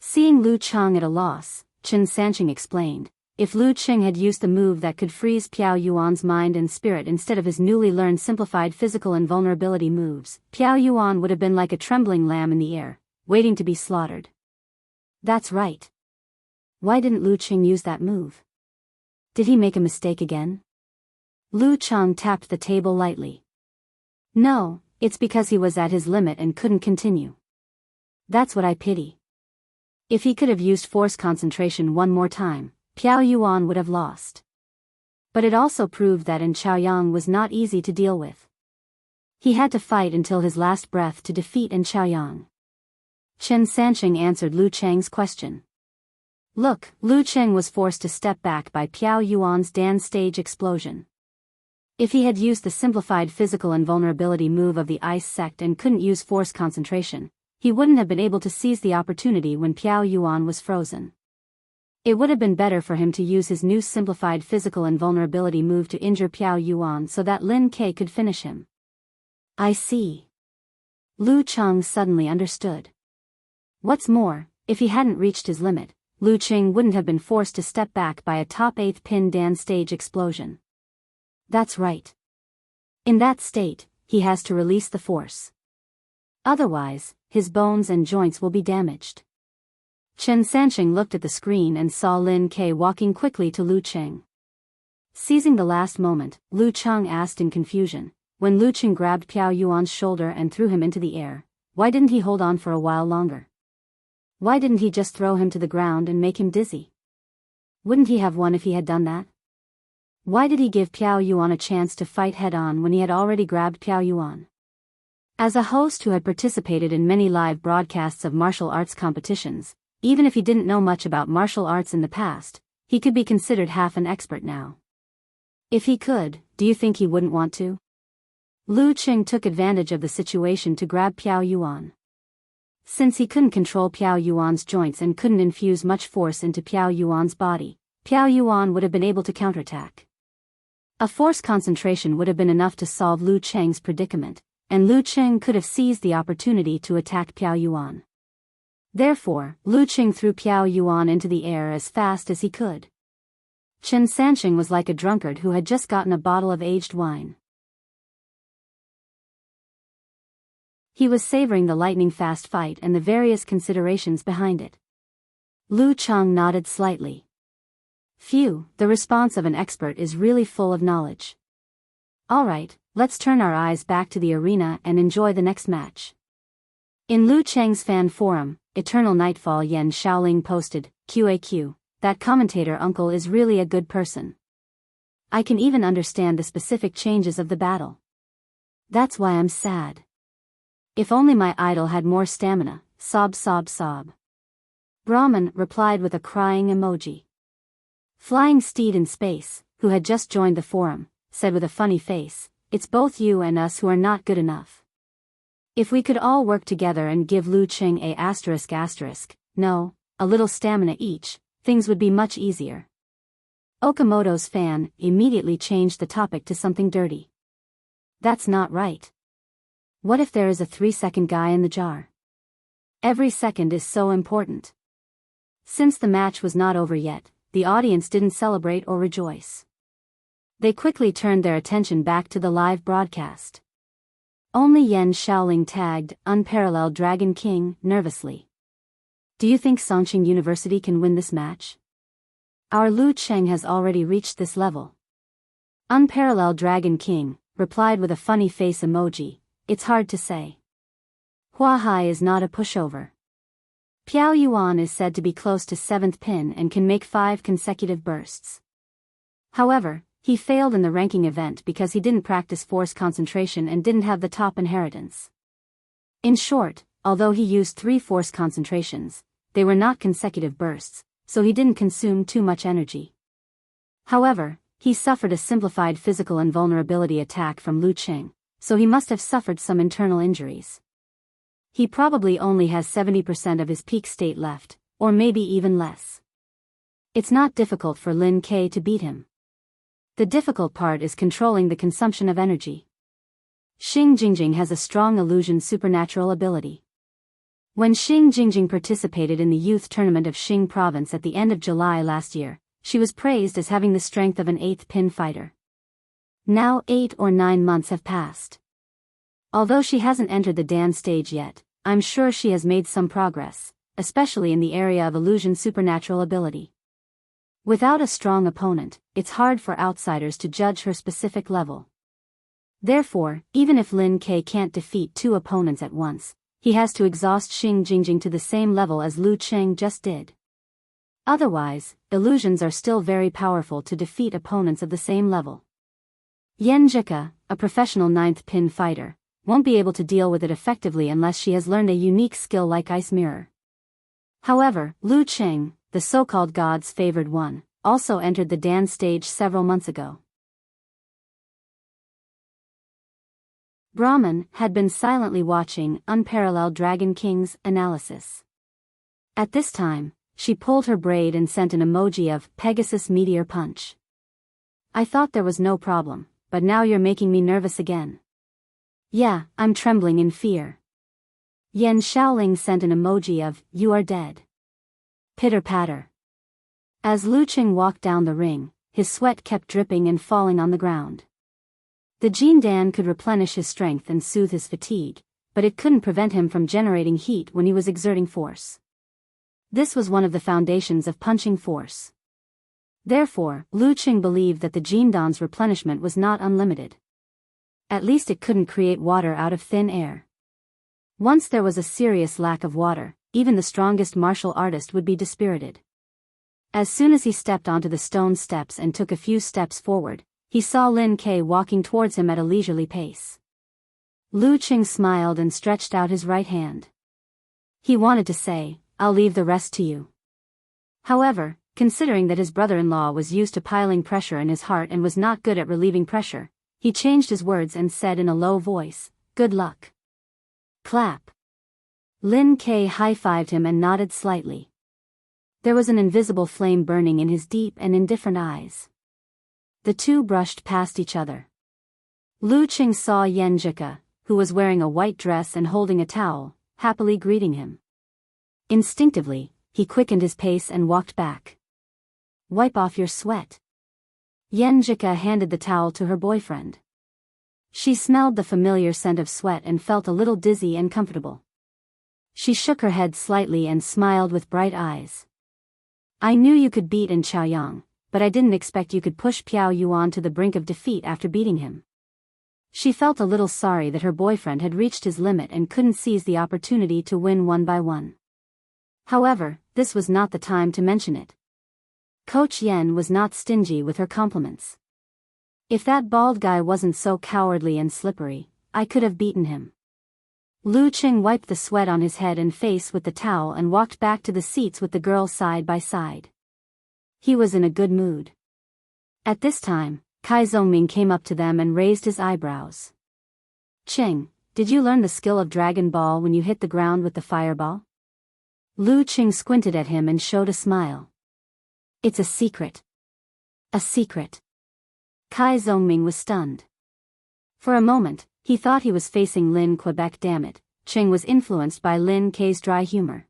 Seeing Lu Chang at a loss, Chen Sanqing explained, if Lu Qing had used the move that could freeze Piao Yuan's mind and spirit instead of his newly learned simplified physical invulnerability moves, Piao Yuan would have been like a trembling lamb in the air, waiting to be slaughtered. That's right. Why didn't Lu Qing use that move? Did he make a mistake again? Lu Chang tapped the table lightly. No, it's because he was at his limit and couldn't continue. That's what I pity. If he could have used force concentration one more time, Piao Yuan would have lost. But it also proved that in Chaoyang was not easy to deal with. He had to fight until his last breath to defeat in Chaoyang. Chen Sanqing answered Lu Chang's question. Look, Lu Qing was forced to step back by Piao Yuan's dance stage explosion. If he had used the simplified physical invulnerability move of the ice sect and couldn't use force concentration, he wouldn't have been able to seize the opportunity when Piao Yuan was frozen. It would have been better for him to use his new simplified physical invulnerability move to injure Piao Yuan so that Lin Ke could finish him. I see. Lu Chang suddenly understood. What's more, if he hadn't reached his limit, Lu Qing wouldn't have been forced to step back by a top 8th pin dance stage explosion. That's right. In that state, he has to release the force. Otherwise, his bones and joints will be damaged. Chen Sanqing looked at the screen and saw Lin Ke walking quickly to Lu Qing. Seizing the last moment, Lu Chang asked in confusion, when Lu Qing grabbed Piao Yuan's shoulder and threw him into the air, why didn't he hold on for a while longer? Why didn't he just throw him to the ground and make him dizzy? Wouldn't he have won if he had done that? Why did he give Piao Yuan a chance to fight head-on when he had already grabbed Piao Yuan? As a host who had participated in many live broadcasts of martial arts competitions, even if he didn't know much about martial arts in the past, he could be considered half an expert now. If he could, do you think he wouldn't want to? Lu Qing took advantage of the situation to grab Piao Yuan. Since he couldn't control Piao Yuan's joints and couldn't infuse much force into Piao Yuan's body, Piao Yuan would have been able to counterattack. A force concentration would have been enough to solve Lu Qing's predicament, and Lu Qing could have seized the opportunity to attack Piao Yuan. Therefore, Lu Qing threw Piao Yuan into the air as fast as he could. Chen Sanqing was like a drunkard who had just gotten a bottle of aged wine. He was savoring the lightning-fast fight and the various considerations behind it. Lu Chang nodded slightly. Phew, the response of an expert is really full of knowledge. All right, let's turn our eyes back to the arena and enjoy the next match. In Lu Cheng's fan forum, Eternal Nightfall Yen Shaoling posted, QAQ, that commentator uncle is really a good person. I can even understand the specific changes of the battle. That's why I'm sad. If only my idol had more stamina, sob sob sob. Brahman replied with a crying emoji. Flying Steed in Space, who had just joined the forum, said with a funny face, it's both you and us who are not good enough. If we could all work together and give Lu Qing a little stamina each, things would be much easier. Okamoto's fan immediately changed the topic to something dirty. That's not right. What if there is a 3-second guy in the jar? Every second is so important. Since the match was not over yet, the audience didn't celebrate or rejoice. They quickly turned their attention back to the live broadcast. Only Yen Shaoling tagged, Unparalleled Dragon King, nervously. Do you think Songqing University can win this match? Our Lu Qing has already reached this level. Unparalleled Dragon King replied with a funny face emoji, it's hard to say. Hua Hai is not a pushover. Piao Yuan is said to be close to 7th pin and can make 5 consecutive bursts. However, he failed in the ranking event because he didn't practice force concentration and didn't have the top inheritance. In short, although he used 3 force concentrations, they were not consecutive bursts, so he didn't consume too much energy. However, he suffered a simplified physical invulnerability attack from Lu Qing, so he must have suffered some internal injuries. He probably only has 70% of his peak state left, or maybe even less. It's not difficult for Lin Ke to beat him. The difficult part is controlling the consumption of energy. Xing Jingjing has a strong illusion supernatural ability. When Xing Jingjing participated in the youth tournament of Xing province at the end of July last year, she was praised as having the strength of an 8th pin fighter. Now 8 or 9 months have passed. Although she hasn't entered the Dan stage yet, I'm sure she has made some progress, especially in the area of illusion supernatural ability. Without a strong opponent, it's hard for outsiders to judge her specific level. Therefore, even if Lin Ke can't defeat 2 opponents at once, he has to exhaust Xing Jingjing to the same level as Lu Qing just did. Otherwise, illusions are still very powerful to defeat opponents of the same level. Yan Zhika, a professional 9th pin fighter, won't be able to deal with it effectively unless she has learned a unique skill like Ice Mirror. However, Lu Qing, the so-called God's favored one, also entered the Dan stage several months ago. Brahman had been silently watching Unparalleled Dragon King's analysis. At this time, she pulled her braid and sent an emoji of Pegasus Meteor Punch. I thought there was no problem, but now you're making me nervous again. Yeah, I'm trembling in fear. Yan Shaoling sent an emoji of You are dead. Pitter-patter. As Lu Qing walked down the ring, his sweat kept dripping and falling on the ground. The Jin Dan could replenish his strength and soothe his fatigue, but it couldn't prevent him from generating heat when he was exerting force. This was one of the foundations of punching force. Therefore, Lu Qing believed that the Jin Dan's replenishment was not unlimited. At least it couldn't create water out of thin air. Once there was a serious lack of water, even the strongest martial artist would be dispirited. As soon as he stepped onto the stone steps and took a few steps forward, he saw Lin Ke walking towards him at a leisurely pace. Lu Qing smiled and stretched out his right hand. He wanted to say, I'll leave the rest to you. However, considering that his brother-in-law was used to piling pressure in his heart and was not good at relieving pressure, he changed his words and said in a low voice, Good luck. Clap. Lin Ke high-fived him and nodded slightly. There was an invisible flame burning in his deep and indifferent eyes. The two brushed past each other. Lu Qing saw Yan Zhika, who was wearing a white dress and holding a towel, happily greeting him. Instinctively, he quickened his pace and walked back. Wipe off your sweat. Yan Zhika handed the towel to her boyfriend. She smelled the familiar scent of sweat and felt a little dizzy and comfortable. She shook her head slightly and smiled with bright eyes. I knew you could beat in Chaoyang, but I didn't expect you could push Piao Yuan to the brink of defeat after beating him. She felt a little sorry that her boyfriend had reached his limit and couldn't seize the opportunity to win one by one. However, this was not the time to mention it. Coach Yen was not stingy with her compliments. If that bald guy wasn't so cowardly and slippery, I could have beaten him. Lu Qing wiped the sweat on his head and face with the towel and walked back to the seats with the girl side by side. He was in a good mood. At this time, Kai Zongming came up to them and raised his eyebrows. Qing, did you learn the skill of Dragon Ball when you hit the ground with the fireball? Lu Qing squinted at him and showed a smile. It's a secret. A secret. Kai Zongming was stunned. For a moment, he thought he was facing Lin Quebec. Damn it, Qing was influenced by Lin Ke's dry humor.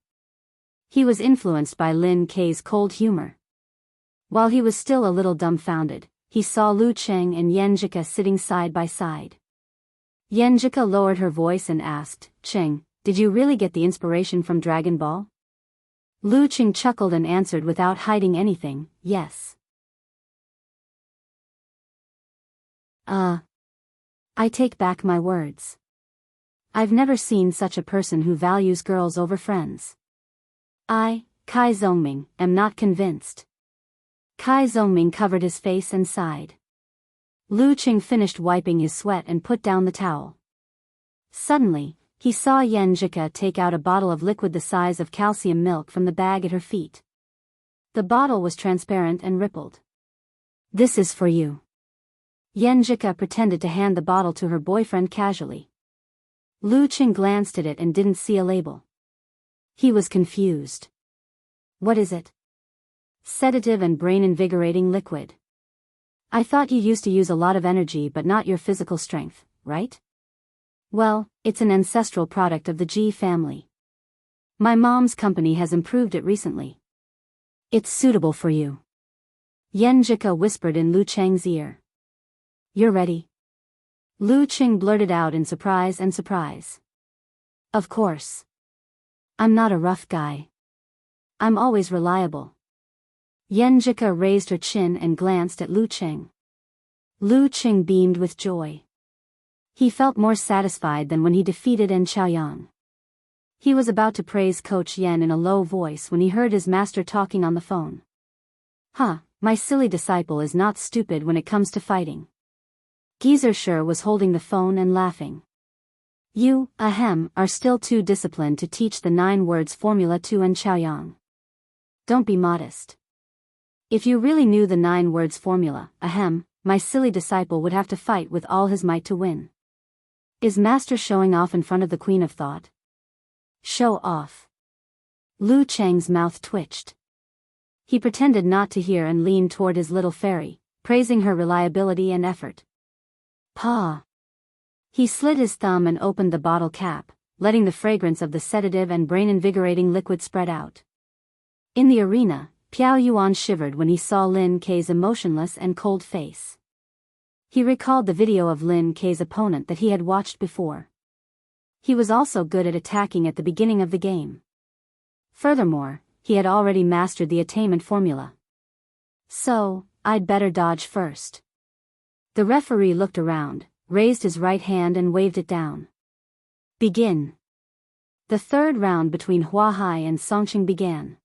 He was influenced by Lin Ke's cold humor. While he was still a little dumbfounded, he saw Lu Qing and Yan Zhika sitting side by side. Yan Zhika lowered her voice and asked, Qing, did you really get the inspiration from Dragon Ball? Lu Qing chuckled and answered without hiding anything, yes. I take back my words. I've never seen such a person who values girls over friends. I, Kai Zongming, am not convinced. Kai Zhongming covered his face and sighed. Lu Qing finished wiping his sweat and put down the towel. Suddenly, he saw Yan Zhika take out a bottle of liquid the size of calcium milk from the bag at her feet. The bottle was transparent and rippled. "This is for you." Yan Zhika pretended to hand the bottle to her boyfriend casually. Lu Qing glanced at it and didn't see a label. He was confused. "What is it?" "Sedative and brain-invigorating liquid. I thought you used to use a lot of energy but not your physical strength, right?" "Well, it's an ancestral product of the Ji family. My mom's company has improved it recently. It's suitable for you." Yan Zhika whispered in Lu Cheng's ear. "You're ready?" Lu Qing blurted out in surprise. "Of course. I'm not a rough guy. I'm always reliable." Yan Zhika raised her chin and glanced at Lu Qing. Lu Qing beamed with joy. He felt more satisfied than when he defeated En Chaoyang. He was about to praise Coach Yan in a low voice when he heard his master talking on the phone. "Huh, my silly disciple is not stupid when it comes to fighting." Geezer was holding the phone and laughing. "You, are still too disciplined to teach the 9 words formula to En Chaoyang. Don't be modest. If you really knew the 9 words formula, my silly disciple would have to fight with all his might to win." Is master showing off in front of the Queen of Thought? Show off. Lu Cheng's mouth twitched. He pretended not to hear and leaned toward his little fairy, praising her reliability and effort. "Pa." He slid his thumb and opened the bottle cap, letting the fragrance of the sedative and brain-invigorating liquid spread out. In the arena, Piao Yuan shivered when he saw Lin Kei's emotionless and cold face. He recalled the video of Lin Kei's opponent that he had watched before. He was also good at attacking at the beginning of the game. Furthermore, he had already mastered the attainment formula. "So, I'd better dodge first." The referee looked around, raised his right hand and waved it down. "Begin." The third round between Hua Hai and Songqing began.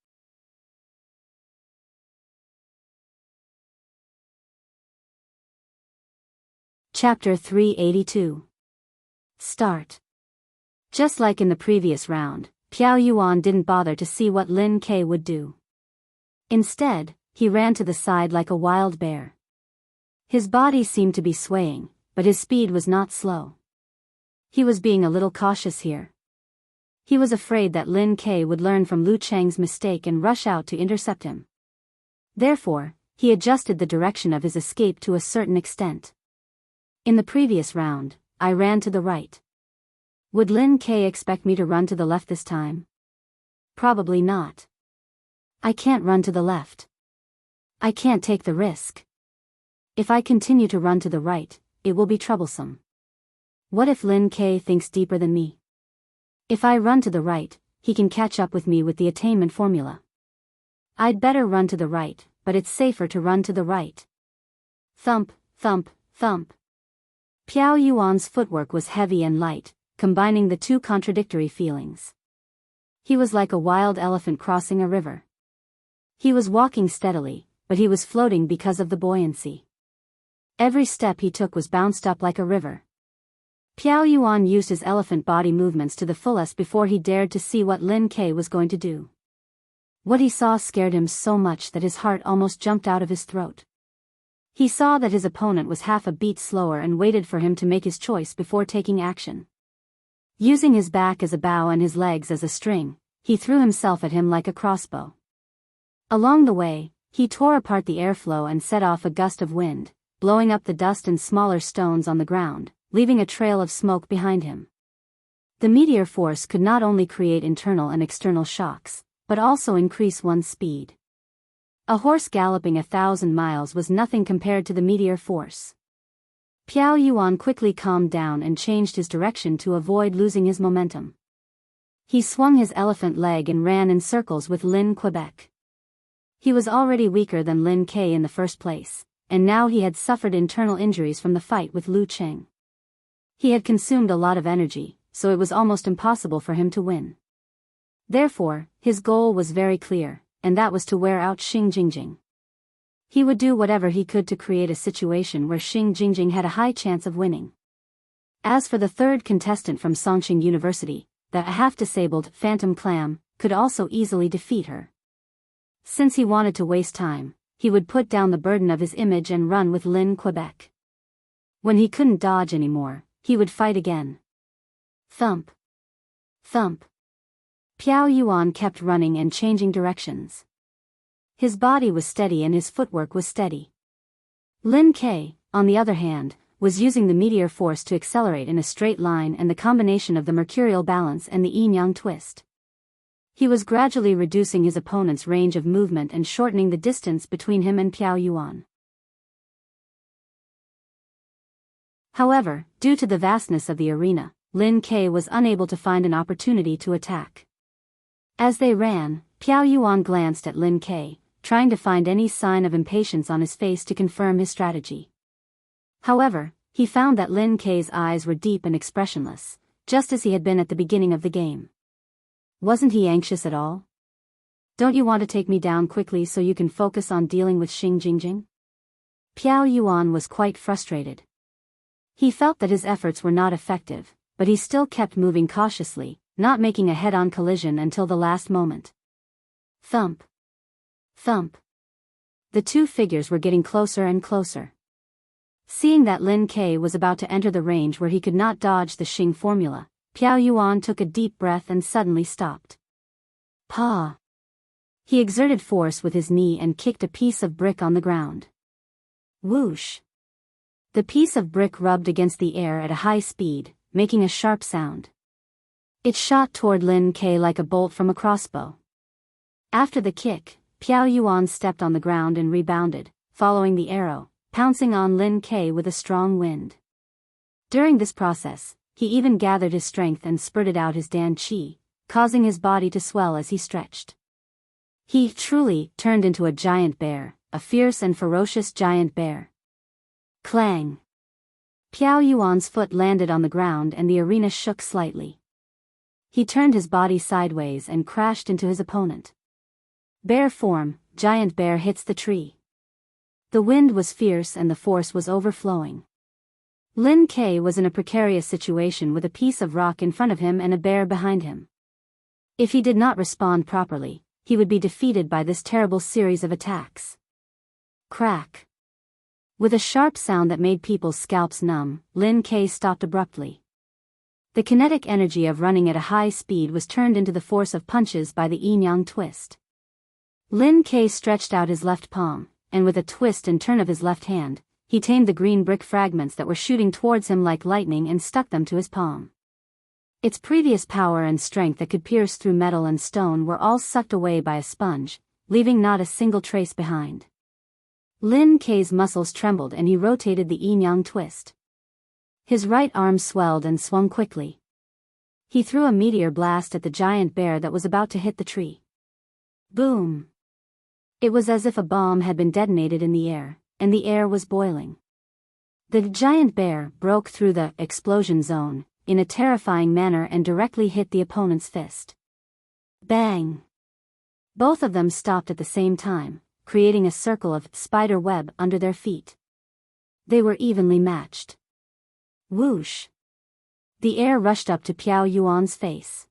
Chapter 382. Start. Just like in the previous round, Piao Yuan didn't bother to see what Lin Kei would do. Instead, he ran to the side like a wild bear. His body seemed to be swaying, but his speed was not slow. He was being a little cautious here. He was afraid that Lin Kei would learn from Lu Cheng's mistake and rush out to intercept him. Therefore, he adjusted the direction of his escape to a certain extent. In the previous round, I ran to the right. Would Lin Kei expect me to run to the left this time? Probably not. I can't run to the left. I can't take the risk. If I continue to run to the right, it will be troublesome. What if Lin Kei thinks deeper than me? If I run to the right, he can catch up with me with the attainment formula. I'd better run to the right, but it's safer to run to the right. Thump, thump, thump. Piao Yuan's footwork was heavy and light, combining the two contradictory feelings. He was like a wild elephant crossing a river. He was walking steadily, but he was floating because of the buoyancy. Every step he took was bounced up like a river. Piao Yuan used his elephant body movements to the fullest before he dared to see what Lin Kei was going to do. What he saw scared him so much that his heart almost jumped out of his throat. He saw that his opponent was half a beat slower and waited for him to make his choice before taking action. Using his back as a bow and his legs as a string, he threw himself at him like a crossbow. Along the way, he tore apart the airflow and set off a gust of wind, blowing up the dust and smaller stones on the ground, leaving a trail of smoke behind him. The meteor force could not only create internal and external shocks, but also increase one's speed. A horse galloping 1,000 miles was nothing compared to the meteor force. Piao Yuan quickly calmed down and changed his direction to avoid losing his momentum. He swung his elephant leg and ran in circles with Lin Quebec. He was already weaker than Lin Kei in the first place, and now he had suffered internal injuries from the fight with Lu Cheng. He had consumed a lot of energy, so it was almost impossible for him to win. Therefore, his goal was very clear, and that was to wear out Xing Jingjing. He would do whatever he could to create a situation where Xing Jingjing had a high chance of winning. As for the third contestant from Songqing University, the half-disabled Phantom Clam could also easily defeat her. Since he wanted to waste time, he would put down the burden of his image and run with Lin Quebec. When he couldn't dodge anymore, he would fight again. Thump. Thump. Piao Yuan kept running and changing directions. His body was steady and his footwork was steady. Lin Ke, on the other hand, was using the meteor force to accelerate in a straight line and the combination of the mercurial balance and the yin-yang twist. He was gradually reducing his opponent's range of movement and shortening the distance between him and Piao Yuan. However, due to the vastness of the arena, Lin Ke was unable to find an opportunity to attack. As they ran, Piao Yuan glanced at Lin Ke, trying to find any sign of impatience on his face to confirm his strategy. However, he found that Lin Ke's eyes were deep and expressionless, just as he had been at the beginning of the game. Wasn't he anxious at all? Don't you want to take me down quickly so you can focus on dealing with Xing Jingjing? Piao Yuan was quite frustrated. He felt that his efforts were not effective, but he still kept moving cautiously, not making a head-on collision until the last moment. Thump. Thump. The two figures were getting closer and closer. Seeing that Lin Ke was about to enter the range where he could not dodge the Xing formula, Piao Yuan took a deep breath and suddenly stopped. Pa! He exerted force with his knee and kicked a piece of brick on the ground. Whoosh! The piece of brick rubbed against the air at a high speed, making a sharp sound. It shot toward Lin Ke like a bolt from a crossbow. After the kick, Piao Yuan stepped on the ground and rebounded, following the arrow, pouncing on Lin Ke with a strong wind. During this process, he even gathered his strength and spurted out his Dan Qi, causing his body to swell as he stretched. He truly turned into a giant bear, a fierce and ferocious giant bear. Clang! Piao Yuan's foot landed on the ground and the arena shook slightly. He turned his body sideways and crashed into his opponent. Bear form, giant bear hits the tree. The wind was fierce and the force was overflowing. Lin Ke was in a precarious situation with a piece of rock in front of him and a bear behind him. If he did not respond properly, he would be defeated by this terrible series of attacks. Crack! With a sharp sound that made people's scalps numb, Lin Ke stopped abruptly. The kinetic energy of running at a high speed was turned into the force of punches by the yin-yang twist. Lin Ke stretched out his left palm, and with a twist and turn of his left hand, he tamed the green brick fragments that were shooting towards him like lightning and stuck them to his palm. Its previous power and strength that could pierce through metal and stone were all sucked away by a sponge, leaving not a single trace behind. Lin Ke's muscles trembled and he rotated the yin-yang twist. His right arm swelled and swung quickly. He threw a meteor blast at the giant bear that was about to hit the tree. Boom! It was as if a bomb had been detonated in the air, and the air was boiling. The giant bear broke through the explosion zone in a terrifying manner and directly hit the opponent's fist. Bang! Both of them stopped at the same time, creating a circle of spider web under their feet. They were evenly matched. Whoosh! The air rushed up to Piao Yuan's face.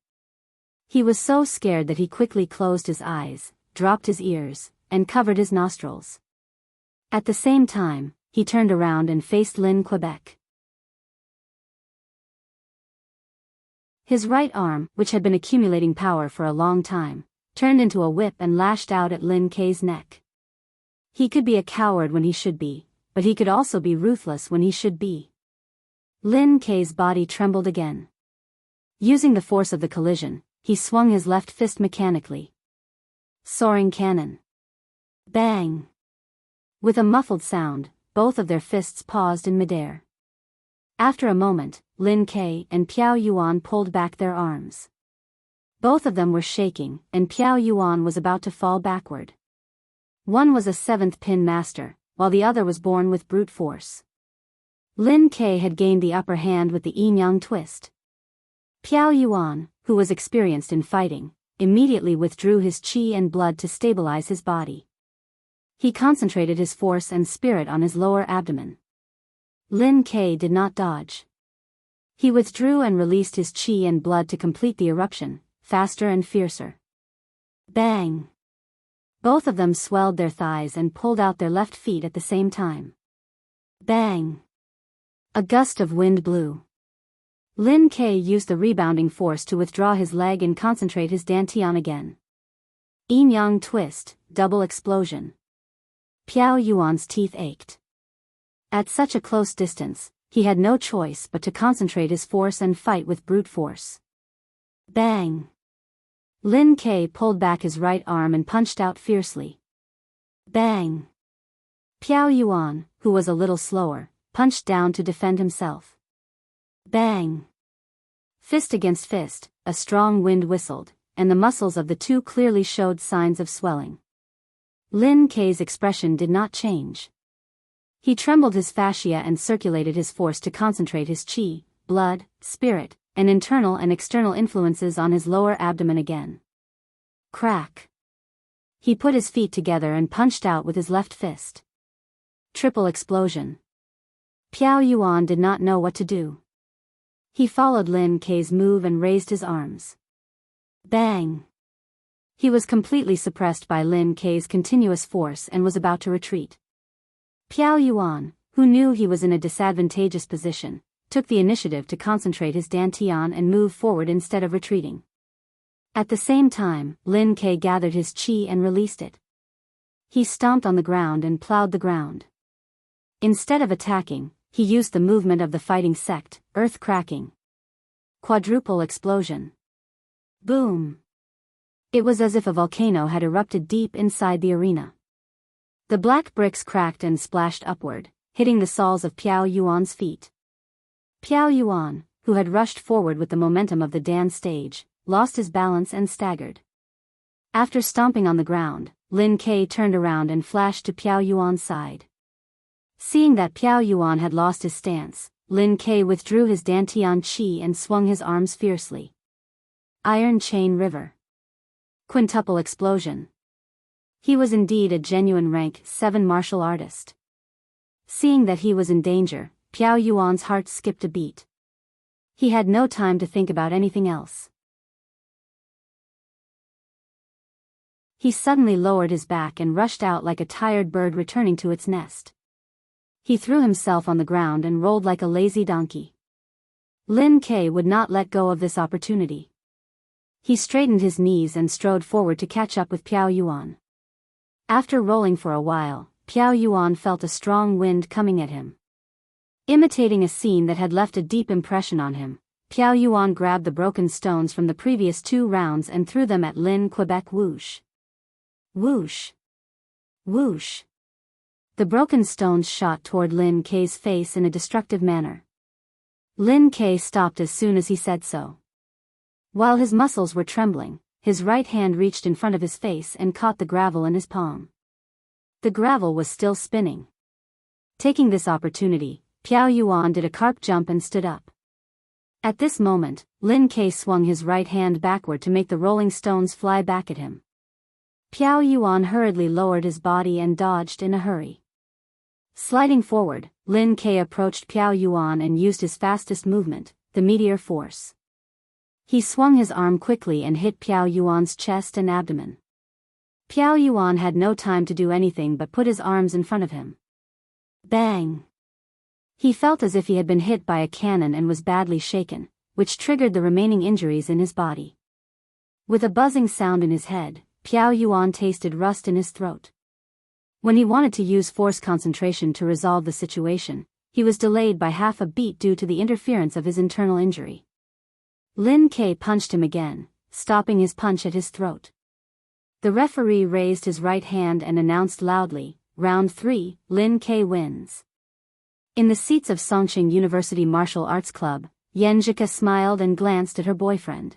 He was so scared that he quickly closed his eyes, dropped his ears, and covered his nostrils. At the same time, he turned around and faced Lin Quebec. His right arm, which had been accumulating power for a long time, turned into a whip and lashed out at Lin Ke's neck. He could be a coward when he should be, but he could also be ruthless when he should be. Lin Ke's body trembled again. Using the force of the collision, he swung his left fist mechanically. Soaring cannon. Bang! With a muffled sound, both of their fists paused in midair. After a moment, Lin Ke and Piao Yuan pulled back their arms. Both of them were shaking, and Piao Yuan was about to fall backward. One was a 7th pin master, while the other was born with brute force. Lin Ke had gained the upper hand with the yin-yang twist. Piao Yuan, who was experienced in fighting, immediately withdrew his qi and blood to stabilize his body. He concentrated his force and spirit on his lower abdomen. Lin Ke did not dodge. He withdrew and released his chi and blood to complete the eruption, faster and fiercer. Bang! Both of them swelled their thighs and pulled out their left feet at the same time. Bang! A gust of wind blew. Lin Ke used the rebounding force to withdraw his leg and concentrate his dantian again. Yin-yang twist, double explosion. Piao Yuan's teeth ached. At such a close distance, he had no choice but to concentrate his force and fight with brute force. Bang! Lin Ke pulled back his right arm and punched out fiercely. Bang! Piao Yuan, who was a little slower, punched down to defend himself. Bang! Fist against fist, a strong wind whistled, and the muscles of the two clearly showed signs of swelling. Lin Ke's expression did not change. He trembled his fascia and circulated his force to concentrate his chi, blood, spirit, and internal and external influences on his lower abdomen again. Crack! He put his feet together and punched out with his left fist. Triple explosion. Piao Yuan did not know what to do. He followed Lin Ke's move and raised his arms. Bang! He was completely suppressed by Lin Ke's continuous force and was about to retreat. Piao Yuan, who knew he was in a disadvantageous position, took the initiative to concentrate his dantian and move forward instead of retreating. At the same time, Lin Ke gathered his chi and released it. He stomped on the ground and plowed the ground. Instead of attacking, he used the movement of the fighting sect, earth cracking. Quadruple explosion. Boom! It was as if a volcano had erupted deep inside the arena. The black bricks cracked and splashed upward, hitting the soles of Piao Yuan's feet. Piao Yuan, who had rushed forward with the momentum of the Dan stage, lost his balance and staggered. After stomping on the ground, Lin Ke turned around and flashed to Piao Yuan's side. Seeing that Piao Yuan had lost his stance, Lin Ke withdrew his dantian chi and swung his arms fiercely. Iron Chain River. Quintuple explosion. He was indeed a genuine rank 7 martial artist. Seeing that he was in danger, Piao Yuan's heart skipped a beat. He had no time to think about anything else. He suddenly lowered his back and rushed out like a tired bird returning to its nest. He threw himself on the ground and rolled like a lazy donkey. Lin Ke would not let go of this opportunity. He straightened his knees and strode forward to catch up with Piao Yuan. After rolling for a while, Piao Yuan felt a strong wind coming at him. Imitating a scene that had left a deep impression on him, Piao Yuan grabbed the broken stones from the previous 2 rounds and threw them at Lin Quebec. Whoosh! Whoosh! Whoosh! The broken stones shot toward Lin Ke's face in a destructive manner. Lin Ke stopped as soon as he said so. While his muscles were trembling, his right hand reached in front of his face and caught the gravel in his palm. The gravel was still spinning. Taking this opportunity, Piao Yuan did a carp jump and stood up. At this moment, Lin Ke swung his right hand backward to make the rolling stones fly back at him. Piao Yuan hurriedly lowered his body and dodged in a hurry. Sliding forward, Lin Ke approached Piao Yuan and used his fastest movement, the meteor force. He swung his arm quickly and hit Piao Yuan's chest and abdomen. Piao Yuan had no time to do anything but put his arms in front of him. Bang! He felt as if he had been hit by a cannon and was badly shaken, which triggered the remaining injuries in his body. With a buzzing sound in his head, Piao Yuan tasted rust in his throat. When he wanted to use force concentration to resolve the situation, he was delayed by half a beat due to the interference of his internal injury. Lin Ke punched him again, stopping his punch at his throat. The referee raised his right hand and announced loudly, "Round 3, Lin Ke wins." In the seats of Songqing University Martial Arts Club, Yan Zhika smiled and glanced at her boyfriend.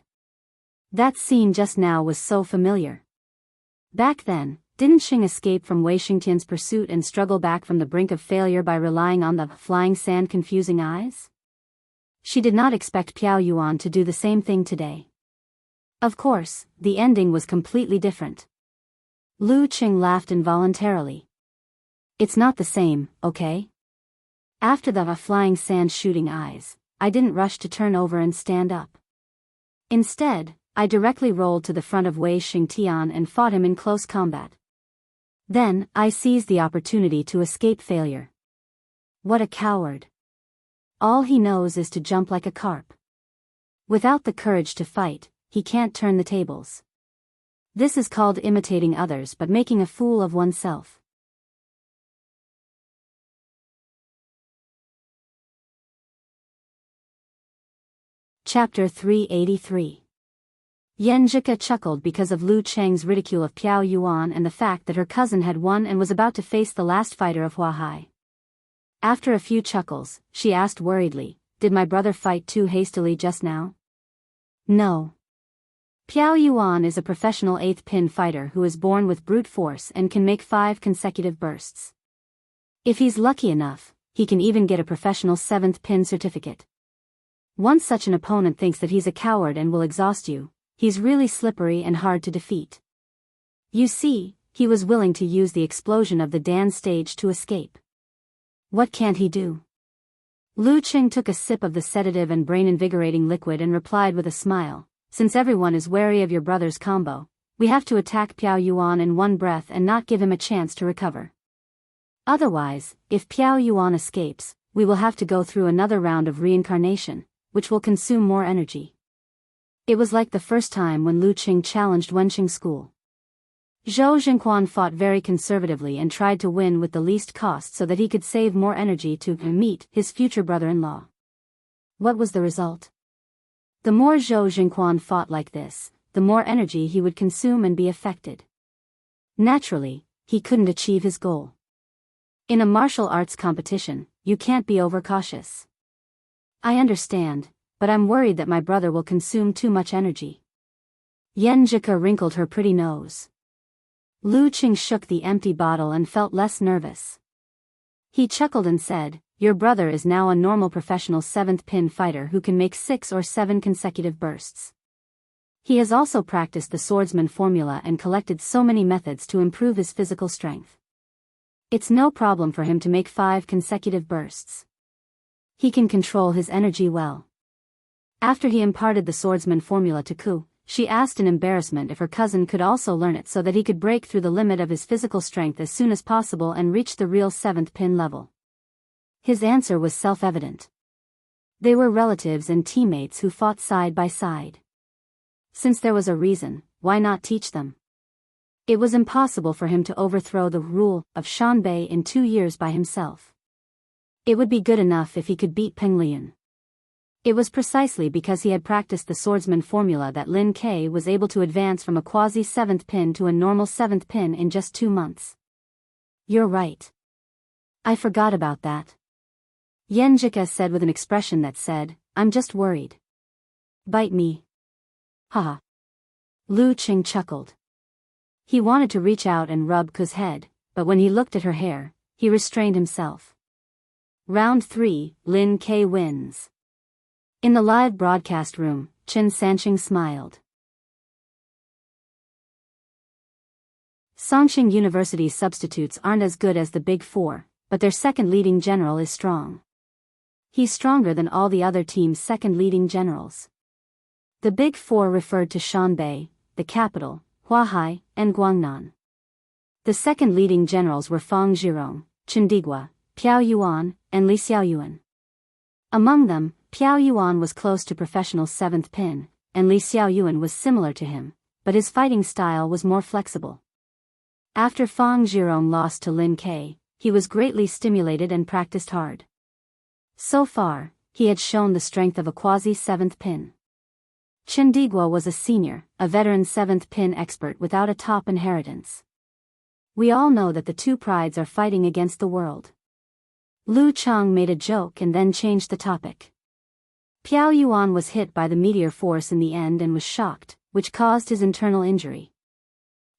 That scene just now was so familiar. Back then, didn't Xing escape from Wei Xingtian's pursuit and struggle back from the brink of failure by relying on the flying sand confusing eyes? She did not expect Piao Yuan to do the same thing today. Of course, the ending was completely different. Lu Qing laughed involuntarily. It's not the same, okay? After the flying sand shooting eyes, I didn't rush to turn over and stand up. Instead, I directly rolled to the front of Wei Xingtian and fought him in close combat. Then, I seized the opportunity to escape failure. What a coward. All he knows is to jump like a carp. Without the courage to fight, he can't turn the tables. This is called imitating others but making a fool of oneself. Chapter 383. Yan Zhika chuckled because of Lu Cheng's ridicule of Piao Yuan and the fact that her cousin had won and was about to face the last fighter of Huahai. After a few chuckles, she asked worriedly, "Did my brother fight too hastily just now?" "No. Piao Yuan is a professional 8th pin fighter who is born with brute force and can make 5 consecutive bursts. If he's lucky enough, he can even get a professional 7th pin certificate. Once such an opponent thinks that he's a coward and will exhaust you, he's really slippery and hard to defeat. You see, he was willing to use the explosion of the Dan stage to escape. What can't he do?" Lu Qing took a sip of the sedative and brain-invigorating liquid and replied with a smile, "Since everyone is wary of your brother's combo, we have to attack Piao Yuan in one breath and not give him a chance to recover. Otherwise, if Piao Yuan escapes, we will have to go through another round of reincarnation, which will consume more energy." It was like the first time when Lu Qing challenged Wenqing School. Zhou Jingquan fought very conservatively and tried to win with the least cost so that he could save more energy to meet his future brother-in-law. What was the result? The more Zhou Jingquan fought like this, the more energy he would consume and be affected. Naturally, he couldn't achieve his goal. In a martial arts competition, you can't be overcautious. "I understand, but I'm worried that my brother will consume too much energy." Yan Zhika wrinkled her pretty nose. Lu Qing shook the empty bottle and felt less nervous. He chuckled and said, "Your brother is now a normal professional 7th pin fighter who can make 6 or 7 consecutive bursts. He has also practiced the swordsman formula and collected so many methods to improve his physical strength. It's no problem for him to make 5 consecutive bursts. He can control his energy well." After he imparted the swordsman formula to Ku, she asked in embarrassment if her cousin could also learn it so that he could break through the limit of his physical strength as soon as possible and reach the real 7th pin level. His answer was self-evident. They were relatives and teammates who fought side by side. Since there was a reason, why not teach them? It was impossible for him to overthrow the rule of Shanbei in 2 years by himself. It would be good enough if he could beat Peng Lian. It was precisely because he had practiced the swordsman formula that Lin Ke was able to advance from a quasi-7th pin to a normal 7th pin in just 2 months. "You're right. I forgot about that," Yan Zhika said with an expression that said, "I'm just worried." "Bite me." Haha. Lu Qing chuckled. He wanted to reach out and rub Ku's head, but when he looked at her hair, he restrained himself. Round 3, Lin Ke wins. In the live broadcast room, Chen Sanqing smiled. Songqing University's substitutes aren't as good as the Big Four, but their second leading general is strong. He's stronger than all the other team's second leading generals. The Big Four referred to Shanbei, the capital, Huahai, and Guangnan. The second leading generals were Fang Zhirong, Chen Digua, Piao Yuan, and Li Xiaoyuan. Among them, Piao Yuan was close to professional 7th pin, and Li Xiaoyuan was similar to him, but his fighting style was more flexible. After Fang Zhirong lost to Lin Ke, he was greatly stimulated and practiced hard. So far, he had shown the strength of a quasi-7th pin. Chen Digua was a senior, a veteran 7th pin expert without a top inheritance. We all know that the two prides are fighting against the world. Lu Chang made a joke and then changed the topic. Piao Yuan was hit by the meteor force in the end and was shocked, which caused his internal injury.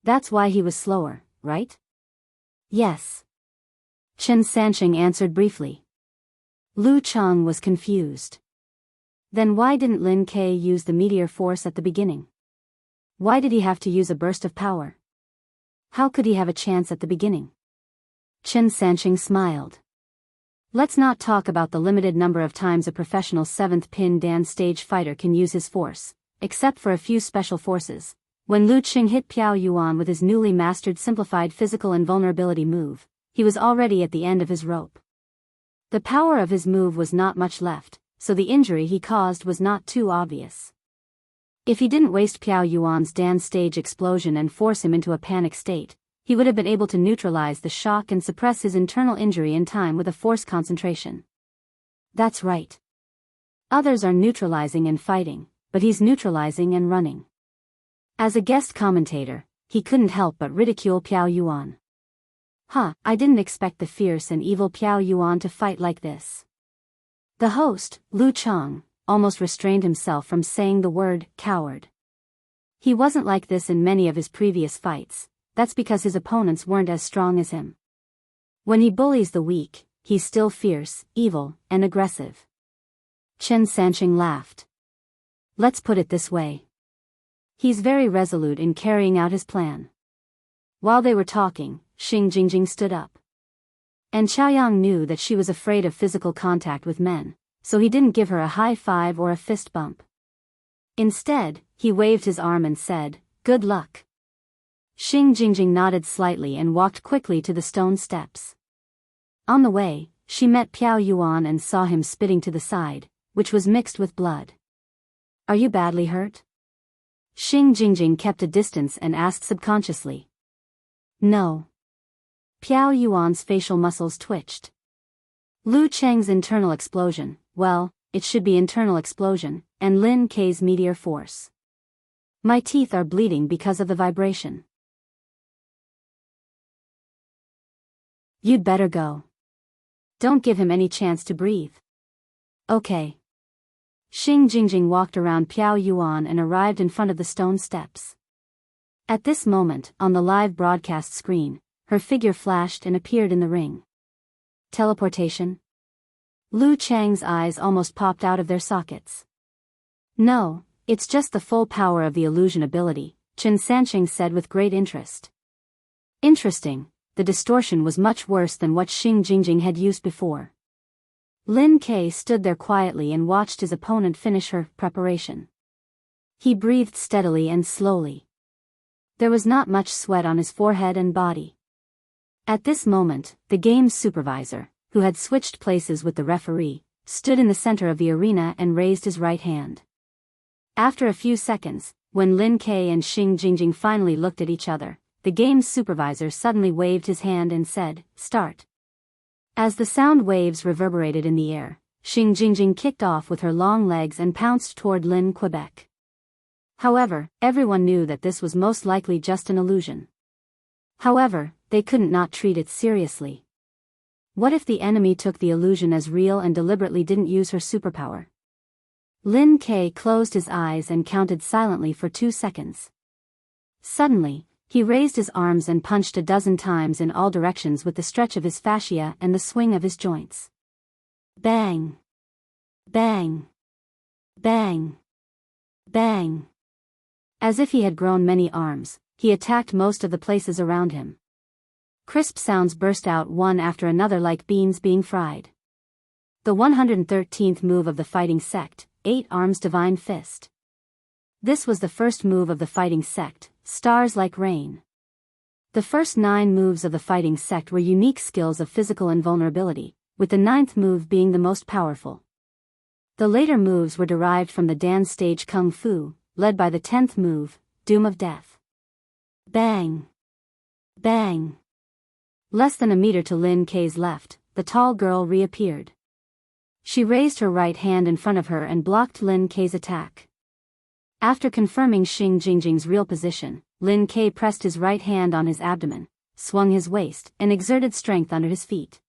That's why he was slower, right? Yes. Chen Sanqing answered briefly. Lu Chang was confused. Then why didn't Lin Ke use the meteor force at the beginning? Why did he have to use a burst of power? How could he have a chance at the beginning? Chen Sanqing smiled. Let's not talk about the limited number of times a professional 7th pin Dan stage fighter can use his force, except for a few special forces. When Lu Qing hit Piao Yuan with his newly mastered simplified physical invulnerability move, he was already at the end of his rope. The power of his move was not much left, so the injury he caused was not too obvious. If he didn't waste Piao Yuan's Dan stage explosion and force him into a panic state, he would have been able to neutralize the shock and suppress his internal injury in time with a force concentration. That's right. Others are neutralizing and fighting, but he's neutralizing and running. As a guest commentator, he couldn't help but ridicule Piao Yuan. I didn't expect the fierce and evil Piao Yuan to fight like this. The host, Lu Chang, almost restrained himself from saying the word coward. He wasn't like this in many of his previous fights. That's because his opponents weren't as strong as him. When he bullies the weak, he's still fierce, evil, and aggressive. Chen Sanqing laughed. Let's put it this way. He's very resolute in carrying out his plan. While they were talking, Xing Jingjing stood up. And Chaoyang knew that she was afraid of physical contact with men, so he didn't give her a high five or a fist bump. Instead, he waved his arm and said, "Good luck." Xing Jingjing nodded slightly and walked quickly to the stone steps. On the way, she met Piao Yuan and saw him spitting to the side, which was mixed with blood. "Are you badly hurt?" Xing Jingjing kept a distance and asked subconsciously. "No." Piao Yuan's facial muscles twitched. Lu Cheng's internal explosion, well, it should be internal explosion, and Lin Kei's meteor force. My teeth are bleeding because of the vibration. You'd better go. Don't give him any chance to breathe. Okay. Xing Jingjing walked around Piao Yuan and arrived in front of the stone steps. At this moment, on the live broadcast screen, her figure flashed and appeared in the ring. Teleportation? Lu Chang's eyes almost popped out of their sockets. No, it's just the full power of the illusion ability, Chen Sanqing said with great interest. Interesting. The distortion was much worse than what Xing Jingjing had used before. Lin Kei stood there quietly and watched his opponent finish her preparation. He breathed steadily and slowly. There was not much sweat on his forehead and body. At this moment, the game's supervisor, who had switched places with the referee, stood in the center of the arena and raised his right hand. After a few seconds, when Lin Kei and Xing Jingjing finally looked at each other, the game's supervisor suddenly waved his hand and said, "Start." As the sound waves reverberated in the air, Xing Jingjing kicked off with her long legs and pounced toward Lin Quebec. However, everyone knew that this was most likely just an illusion. However, they couldn't not treat it seriously. What if the enemy took the illusion as real and deliberately didn't use her superpower? Lin Kei closed his eyes and counted silently for 2 seconds. Suddenly, he raised his arms and punched a dozen times in all directions with the stretch of his fascia and the swing of his joints. Bang! Bang! Bang! Bang! As if he had grown many arms, he attacked most of the places around him. Crisp sounds burst out one after another like beans being fried. The 113th move of the fighting sect, 8 Arms Divine Fist. This was the first move of the fighting sect, Stars Like Rain. The first 9 moves of the fighting sect were unique skills of physical invulnerability, with the 9th move being the most powerful. The later moves were derived from the Dan stage Kung Fu, led by the 10th move, Doom of Death. Bang! Bang! Less than a meter to Lin Kei's left, the tall girl reappeared. She raised her right hand in front of her and blocked Lin Kei's attack. After confirming Xing Jingjing's real position, Lin Kei pressed his right hand on his abdomen, swung his waist, and exerted strength under his feet.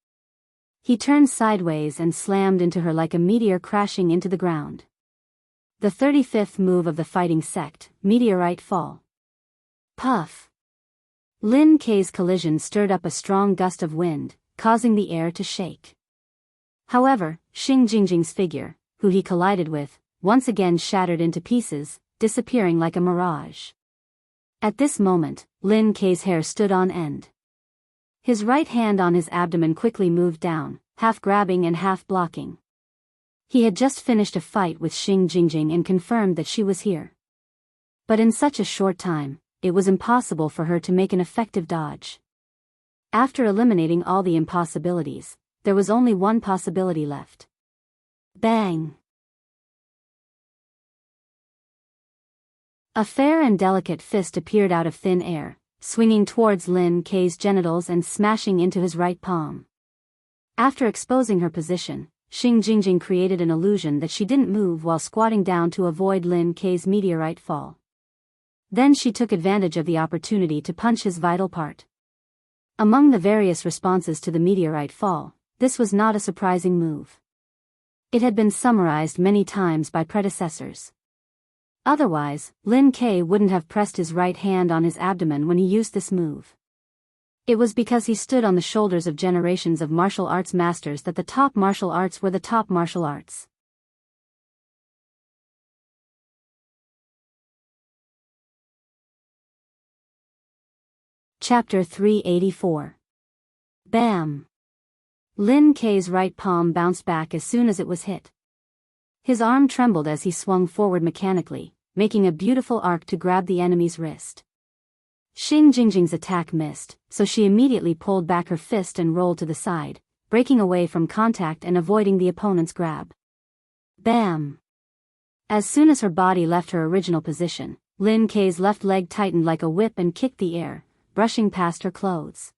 He turned sideways and slammed into her like a meteor crashing into the ground. The 35th move of the fighting sect, Meteorite Fall. Puff! Lin Kei's collision stirred up a strong gust of wind, causing the air to shake. However, Xing Jingjing's figure, who he collided with, once again shattered into pieces, disappearing like a mirage. At this moment, Lin Kei's hair stood on end. His right hand on his abdomen quickly moved down, half grabbing and half blocking. He had just finished a fight with Xing Jingjing and confirmed that she was here. But in such a short time, it was impossible for her to make an effective dodge. After eliminating all the impossibilities, there was only one possibility left. Bang! A fair and delicate fist appeared out of thin air, swinging towards Lin Kei's genitals and smashing into his right palm. After exposing her position, Xing Jingjing created an illusion that she didn't move while squatting down to avoid Lin Kei's meteorite fall. Then she took advantage of the opportunity to punch his vital part. Among the various responses to the meteorite fall, this was not a surprising move. It had been summarized many times by predecessors. Otherwise, Lin Kei wouldn't have pressed his right hand on his abdomen when he used this move. It was because he stood on the shoulders of generations of martial arts masters that the top martial arts were the top martial arts. Chapter 384. Bam! Lin Kei's right palm bounced back as soon as it was hit. His arm trembled as he swung forward mechanically, making a beautiful arc to grab the enemy's wrist. Xing Jingjing's attack missed, so she immediately pulled back her fist and rolled to the side, breaking away from contact and avoiding the opponent's grab. Bam! As soon as her body left her original position, Lin Kei's left leg tightened like a whip and kicked the air, brushing past her clothes.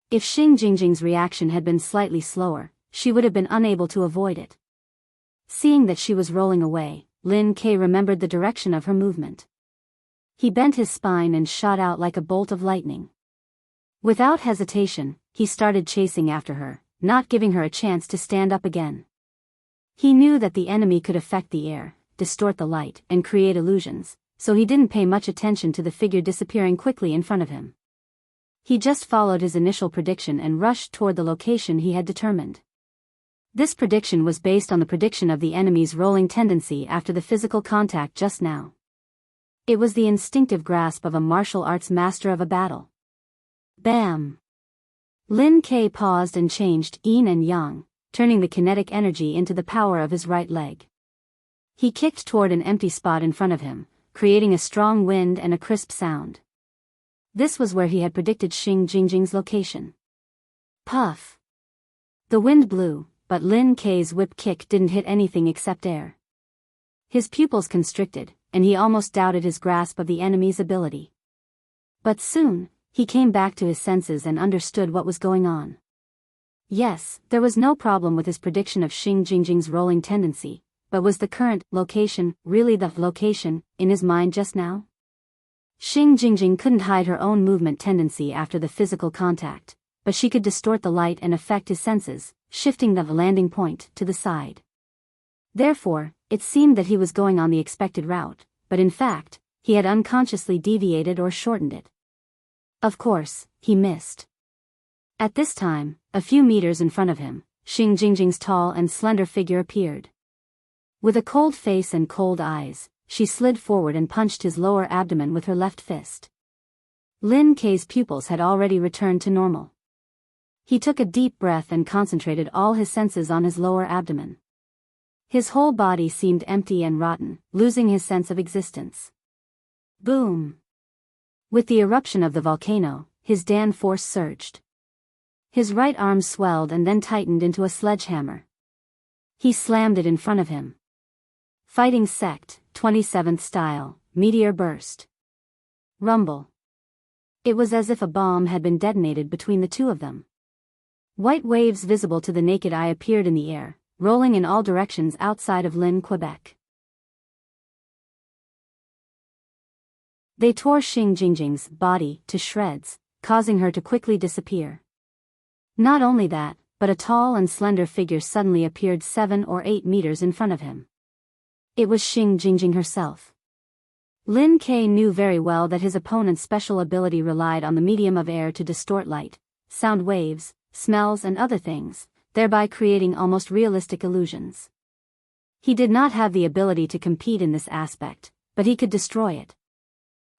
If Xing Jingjing's reaction had been slightly slower, she would have been unable to avoid it. Seeing that she was rolling away, Lin Kei remembered the direction of her movement. He bent his spine and shot out like a bolt of lightning. Without hesitation, he started chasing after her, not giving her a chance to stand up again. He knew that the enemy could affect the air, distort the light, and create illusions, so he didn't pay much attention to the figure disappearing quickly in front of him. He just followed his initial prediction and rushed toward the location he had determined. This prediction was based on the prediction of the enemy's rolling tendency after the physical contact just now. It was the instinctive grasp of a martial arts master of a battle. Bam! Lin Kei paused and changed yin and yang, turning the kinetic energy into the power of his right leg. He kicked toward an empty spot in front of him, creating a strong wind and a crisp sound. This was where he had predicted Xing Jingjing's location. Puff! The wind blew, but Lin Kei's whip kick didn't hit anything except air. His pupils constricted, and he almost doubted his grasp of the enemy's ability. But soon, he came back to his senses and understood what was going on. Yes, there was no problem with his prediction of Xing Jingjing's rolling tendency, but was the current location really the location in his mind just now? Xing Jingjing couldn't hide her own movement tendency after the physical contact, but she could distort the light and affect his senses, shifting the landing point to the side. Therefore, it seemed that he was going on the expected route, but in fact, he had unconsciously deviated or shortened it. Of course, he missed. At this time, a few meters in front of him, Xing Jingjing's tall and slender figure appeared. With a cold face and cold eyes, she slid forward and punched his lower abdomen with her left fist. Lin Kei's pupils had already returned to normal. He took a deep breath and concentrated all his senses on his lower abdomen. His whole body seemed empty and rotten, losing his sense of existence. Boom! With the eruption of the volcano, his Dan force surged. His right arm swelled and then tightened into a sledgehammer. He slammed it in front of him. Fighting Sect, 27th style, meteor burst. Rumble. It was as if a bomb had been detonated between the two of them. White waves visible to the naked eye appeared in the air, rolling in all directions outside of Lynn, Quebec. They tore Xing Jingjing's body to shreds, causing her to quickly disappear. Not only that, but a tall and slender figure suddenly appeared 7 or 8 meters in front of him. It was Xing Jingjing herself. Lin Kei knew very well that his opponent's special ability relied on the medium of air to distort light, sound waves, smells and other things, thereby creating almost realistic illusions. He did not have the ability to compete in this aspect, but he could destroy it.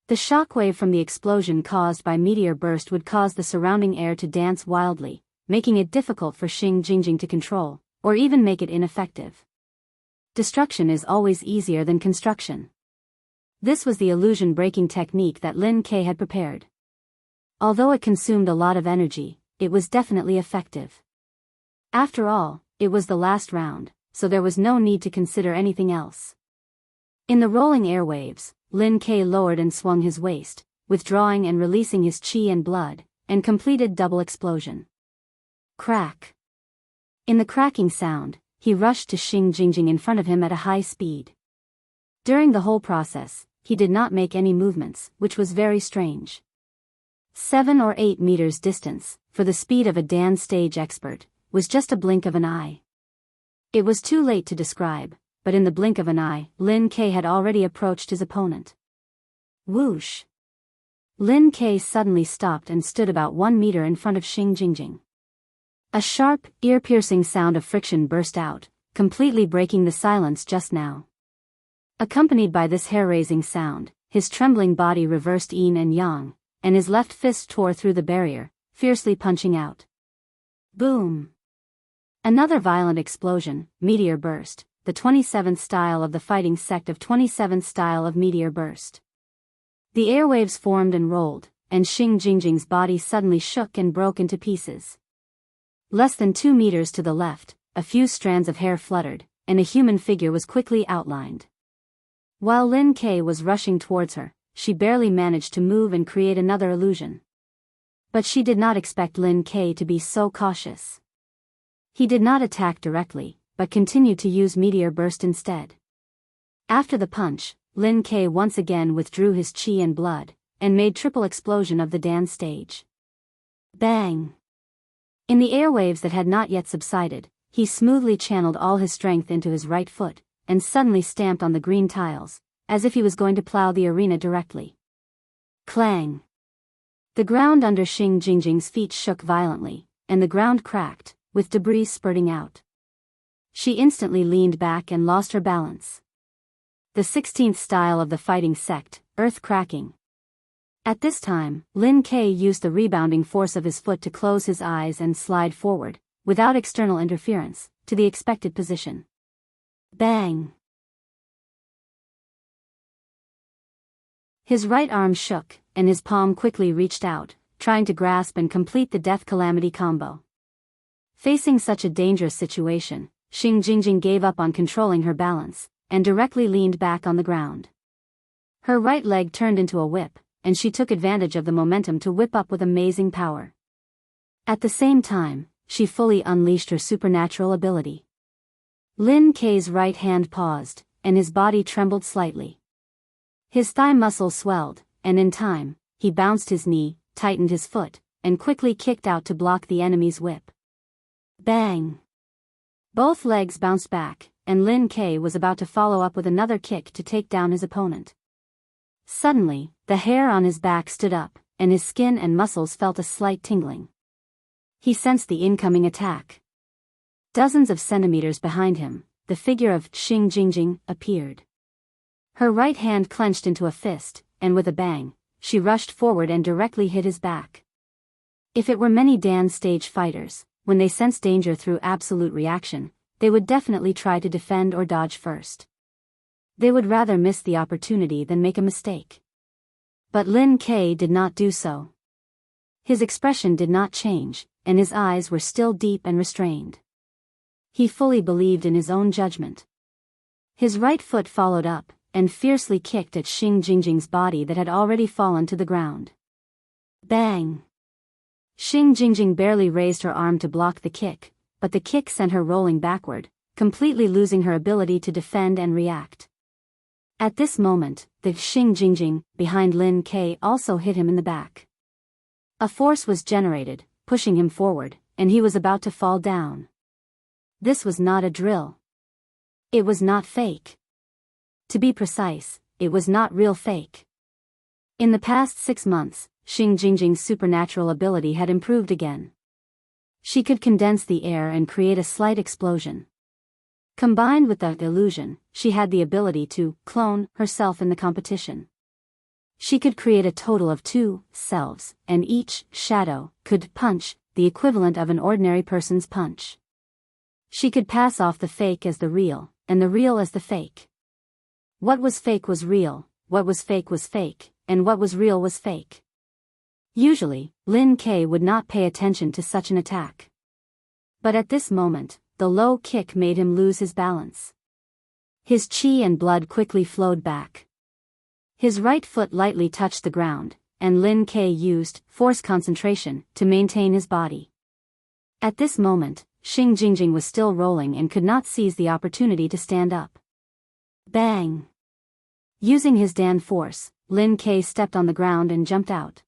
The shockwave from the explosion caused by meteor burst would cause the surrounding air to dance wildly, making it difficult for Xing Jingjing to control, or even make it ineffective. Destruction is always easier than construction. This was the illusion-breaking technique that Lin Ke had prepared. Although it consumed a lot of energy, it was definitely effective. After all, it was the last round, so there was no need to consider anything else. In the rolling airwaves, Lin Ke lowered and swung his waist, withdrawing and releasing his qi and blood, and completed double explosion. Crack. In the cracking sound, he rushed to Xing Jingjing in front of him at a high speed. During the whole process, he did not make any movements, which was very strange. 7 or 8 meters distance, for the speed of a dance stage expert, was just a blink of an eye. It was too late to describe, but in the blink of an eye, Lin Ke had already approached his opponent. Whoosh! Lin Ke suddenly stopped and stood about 1 meter in front of Xing Jingjing. A sharp, ear-piercing sound of friction burst out, completely breaking the silence just now. Accompanied by this hair-raising sound, his trembling body reversed yin and yang, and his left fist tore through the barrier, fiercely punching out. Boom! Another violent explosion, meteor burst, the 27th style of the fighting sect of 27th style of meteor burst. The airwaves formed and rolled, and Xing Jingjing's body suddenly shook and broke into pieces. Less than 2 meters to the left, a few strands of hair fluttered, and a human figure was quickly outlined. While Lin Ke was rushing towards her, she barely managed to move and create another illusion. But she did not expect Lin Ke to be so cautious. He did not attack directly, but continued to use meteor burst instead. After the punch, Lin Ke once again withdrew his qi and blood, and made triple explosion of the dance stage. Bang! In the airwaves that had not yet subsided, he smoothly channeled all his strength into his right foot, and suddenly stamped on the green tiles, as if he was going to plow the arena directly. Clang! The ground under Xing Jingjing's feet shook violently, and the ground cracked, with debris spurting out. She instantly leaned back and lost her balance. The 16th style of the fighting sect, earth cracking. At this time, Lin Ke used the rebounding force of his foot to close his eyes and slide forward, without external interference, to the expected position. Bang! His right arm shook, and his palm quickly reached out, trying to grasp and complete the death calamity combo. Facing such a dangerous situation, Xing Jingjing gave up on controlling her balance, and directly leaned back on the ground. Her right leg turned into a whip, and she took advantage of the momentum to whip up with amazing power. At the same time, she fully unleashed her supernatural ability. Lin Ke's right hand paused, and his body trembled slightly. His thigh muscle swelled, and in time, he bounced his knee, tightened his foot, and quickly kicked out to block the enemy's whip. Bang! Both legs bounced back, and Lin Ke was about to follow up with another kick to take down his opponent. Suddenly, the hair on his back stood up, and his skin and muscles felt a slight tingling. He sensed the incoming attack. Dozens of centimeters behind him, the figure of Xing Jingjing appeared. Her right hand clenched into a fist, and with a bang, she rushed forward and directly hit his back. If it were many dance stage fighters, when they sense danger through absolute reaction, they would definitely try to defend or dodge first. They would rather miss the opportunity than make a mistake. But Lin Ke did not do so. His expression did not change, and his eyes were still deep and restrained. He fully believed in his own judgment. His right foot followed up, and fiercely kicked at Xing Jingjing's body that had already fallen to the ground. Bang! Xing Jingjing barely raised her arm to block the kick, but the kick sent her rolling backward, completely losing her ability to defend and react. At this moment, the Xing Jingjing, behind Lin Ke, also hit him in the back. A force was generated, pushing him forward, and he was about to fall down. This was not a drill. It was not fake. To be precise, it was not real fake. In the past 6 months, Xing Jingjing's supernatural ability had improved again. She could condense the air and create a slight explosion. Combined with the illusion, she had the ability to clone herself in the competition. She could create a total of 2 selves, and each shadow could punch, the equivalent of an ordinary person's punch. She could pass off the fake as the real, and the real as the fake. What was fake was real, what was fake, and what was real was fake. Usually, Lin K would not pay attention to such an attack. But at this moment, the low kick made him lose his balance. His chi and blood quickly flowed back. His right foot lightly touched the ground, and Lin K used force concentration to maintain his body. At this moment, Xing Jingjing was still rolling and could not seize the opportunity to stand up. Bang! Using his Dan force, Lin K stepped on the ground and jumped out.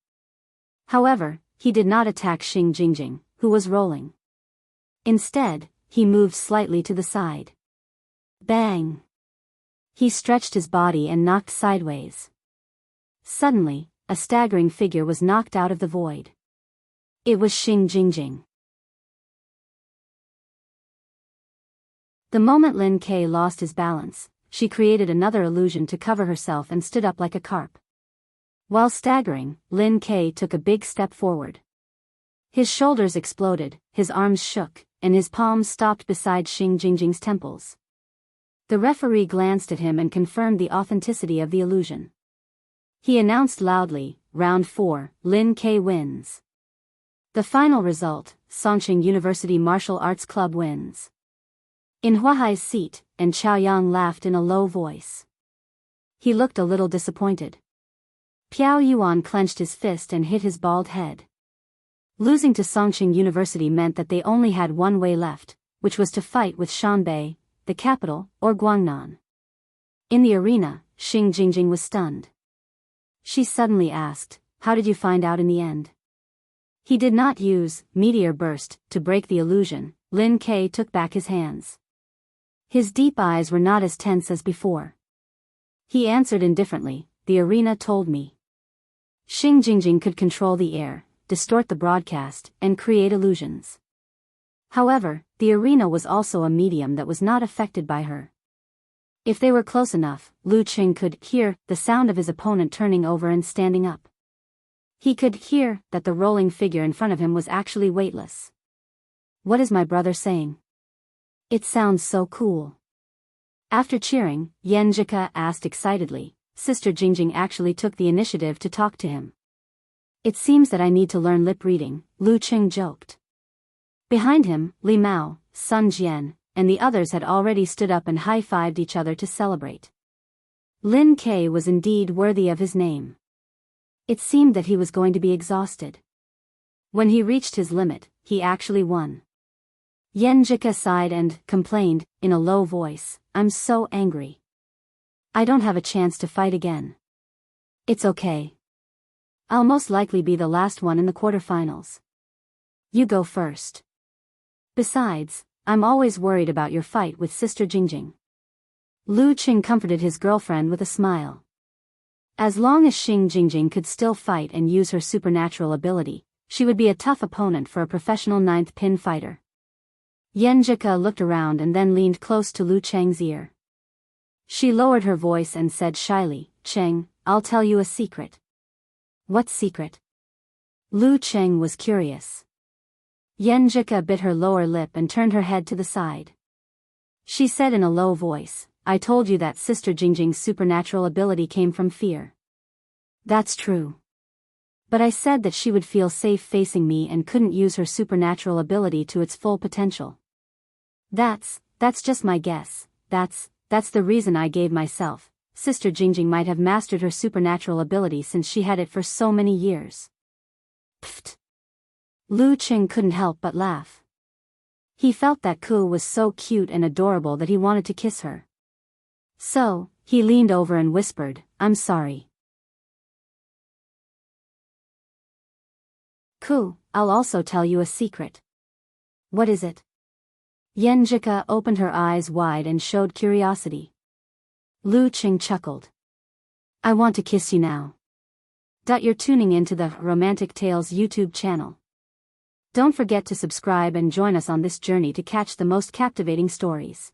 However, he did not attack Xing Jingjing, who was rolling. Instead, he moved slightly to the side. Bang! He stretched his body and knocked sideways. Suddenly, a staggering figure was knocked out of the void. It was Xing Jingjing. The moment Lin K lost his balance, she created another illusion to cover herself and stood up like a carp. While staggering, Lin K took a big step forward. His shoulders exploded, his arms shook, and his palms stopped beside Xing Jingjing's temples. The referee glanced at him and confirmed the authenticity of the illusion. He announced loudly, "Round 4, Lin K wins." The final result, Songqing University Martial Arts Club wins. In Huahai's seat, and Chaoyang laughed in a low voice. He looked a little disappointed. Piao Yuan clenched his fist and hit his bald head. Losing to Songqing University meant that they only had one way left, which was to fight with Shanbei, the capital, or Guangnan. In the arena, Xing Jingjing was stunned. She suddenly asked, "How did you find out in the end?" He did not use meteor burst to break the illusion. Lin K took back his hands. His deep eyes were not as tense as before. He answered indifferently, "The arena told me." Xing Jingjing could control the air, distort the broadcast, and create illusions. However, the arena was also a medium that was not affected by her. If they were close enough, Lu Qing could hear the sound of his opponent turning over and standing up. He could hear that the rolling figure in front of him was actually weightless. "What is my brother saying? It sounds so cool." After cheering, Yan Jika asked excitedly, "Sister Jingjing actually took the initiative to talk to him." "It seems that I need to learn lip reading," Lu Qing joked. Behind him, Li Mao, Sun Jian, and the others had already stood up and high-fived each other to celebrate. Lin K was indeed worthy of his name. It seemed that he was going to be exhausted. When he reached his limit, he actually won. Yan Jika sighed and complained, in a low voice, "I'm so angry. I don't have a chance to fight again. It's okay. I'll most likely be the last one in the quarterfinals. You go first. Besides, I'm always worried about your fight with Sister Jingjing." Lu Qing comforted his girlfriend with a smile. As long as Xing Jingjing could still fight and use her supernatural ability, she would be a tough opponent for a professional 9th pin fighter. Yan Jika looked around and then leaned close to Lu Cheng's ear. She lowered her voice and said shyly, "Cheng, I'll tell you a secret." "What secret?" Lu Cheng was curious. Yan Jika bit her lower lip and turned her head to the side. She said in a low voice, "I told you that Sister Jingjing's supernatural ability came from fear." "That's true. But I said that she would feel safe facing me and couldn't use her supernatural ability to its full potential. That's just my guess. That's the reason I gave myself. Sister Jingjing might have mastered her supernatural ability since she had it for so many years." Pfft. Lu Qing couldn't help but laugh. He felt that Ku was so cute and adorable that he wanted to kiss her. So, he leaned over and whispered, "I'm sorry. Ku, I'll also tell you a secret." "What is it?" Yan Jika opened her eyes wide and showed curiosity. Lu Qing chuckled. "I want to kiss you now." You're tuning into the Romantic Tales YouTube channel. Don't forget to subscribe and join us on this journey to catch the most captivating stories.